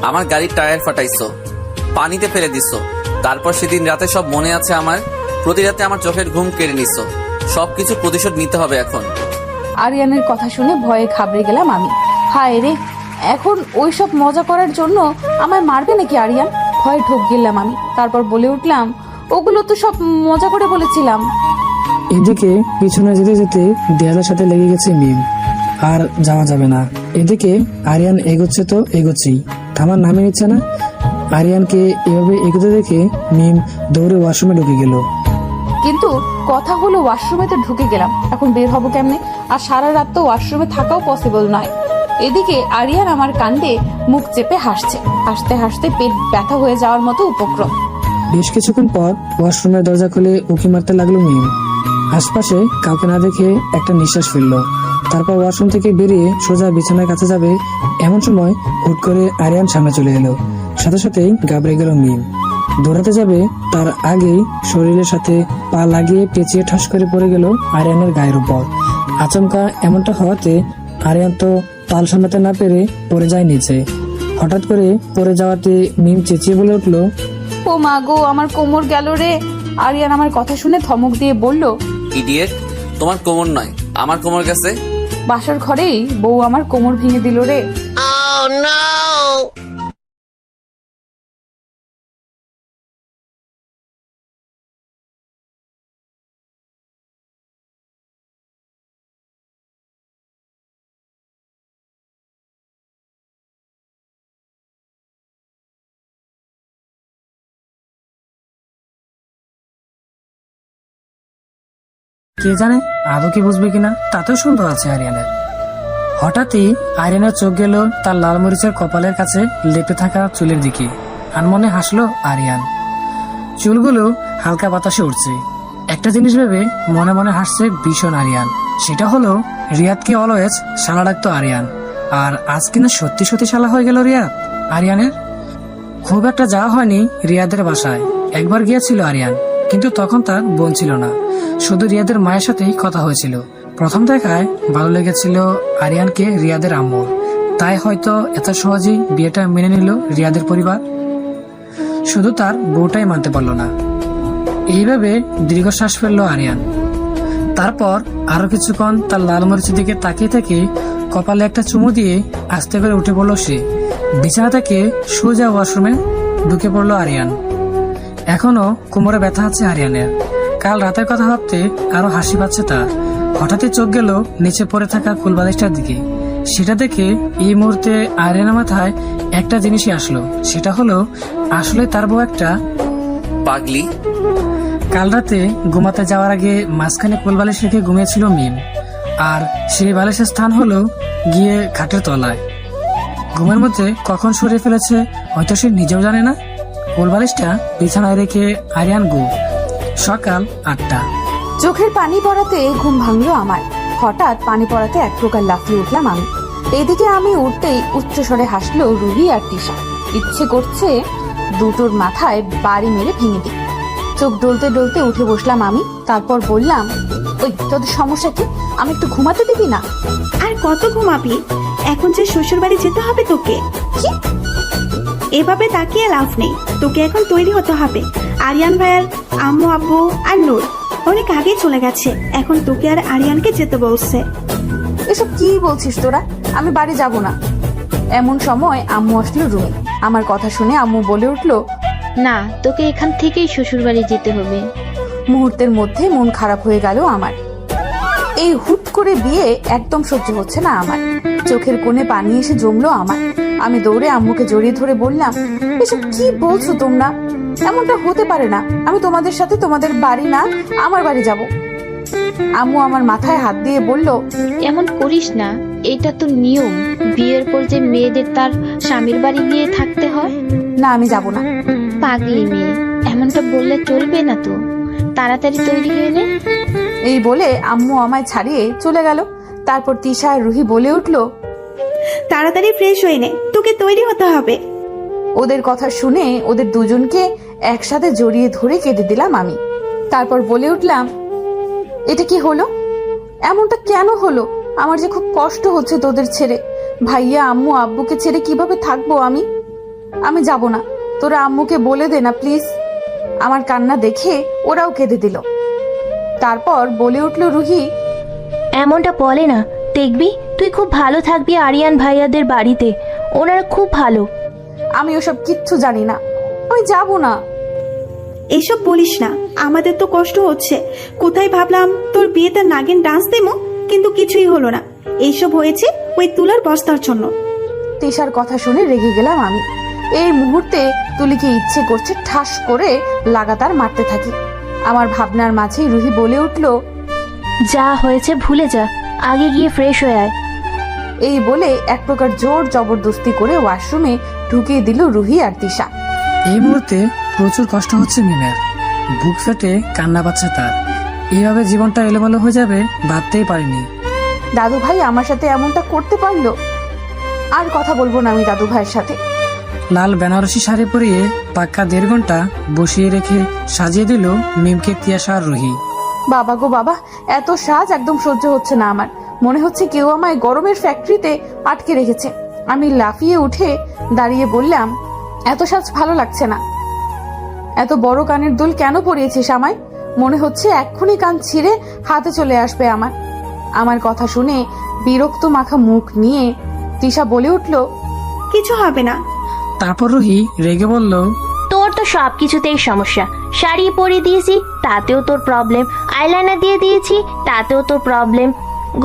আমার গাড়ির টায়ার ফাটাইছো, পানিতে ফেলে দিছো। তারপর সেদিন রাতে সব মনে আছে আমার। প্রতি রাতে আমার চোখের ঘুম কেড়ে নিছো। সবকিছু প্রতিশোধ নিতে হবে এখন। আরিয়ানের কথা শুনে ভয়ে ঘাবড়ে গেলাম আমি। হায় রে, এখন ওইসব মজা করার জন্য আমায় মারবে নাকি আরিয়ান? ভয়ে ঢোক গেলাম আমি। তারপর বলে উঠলাম, ওগুলো তো সব মজা করে বলেছিলাম। এদিকে পিছনে যেতে যেতে দেয়ালের সাথে লেগে গেছে মিম। আর যাওয়া যাবে না। এদিকে আরিয়ান এগোচ্ছে তো এগোচ্ছেই, থামার নামে নিচ্ছে না। আরিয়ানকে এভাবে এগোতে দেখে মিম দৌড়ে ওয়াশরুমে ঢুকে গেল। কিন্তু কথা হলো, ওয়াশরুমে তো ঢুকে গেলাম, এখন বের হবো কেমনে? আর সারা রাত তো ওয়াশরুমে থাকাও পসিবল নয়। এদিকে আরিয়ান আমার কান্দে মুখ চেপে হাসছে, হাসতে হাসতে পেট ব্যথা হয়ে যাওয়ার মতো উপক্রম। বেশ কিছুক্ষণ পর ওয়াশরুমের দরজা খুলে উঁকি মারতে লাগলো মিম। আশপাশে কাউকে না দেখে একটা নিঃশ্বাস ফেলল। তারপর ওয়াশরুম থেকে বেরিয়ে সোজা বিছানার কাছে যাবে এমন সময় হুট করে আরিয়ান সামনে চলে এলো। সাথে সাথেই ঘাবড়ে গেল মিম। দৌড়াতে যাবে তার আগেই শরীরের সাথে পা লাগিয়ে পেঁচিয়ে ঠাস করে পড়ে গেল আরিয়ানের গায়ের উপর। আচমকা এমনটা হওয়াতে আরিয়ান তো তাল সামলাতে না পেরে পড়ে যায় নিচে। হঠাৎ করে পড়ে যাওয়াতে মিম চেঁচিয়ে বলে উঠলো, ও মা গো, আমার কোমর গেল রে। আরিয়ান আমার কথা শুনে ধমক দিয়ে বলল, ইডিয়েট, তোমার কোমর নয় আমার কোমর গেছে। বাসার ঘরেই বউ আমার কোমর ভেঙে দিল রে। কে জানে আদৌ কি বুঝবে কিনা, তাতেও সন্দেহ আছে আরিয়ানের। হঠাৎই আরিয়ানের চোখ গেল তার লাল মরিচের কপালের কাছে লেপে থাকা চুলের দিকে। আনমনে হাসলো আরিয়ান। চুলগুলো হালকা বাতাসে উঠছে। একটা জিনিস ভেবে মনে মনে হাসছে ভীষণ আরিয়ান। সেটা হলো রিয়াদকে অলওয়েজ শালা ডাকতো আরিয়ান, আর আজ কিনা সত্যি সত্যি শালা হয়ে গেল রিয়াদ আরিয়ানের। খুব একটা যাওয়া হয়নি রিয়াদের বাসায়। একবার গিয়েছিল আরিয়ান, কিন্তু তখন তার বোন ছিল না, শুধু রিয়াদের মায়ের সাথেই কথা হয়েছিল। প্রথম দেখায় ভালো লেগেছিল আরিয়ানকে রিয়াদের আম্মুর, তাই হয়তো এত সহজেই বিয়েটা মেনে নিল রিয়াদের পরিবার। শুধু তার বউটাই মানতে পারল না। এইভাবে দীর্ঘশ্বাস ফেললো আরিয়ান। তারপর আরো কিছুক্ষণ তার লাল মরিচের দিকে তাকিয়ে থেকে কপালে একটা চুমু দিয়ে আস্তে করে উঠে পড়লো সে। বিছানা থেকে সোজা ওয়াশরুমে ঢুকে পড়লো আরিয়ান। এখনো কোমরে ব্যথা আছে আরিয়ানের। কাল রাতের কথা ভাবতে আরো হাসি পাচ্ছে তার। হঠাৎই চোখ গেল নিচে পড়ে থাকা ফুলবালিশটার দিকে। সেটা দেখে এই মুহূর্তে আরিয়ানের মাথায় একটা জিনিসই আসলো, সেটা হলো আসলে তার বউ একটা পাগলি। কাল রাতে ঘুমাতে যাওয়ার আগে মাঝখানে ফুলবালিশ রেখে ঘুমিয়েছিল মিম, আর সেই বালিশের স্থান হলো গিয়ে খাটের তলায়। ঘুমের মধ্যে কখন সরিয়ে ফেলেছে হয়তো সে নিজেও জানে না। ফুলবালিশটা বিছানায় রেখে আরিয়ান সকাল 8টা। চোখের পানি পড়াতে ঘুম ভাঙলো আমার। হঠাৎ পানি পড়াতে এক প্রকার লাফিয়ে উঠলাম আমি। এদিকে আমি উঠতেই উচ্চস্বরে হাসলো রুহি আর তিশা। ইচ্ছে করছে দুটোর মাথায় বাড়ি মেরে ভেঙে দিই। চোখ ডলতে ডলতে উঠে বসলাম আমি। তারপর বললাম, ওই তোদের সমস্যা কি? আমি একটু ঘুমাতে দিবি না? আর কত ঘুমাবি? এখন যে শ্বশুর বাড়ি যেতে হবে তোকে। কি? এভাবে তাকিয়ে লাভ নেই, তোকে এখন তৈরি হতে হবে। আরিয়ান ভাইয়ার আম্মু আব্বু আর নূর অনেক আগেই চলে গেছে, এখন তোকে আর আরিয়ানকে যেতে বলছে। এসব কি বলছিস তোরা? আমি বাড়ি যাব না। এমন সময় আম্মু আসলো রুমে। আমার কথা শুনে আম্মু বলে উঠলো, না, তোকে এখান থেকেই শ্বশুর বাড়ি যেতে হবে। মুহূর্তের মধ্যে মন খারাপ হয়ে গেল আমার। এই হুট করে বিয়ে একদম সহ্য হচ্ছে না আমার। চোখের কোণে পানি এসে জমলো আমার। আমি দৌড়ে আম্মুকে জড়িয়ে ধরে বললাম, এসব কি বলছো তোমরা? এমনটা হতে পারে না। আমি তোমাদের সাথে তোমাদের বাড়ি না আমার বাড়ি যাব। আম্মু আমার মাথায় হাত দিয়ে বলল, এমন করিস না, এটা তো নিয়ম। বিয়ের পর যে মেয়েদের তার স্বামীর বাড়ি গিয়ে থাকতে হয়। না, আমি যাব না। পাগলি মেয়ে, এমনটা বললে চলবে না তো। তাড়াতাড়ি তৈরি হয়ে নে। এই বলে আম্মু আমায় ছাড়িয়ে চলে গেল। তারপর তিশা আর রুহি বলে উঠলো, তাড়াতাড়ি ফ্রেশ হয়ে নে, তোকে তৈরি হতে হবে। ওদের কথা শুনে ওদের দুজনকে একসাথে জড়িয়ে ধরে কেঁদে দিলাম আমি। তারপর বলে উঠলাম, এটা কি হলো? এমনটা কেন হলো? আমার যে খুব কষ্ট হচ্ছে তোদের ছেড়ে। ভাইয়া আম্মু আব্বুকে ছেড়ে কিভাবে থাকবো আমি? আমি যাব না। তোরা আম্মুকে বলে দে না প্লিজ। আমার কান্না দেখে ওরাও কেঁদে দিল। তারপর বলে উঠল রুহি, এমনটা বলে না, দেখবি তুই খুব ভালো থাকবি আরিয়ান ভাইয়াদের বাড়িতে। ওনারা খুব ভালো। আমি ওসব কিচ্ছু জানি না, আমি যাব না। এসব বলিস না, আমাদের তো কষ্ট হচ্ছে। কোথায় ভাবলাম তোর বিয়েতে নাগিন ডান্স দেবো, কিন্তু কিছুই হলো না। এইসব হয়েছে ওই তুলার বস্তার জন্য। তিশার কথা শুনে রেগে গেলাম আমি। এই মুহূর্তে তুলিকে ইচ্ছে করছে ঠাস করে লাগাতার মারতে থাকি। আমার ভাবনার মাঝেই রুহি বলে উঠল, যা হয়েছে ভুলে যা, আগে গিয়ে ফ্রেশ হয়ে আয়। এই বলে এক প্রকার জোর জবরদস্তি করে ওয়াশরুমে ঢুকিয়ে দিল রুহি আর তিশা। এই মুহূর্তে প্রচুর কষ্ট হচ্ছে মিমের, বুক ফেটে কান্না পাচ্ছে তার। এইভাবে জীবনটা এলোমেলো হয়ে যাবে ভাবতেই পারিনি। দাদু ভাই আমার সাথে এমনটা করতে পারলো। আর কথা বলবো না আমি দাদু ভাইয়ের সাথে। লাল বেনারসি শাড়ি পরিয়ে পাক্কা 1.5 ঘন্টা বসিয়ে রেখে সাজিয়ে দিল মিমকে তিয়াশা আর রুহি। বাবা গো বাবা, এত সাজ একদম সহ্য হচ্ছে না আমার। মনে হচ্ছে কেউ আমায় গরমের ফ্যাক্টরিতে আটকে রেখেছে। আমি লাফিয়ে উঠে দাঁড়িয়ে বললাম, এত সাজ ভালো লাগছে না। এত বড় কানের দুল কেন পরিয়েছিস আমায়? মনে হচ্ছে এক্ষুনি কান ছিঁড়ে হাতে চলে আসবে আমার। আমার কথা শুনে বিরক্ত মাখা মুখ নিয়ে তিশা বলে উঠল, কিছু হবে না। তারপর রুহি রেগে বলল, তোর তো সব কিছুতেই সমস্যা। শাড়ি পরিয়ে দিয়েছি, তাতেও তোর প্রবলেম। আইলাইনার দিয়ে দিয়েছি, তাতেও তোর প্রবলেম।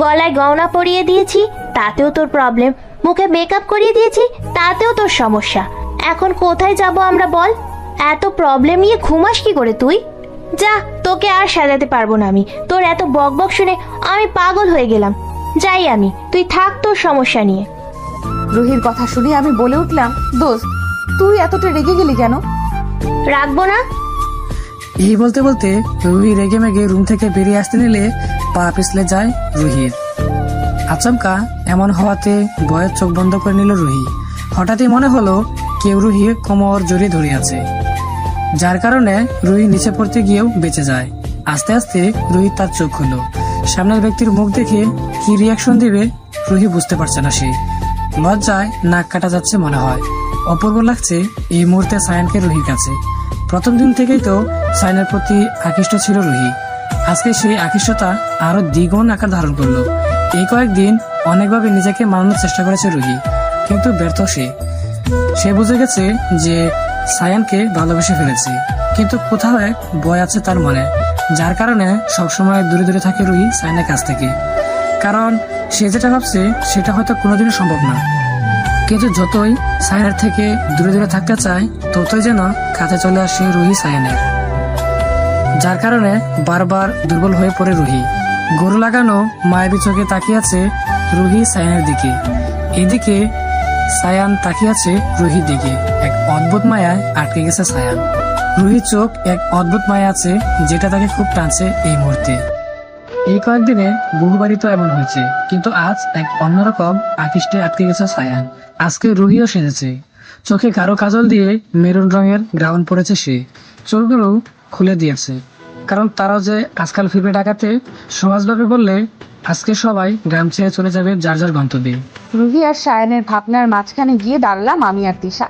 গলায় গয়না পরিয়ে দিয়েছি, তাতেও তোর প্রবলেম। মুখে মেকআপ করিয়ে দিয়েছি, তাতেও তোর সমস্যা। এখন কোথায় যাব আমরা বল? এত প্রবলেম নিয়ে ঘুমাস কি করে তুই? যা, তোকে আর সাজাতে পারবো না আমি। তোর এত বকবক শুনে আমি পাগল হয়ে গেলাম। যাই আমি, তুই থাক তোর সমস্যা নিয়ে। রুহির কথা শুনে আমি বলে উঠলাম, দোস্ত তুই এতটা রেগে গেলি কেন? রাখবো না। এই বলতে বলতে রুহি রেগে মেগে রুম থেকে বেরিয়ে আসতে নিলে পা পিছলে যায় রুহির। আচমকা এমন হওয়াতে ভয়ে চোখ বন্ধ করে নিল রুহি। হঠাৎই মনে হলো কেউ রুহির কোমর জড়িয়ে ধরে আছে, যার কারণে রুহি নিচে পড়তে গিয়েও বেঁচে যায়। আস্তে আস্তে রুহি তার চোখ হলো। সামনের ব্যক্তির মুখ দেখে কি রিয়াকশন দিবে রুহি বুঝতে পারছে না। সে লজ্জায় নাক কাটা যাচ্ছে মনে হয়। অপূর্ব লাগছে এই মুহূর্তে সায়ানকে রুহির কাছে। প্রথম দিন থেকেই তো সায়ানের প্রতি আকৃষ্ট ছিল রুহি। আজকে সেই আকৃষ্টতা আরো দ্বিগুণ আকার ধারণ করলো। এই কয়েকদিন অনেকভাবে নিজেকে মানানোর চেষ্টা করেছে রুহি, কিন্তু ব্যর্থ সে বুঝে গেছে যে সায়ানকে ভালোবেসে ফেলেছে, কিন্তু কোথাও এক ভয় আছে তার মনে, যার কারণে সবসময় দূরে দূরে থাকে রুহি সায়ানের কাছ থেকে। কারণ সে যেটা ভাবছে সেটা হয়তো কোনোদিনও সম্ভব না। কিন্তু যতই সায়ানের থেকে দূরে দূরে থাকতে চায়, ততই যেন কাছে চলে আসে রুহি সায়ানের, যার কারণে বারবার দুর্বল হয়ে পড়ে রুহি। গরু লাগানো মায়াবী চোখে তাকিয়ে আছে রুহি সায়ানের দিকে। এদিকে সায়ান তাকিয়ে আছে রুহির দিকে। এক অদ্ভুত মায়ায় আটকে গেছে সায়ান। রুহির চোখ এক অদ্ভুত মায়া আছে, যেটা তাকে খুব টানছে এই মুহূর্তে। এই কয়েকদিনে বহুবারই তো এমন হয়েছে, কিন্তু আজ এক অন্যরকম আকৃষ্টে আটকে গেছে সায়ান। আজকে রুহিও সেজেছে, চোখে গাঢ় কাজল দিয়ে মেরুন রঙের গ্রাউন পরেছে সে। চোখগুলো খুলে দিয়েছে, কারণ তারাও যে আজকাল ফিরবে ঢাকাতে। সহজভাবে বললে আজকে সবাই গ্রাম ছেড়ে চলে যাবে যার যার গন্তব্যে। রুহি আর সায়ানের ভাবনার মাঝখানে গিয়ে দাঁড়ালাম আমি আর তিশা।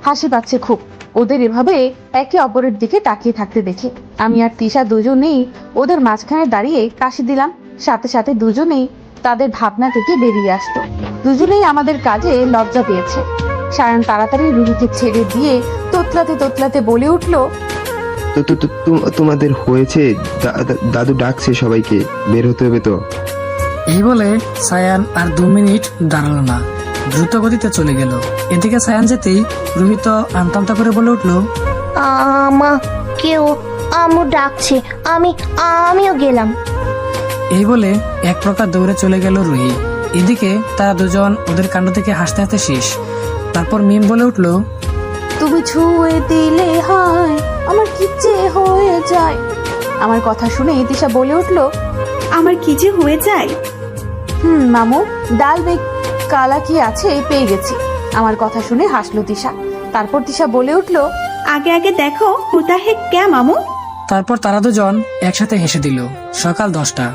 হাসি পাচ্ছে খুব ওদের এভাবে একে অপরের দিকে তাকিয়ে থাকতে দেখে। আমি আর তিশা দুজনেই ওদের মাঝখানে দাঁড়িয়ে কাশি দিলাম। সাথে সাথে দুজনেই তাদের ভাবনা থেকে বেরিয়ে আসতো। দুজনেই আমাদের কাজে লজ্জা পেয়েছে। সায়ান তাড়াতাড়ি রুহিকে ছেড়ে দিয়ে তোতলাতে তোতলাতে বলে উঠলো, তোমাদের হয়েছে, দাদু ডাকছে সবাইকে, বের হতে হবে তো। এই বলে সায়ান আর 2 মিনিট দাঁড়ালো না, দ্রুত গতিতে চলে গেল। এদিকে সায়ান যেতেই রুহি তো আমতা করে বলে উঠলো, কেউ আমু ডাকছে, আমিও গেলাম। এই বলে এক প্রকার দৌড়ে চলে গেল রুহি। এদিকে তারা দুজন ওদের কাণ্ড থেকে হাসতে হাসতে শেষ। তারপর মিম বলে উঠলো, তুমি ছুঁয়ে দিলে হয় আমার কি যে হয়ে যায়। আমার কথা শুনে তিশা বলে উঠলো, আমার কি যে হয়ে যায়। মামু ডাল বেগ কালা কি আছে পেয়ে গেছি। আমার কথা শুনে হাসলো তিশা। তারপর তিশা বলে উঠলো, আগে আগে দেখো হুতা হে ক্যা মামু। তারপর তারা দুজন একসাথে হেসে দিল। সকাল 10টা।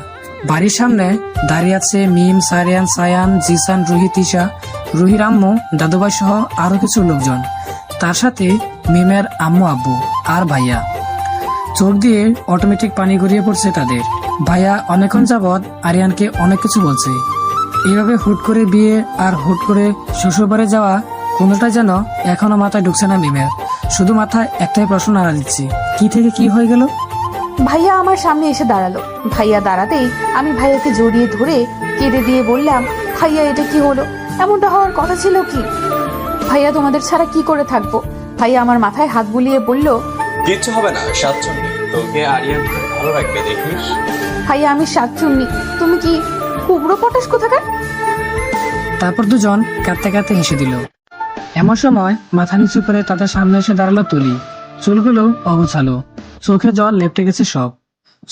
বাড়ির সামনে দাঁড়িয়ে আছে মিম, সারিয়ান, সায়ান, জিসান, রুহি, তিশা, রুহির আম্মু, দাদুভাই সহ আরো কিছু লোকজন। তার সাথে মিমের আম্মু, আব্বু আর ভাইয়া। চোখ দিয়ে অটোমেটিক পানি গড়িয়ে পড়ছে তাদের। ভাইয়া অনেকক্ষণ যাবৎ আরিয়ানকে অনেক কিছু বলছে। এইভাবে হুট করে বিয়ে আর হুট করে শ্বশুরবাড়ি যাওয়া, কোনোটা যেন এখনো মাথায় ঢুকছে না মিমের। শুধু মাথায় একটাই প্রশ্ন নাড়া দিচ্ছে, কি থেকে কি হয়ে গেল। ভাইয়া আমার সামনে এসে দাঁড়ালো। ভাইয়া দাঁড়াতেই আমি ভাইয়াকে জড়িয়ে ধরে কেঁদে দিয়ে বললাম, ভাইয়া এটা কি হলো? এমনটা হওয়ার কথা ছিল কি? ভাইয়া তোমাদের ছাড়া কি করে থাকবো? ভাইয়া আমার মাথায় হাত বুলিয়ে বলল, কিচ্ছু হবে না, স্বাচ্ছন্দ্য, তোকে আরিয়ান ভালো রাখবে, দেখিস। ভাইয়া আমি সাতচুন্নি, তুমি কি কুবড়ো পটাশ কোথাকার? তারপর দুজন কাঁদতে কাঁদতে হেসে দিল। এমন সময় মাথা নিচু করে তাদের সামনে এসে দাঁড়ালো তুলি। চুলগুলো অগোছালো, চোখে জল লেপটে গেছে সব,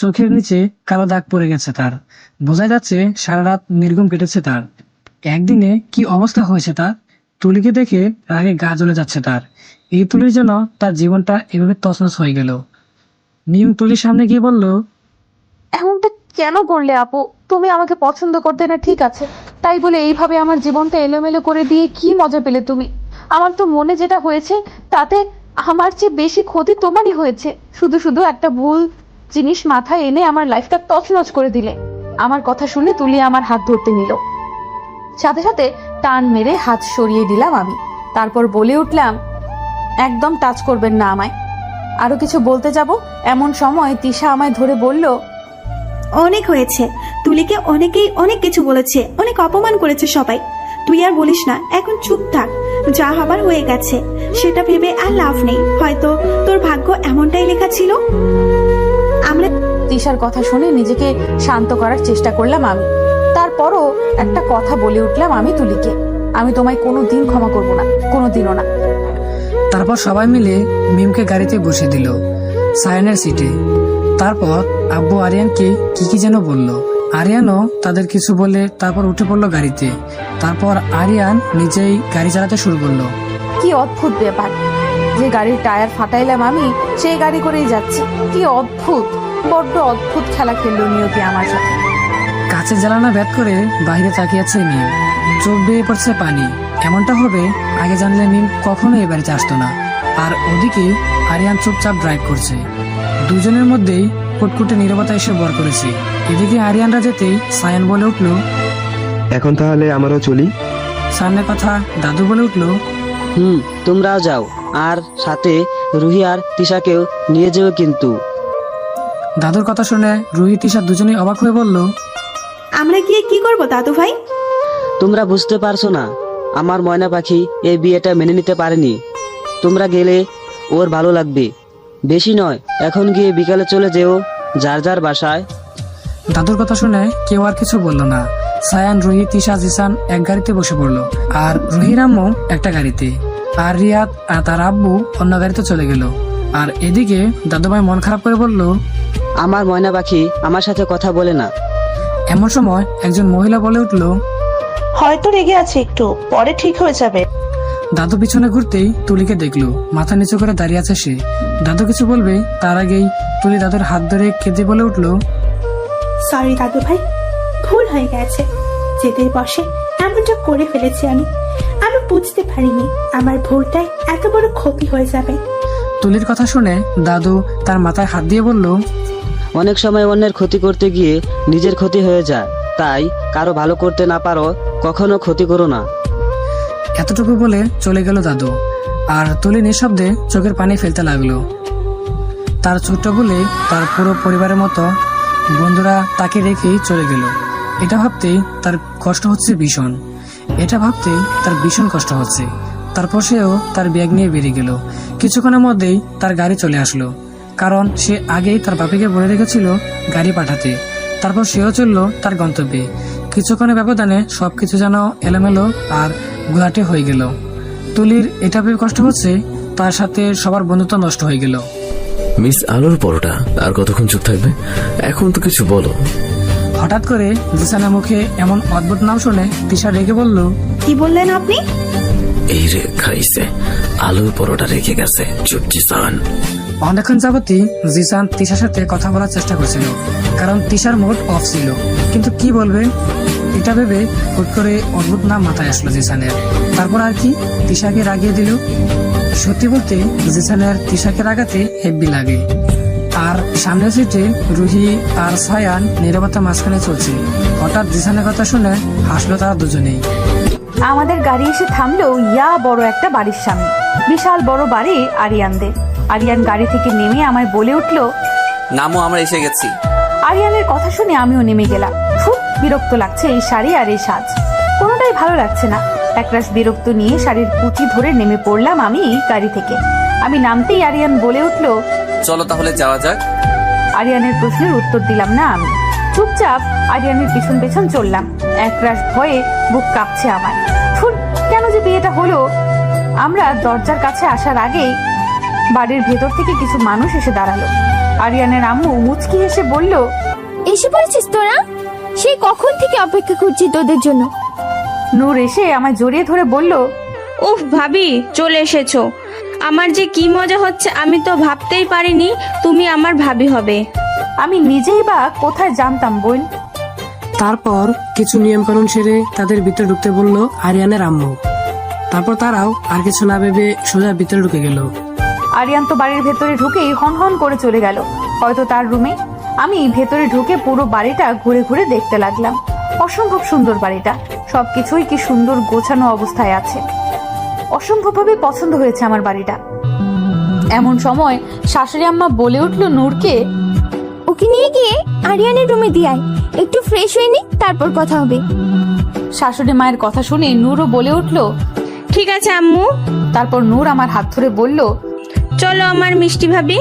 চোখের নিচে কালো দাগ পড়ে গেছে তার। বোঝা যাচ্ছে সারা রাত নির্ঘুম কেটেছে তার। একদিনে কি অবস্থা হয়েছে তার। তুলিকে দেখে রাগে গা জ্বলে যাচ্ছে তার। এই তুলির জন্য তার জীবনটা এভাবে তছনছ হয়ে গেল। মিম তুলির সামনে গিয়ে বলল, এমনটা কেন করলে আপু? তুমি আমাকে পছন্দ করতে না ঠিক আছে, তাই বলে এইভাবে আমার জীবনটা এলোমেলো করে দিয়ে কি মজা পেলে তুমি? আমার তো মনে যেটা হয়েছে তাতে আমার চেয়ে বেশি ক্ষতি তোমারই হয়েছে। শুধু শুধু একটা ভুল জিনিস মাথায় এনে আমার লাইফটা তছনছ করে দিলে। আমার কথা শুনে তুলি আমার হাত ধরতে নিল, সাথে সাথে টান মেরে হাত সরিয়ে দিলাম আমি। তারপর বলে উঠলাম, একদম টাচ করবেন না আমায়। আরো কিছু বলতে যাব এমন সময় তিশা আমায় ধরে বলল, অনেক হয়েছে। তুলিকে অনেকেই অনেক কিছু বলেছে, অনেক অপমান করেছে সবাই। তুই আর বলিস না, এখন চুপ থাক। যা হবার হয়ে গেছে, সেটা ভেবে আর লাভ নেই। হয়তো তোর ভাগ্য এমনটাই লেখা ছিল। আমরা তিশার কথা শুনে নিজেকে শান্ত করার চেষ্টা করলাম আমি। তারপরও একটা কথা বলে উঠলাম আমি তুলিকে, আমি তোমায় কোনোদিন ক্ষমা করব না, কোনোদিনও না। তারপর সবাই মিলে মিমকে গাড়িতে বসে দিল সায়ানের সিটে। তারপর আব্বু আরিয়ানকে কি কি যেন বলল। আরিয়ানও তাদের কিছু বলে তারপর উঠে পড়লো গাড়িতে। তারপর আরিয়ান নিজেই গাড়ি চালাতে শুরু করলো। কি অদ্ভুত ব্যাপার, যে গাড়ির টায়ার ফাটাইলাম আমি সেই গাড়ি করেই যাচ্ছি। কি অদ্ভুত, বড্ড অদ্ভুত খেলা খেললো নিয়তি আমার সাথে। কাছের জ্বালানা ব্যাট করে বাইরে তাকিয়ে আছে মিম, চোখ বেয়ে পড়ছে পানি। এমনটা হবে আগে জানলে মিম কখনো এ বাড়িতে আসতো না। আর ওদিকে আরিয়ান চুপচাপ ড্রাইভ করছে। দুজনের মধ্যেই কুটকুটে নীরবতা এসে বর করেছে। এদিকে আরিয়ানরা যেতেই সায়ান বলে উঠলো, এখন তাহলে আমারও চলি। সামনে কথা দাদু বলে উঠলো, তোমরাও যাও, আর সাথে রুহি আর তিশাকেও নিয়ে যেও কিন্তু। দাদুর কথা শুনে রুহি তিশা দুজনেই অবাক হয়ে বলল, আমরা গিয়ে কি করব দাদু ভাই? তোমরা বুঝতে পারছো না, আমার ময়না পাখি এই বিয়েটা মেনে নিতে পারেনি। তোমরা গেলে ওর ভালো লাগবে। বেশি নয়, এখন গিয়ে বিকালে চলে যেও যার যার বাসায়। দাদুর কথা শুনে কেউ আর কিছু বলল না। সায়ান, রুহি, তিশা, জিসান এক গাড়িতে বসে পড়লো, আর রুহির আম্মু একটা গাড়িতে, আর রিয়াদ আর তার আব্বু অন্য গাড়িতে চলে গেল। আর এদিকে দাদুভাই মন খারাপ করে বলল, আমার ময়না পাখি আমার সাথে কথা বলে না। এমন সময় একজন মহিলা বলে উঠল, হয়তো রেগে আছে একটু, পরে ঠিক হয়ে যাবে। দাদু পিছনে ঘুরতেই তুলিকে দেখলো, মাথা নিচু করে দাঁড়িয়ে আছে সে। দাদু কিছু বলবে তার আগেই তুলি দাদুর হাত ধরে কেঁদে বলে উঠল, সরি দাদু ভাই, ভুল হয়ে গেছে। যেতে বসে এমনটা করে ফেলেছি আমি বুঝতে পারিনি আমার ভুলটায় এত বড় ক্ষতি হয়ে যাবে। তুলির কথা শুনে দাদু তার মাথায় হাত দিয়ে বলল, অনেক সময় অন্যের ক্ষতি করতে গিয়ে নিজের ক্ষতি হয়ে যায়, তাই কারো ভালো করতে না পারো কখনো ক্ষতি করো না। এতটুকু বলে চলে গেল দাদু। আর তুলি নিঃশব্দে চোখের পানি ফেলতে লাগলো। তার ছোট্ট বলে তার পুরো পরিবারের মতো বন্ধুরা তাকে রেখেই চলে গেল। এটা ভাবতেই তার কষ্ট হচ্ছে ভীষণ, এটা ভাবতেই তার ভীষণ কষ্ট হচ্ছে। তারপর সেও তার ব্যাগ নিয়ে বেরিয়ে গেল। কিছুক্ষণের মধ্যেই তার গাড়ি চলে আসলো, কারণ সে আগেই তার বাপিকে বলে রেখেছিল গাড়ি পাঠাতে। তারপর সেও চললো তার গন্তব্যে। কিছুক্ষণের ব্যবধানে সবকিছু যেন এলোমেলো আর ঘোলাটে হয়ে গেল। তুলির এটা ভেবে কষ্ট হচ্ছে তার সাথে সবার বন্ধুত্ব নষ্ট হয়ে গেল। মিস আলোর পরোটা আর কতক্ষণ চুপ থাকবে? এখন তো কিছু বলো। হঠাৎ করে জিসানের মুখে এমন অদ্ভুত নাম শুনে তিশা রেগে বলল, কি বললেন আপনি? এই রে খাইছে, আলুর পরোটা রেখে গেছে। চুপ জিসান। অনেকক্ষণ যাবতই জিসান তিশার সাথে কথা বলার চেষ্টা করছিল, কারণ তিশার মুড অফ ছিল। কিন্তু কি বলবে এটা ভেবে হুট করে অদ্ভুত নাম মাথায় আসলো জিসানের। তারপর আর কি, তিশাকে রাগিয়ে দিল। সত্যি বলতে জিসানের তিশাকে রাগাতে হেব্বি লাগে। আর সামনের সিটে রুহি আর সায়ান নীরবতা মাঝখানে চলছে। হঠাৎ জিসানের কথা শুনে হাসলো তারা দুজনেই। আমাদের গাড়ি এসে থামলো ইয়া বড় একটা বাড়ির সামনে। বিশাল বড় বাড়ি আরিয়ানদের। আরিয়ান গাড়ি থেকে নেমে আমায় বলে উঠলো, নামও আমরা এসে গেছি। আরিয়ানের কথা শুনে আমিও নেমে গেলাম। খুব বিরক্ত লাগছে এই শাড়ি আর এই সাজ, কোনোটাই ভালো লাগছে না। একরাশ বিরক্ত নিয়ে শাড়ির কুচি ধরে নেমে পড়লাম আমি গাড়ি থেকে। আমি নামতেই আরিয়ান বলে উঠলো, চলো তাহলে যাওয়া যাক। আরিয়ানের প্রশ্নের উত্তর দিলাম না আমি। চুপচাপ আরিয়ানের পিছন পেছন চললাম। একরাশ ভয়ে বুক কাঁপছে আমার। ধুর, কেন যে বিয়েটা হলো। আমরা দরজার কাছে আসার আগেই বাড়ির ভেতর থেকে কিছু মানুষ এসে দাঁড়ালো। আরিয়ানের আম্মু মুচকি হেসে বলল, এসে পড়েছিস তোরা? সেই কখন থেকে অপেক্ষা করছি তোদের জন্য। নূর এসে আমায় জড়িয়ে ধরে বলল, উফ ভাবি, চলে এসেছো। আমার যে কি মজা হচ্ছে, আমি তো ভাবতেই পারিনি তুমি আমার ভাবি হবে। আমি নিজেই বা কোথায় জানতাম বোন। তারপর কিছু নিয়মকানুন সেরে তাদের ভিতরে ঢুকতে বলল আরিয়ানের আম্মু। তারপর তারাও আর কিছু না ভেবে সোজা ভিতরে ঢুকে গেল। আরিয়ান তো বাড়ির ভেতরে ঢুকেই হন হন করে চলে গেল, হয়তো তার রুমে। আমি ভেতরে ঢুকে পুরো বাড়িটা ঘুরে ঘুরে দেখতে লাগলাম। অসম্ভব সুন্দর বাড়িটা, সবকিছুই কি সুন্দর গোছানো অবস্থায় আছে। অসম্ভবভাবে পছন্দ হয়েছে আমার বাড়িটা। এমন সময় শাশুড়ি আম্মা বলে উঠল নূরকে, ওকে নিয়ে গিয়ে আরিয়ানের রুমে দিয়ে আয়, একটু ফ্রেশ হয়ে নি, তারপর কথা হবে। শাশুড়ি মায়ের কথা শুনে নূরও বলে উঠল, ঠিক আছে আম্মু। তারপর নূর আমার হাত ধরে বলল, চলো আমার মিষ্টি ভাবি।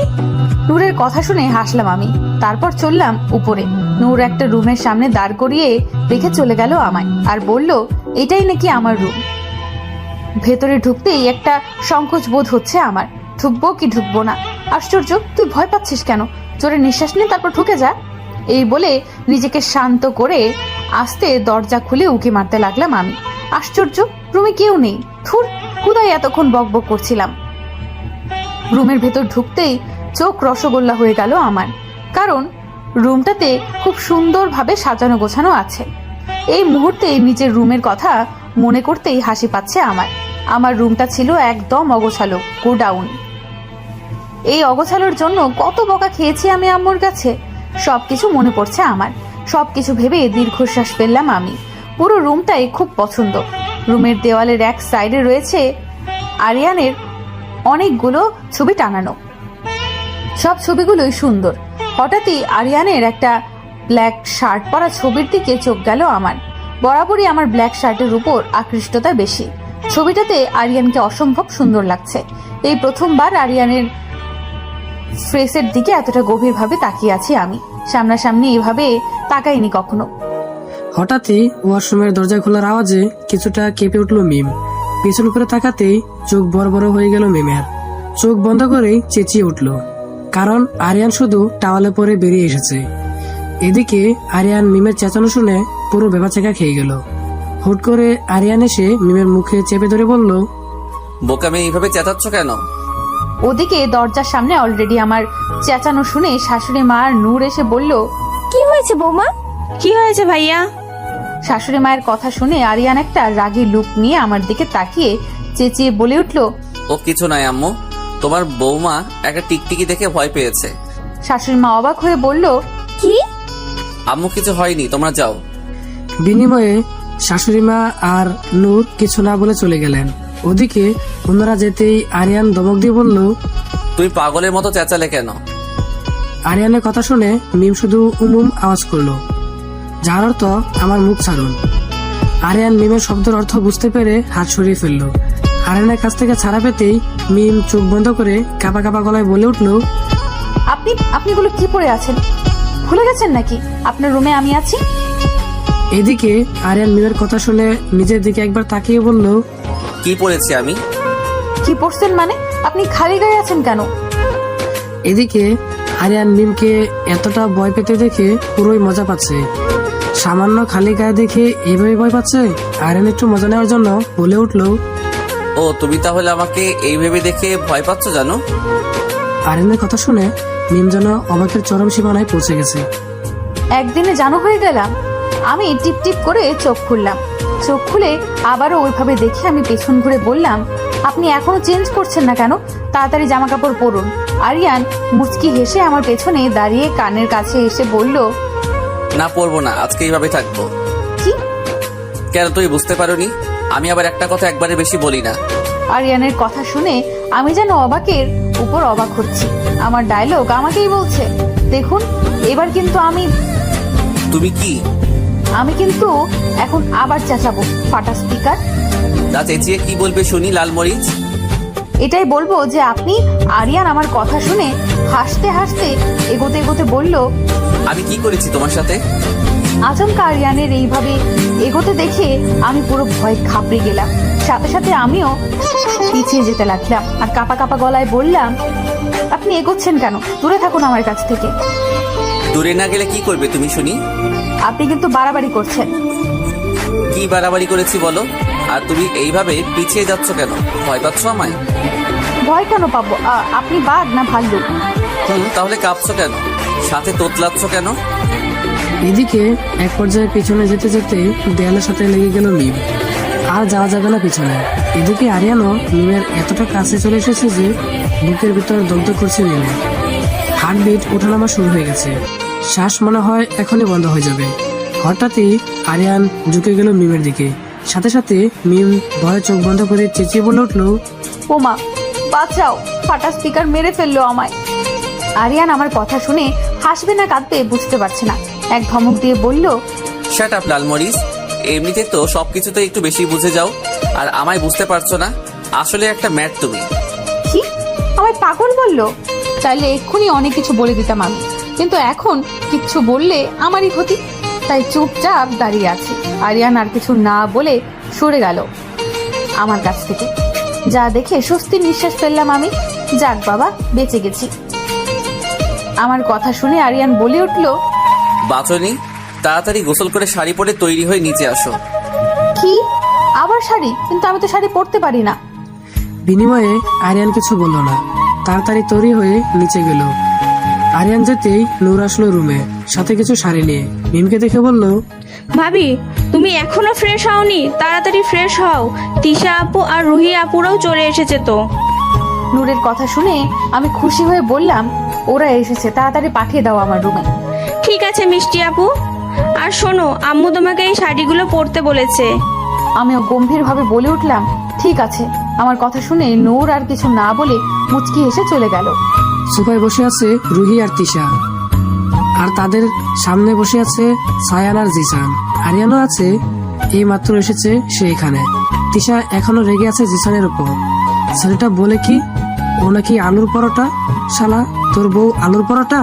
নূরের কথা শুনে হাসলাম আমি। তারপর চললাম উপরে। নূর একটা রুমের সামনে দাঁড় করিয়ে রেখে চলে গেল আমায়, আর বলল, এটাই নাকি আমার রুম। ভেতরে ঢুকতেই একটা সংকোচ বোধ হচ্ছে আমার, ঢুকবো কি ঢুকবো না। আশ্চর্য, তুই ভয় পাচ্ছিস কেন? জোরে নিঃশ্বাস নে, তারপর ঢুকে যা। এই বলে নিজেকে শান্ত করে আস্তে দরজা খুলে উকি মারতে লাগলাম আমি। আশ্চর্য, রুমে কেউ নেই। থুর, কোথায় এতক্ষণ বকবক করছিলাম। রুমের ভেতর ঢুকতেই চোখ রসগোল্লা হয়ে গেল আমার, কারণ রুমটাতে খুব সুন্দরভাবে সাজানো গোছানো আছে। এই মুহূর্তে নিজের রুমের কথা মনে করতেই হাসি পাচ্ছে আমার। আমার রুমটা ছিল একদম অগোছালো, গোডাউন। এই অগোছালোর জন্য কত বকা খেয়েছি আমি আম্মুর কাছে। সবকিছু মনে পড়ছে আমার। সবকিছু ভেবে দীর্ঘশ্বাস ফেললাম আমি। পুরো রুমটাই খুব পছন্দ। রুমের দেওয়ালের এক সাইডে রয়েছে আরিয়ানের অনেকগুলো ছবি টানানো। সব ছবিগুলোই সুন্দর। হঠাৎই আরিয়ানের একটা ব্ল্যাক শার্ট পরা ছবির দিকে চোখ গেল আমার। বরাবরই আমার ব্ল্যাক শার্টের উপর আকৃষ্টতা বেশি। ছবিটাতে আরিয়ানকে অসম্ভব সুন্দর লাগছে। এই প্রথমবার আরিয়ানের ফেসের দিকে এতটা গভীরভাবে তাকিয়ে আছি আমি। সামনাসামনি এভাবে তাকাইনি কখনো। হঠাৎই ওয়াশরুমের দরজা খোলার আওয়াজে কিছুটা কেঁপে উঠল মিম। পেছন করে তাকাতেই চোখ বড় বড় হয়ে গেল মিমের। চোখ বন্ধ করেই চেঁচিয়ে উঠল, কারণ আরিয়ান শুধু টাওয়ালে পরে বেরিয়ে এসেছে। এদিকে আরিয়ান মিমের চেঁচানো শুনে পুরো বেবাচেকা খেয়ে গেল। হুট করে আরিয়ান এসে মিমের মুখে চেপে ধরে বলল, বোকামে এইভাবে চেঁচাচ্ছ কেন? ওদিকে দরজার সামনে অলরেডি আমার চেঁচানো শুনে শাশুড়ি মা আর নূর এসে বলল, কি হয়েছে বৌমা? কি হয়েছে ভাইয়া? শাশুড়ি মায়ের কথা শুনে আরিয়ান একটা রাগী লুক নিয়ে আমার দিকে তাকিয়ে চেঁচিয়ে বলে উঠল, ও কিছু নাই আম্মু, তোমার বৌমা একটা টিকটিকি দেখে ভয় পেয়েছে। শাশুড়ি মা অবাক হয়ে বলল, কি? আম্মু কিছু হয়নি, তোমরা যাও। বিনিময়ে শাশুড়ি মা আর নূর কিছু না বলে চলে গেলেন। ওদিকে অন্যরা যেতেই আরিয়ান ধমক দিয়ে বলল, তুই পাগলের মতো চেঁচালে কেন? আরিয়ানের কথা শুনে মিম শুধু উমুম আওয়াজ করলো, যার অর্থ আমার মুখ ছাড়ুন। আরিয়ান মিমের শব্দের অর্থ বুঝতে পেরে হাত সরিয়ে ফেলল। আরিয়ানের কাছ থেকে ছাড়া পেতেই মিম চোখ বন্ধ করে কাঁপা কাঁপা গলায় বলে উঠল, আপনি এগুলো কি পরে আছেন? ভুলে গেছেন নাকি আপনার রুমে আমি আছি? এদিকে আরিয়ান মিমের কথা শুনে নিজের দিকে একবার তাকিয়ে বলল, কি পড়েছি আমি? কি পড়ছেন মানে? আপনি খালি গায়ে আছেন কেন? এদিকে আরিয়ান মিমকে এতটা ভয় পেতে দেখে পুরোই মজা পাচ্ছে। সামান্য খালি গায়ে দেখে এইভাবে ভয় পাচ্ছে। আরিয়ান একটু মজা নেওয়ার জন্য বলে উঠল, ও তুমি তাহলে আমাকে এই ভেবে দেখে ভয় পাচ্ছ জানো? আরিয়ানের কথা শুনে মিম যেন অবাকের চরম সীমানায় পৌঁছে গেছে। একদিনে জানো হয়ে গেলাম। আমি টিপ টিপ করে চোখ খুললাম। চোখ খুলে আবারও ওইভাবে দেখে আমি পেছন ঘুরে বললাম, আপনি এখনো চেঞ্জ করছেন না কেন? তাড়াতাড়ি জামা কাপড় পরুন। আরিয়ান মুচকি হেসে আমার পেছনে দাঁড়িয়ে কানের কাছে এসে বলল, না পরবো না, আজকে এইভাবে থাকবো। কি? কেন তুই বুঝতে পারোনি? আমি আবার একটা কথা একবারে বেশি বলি না। আরিয়ানের কথা শুনে আমি যেন অবাকের উপর অবাক হচ্ছি। আমার ডায়লগ আমাকেই বলছে। দেখুন, এবার কিন্তু তুমি কি? আমি কিন্তু এখন আবার চেঁচাবো, ফাটা স্পিকার। তা চেঁচিয়ে কি বলবে শুনি, লাল মরিচ? এটাই বলবো যে আপনি আরিয়ান আমার কথা শুনে হাসতে হাসতে এগোতে এগোতে বলল, আমি কি করেছি তোমার সাথে? আচমকা আরিয়ানের এইভাবে এগোতে দেখে আমি পুরো ভয় ঘাবড়ে গেলাম। সাথে সাথে আমিও পিছিয়ে যেতে লাগলাম আর কাঁপা কাঁপা গলায় বললাম, আপনি এগোচ্ছেন কেন? দূরে থাকুন আমার কাছ থেকে। দূরে না গেলে কি করবে তুমি শুনি? আপনি কিন্তু বাড়াবাড়ি করছেন। কি বাড়াবাড়ি করেছি বলো? আর তুমি এইভাবে পিছিয়ে যাচ্ছ কেন? ভয় পাচ্ছ আমায়? ভয় কেন পাবো? আপনি বাঘ না ভাল্লুক? তাহলে কাঁপছো কেন? সাথে তোতলাচ্ছ কেন? এদিকে এক পর্যায়ে পিছনে যেতে যেতে দেয়ালের সাথে লেগে গেল মিম। আর যাওয়া যাবে না পিছনে। এদিকে আরিয়ানও মিমের এতটা কাছে চলে এসেছে যে বুকের ভিতর দগ্ধ করছে মিমে। হার্টবিট ওঠানামা শুরু হয়ে গেছে। শ্বাস মনে হয় এখনই বন্ধ হয়ে যাবে। হঠাৎই আরিয়ান ঝুঁকে গেল মিমের দিকে। সাথে সাথে মিম ভয়ে চোখ বন্ধ করে চেঁচিয়ে বলে উঠল, ওমা বাঁচাও, ফাটা স্পিকার মেরে ফেললো আমায়। আরিয়ান আমার কথা শুনে হাসবে না কাঁদবে বুঝতে পারছে না। এক ধমক দিয়ে বলল, শাট আপ লালমরিচ, এমনিতে তো সবকিছুতে একটু বেশি বুঝে যাও আর আমায় বুঝতে পারছো না। আসলে একটা ম্যাট তুমি। কি আমায় পাগল বললো? চাইলে এক্ষুনি অনেক কিছু বলে দিতাম আমি, কিন্তু এখন কিচ্ছু বললে আমারই ক্ষতি। তাই চুপচাপ দাঁড়িয়ে আছি। আরিয়ান আর কিছু না বলে সরে গেল আমার কাছ থেকে। যা দেখে স্বস্তির নিঃশ্বাস ফেললাম আমি। যাক বাবা, বেঁচে গেছি। আমার কথা শুনে আরিয়ান বলে উঠল, বাঁচনি? তাড়াতাড়ি গোসল করে শাড়ি পরে তৈরি হয়ে নিচে আসো। কি আবার শাড়ি? কিন্তু আমি তো শাড়ি পরতে পারি না। বিনিময়ে আরিয়ান কিছু বলল না, তাড়াতাড়ি তৈরি হয়ে নিচে গেল। আরিয়ান যেতেই নূর আসলো রুমে, সাথে কিছু শাড়ি নিয়ে। মিমকে দেখে বলল, ভাবি তুমি এখনো ফ্রেশ হওনি? তাড়াতাড়ি ফ্রেশ হও, তিশা আপু আর রুহি আপুরাও চলে এসেছে তো। নূরের কথা শুনে আমি খুশি হয়ে বললাম, ওরা এসেছে, তাড়াতাড়ি পাঠিয়ে দাও আমার রুমে। ঠিক আছে মিষ্টি আপু। আর শোনো, আম্মু তোমাকে এই শাড়িগুলো পরতে বলেছে। আমিও গম্ভীরভাবে বলে উঠলাম, ঠিক আছে। আমার কথা শুনে নূর আর কিছু না বলে মুচকি এসে চলে গেল। সোফায় বসে আছে রুহি আর তিশা, আর তাদের সামনে বসে আছে সায়ান আর জিসান। আরিয়ানও আছে, এই মাত্র এসেছে সে এখানে। তিশা এখনো রেগে আছে জিসানের উপর। ছেলেটা বলে কি ও নাকি আলুর পরোটা। শালা, তোর বউ আলুর পরোটা?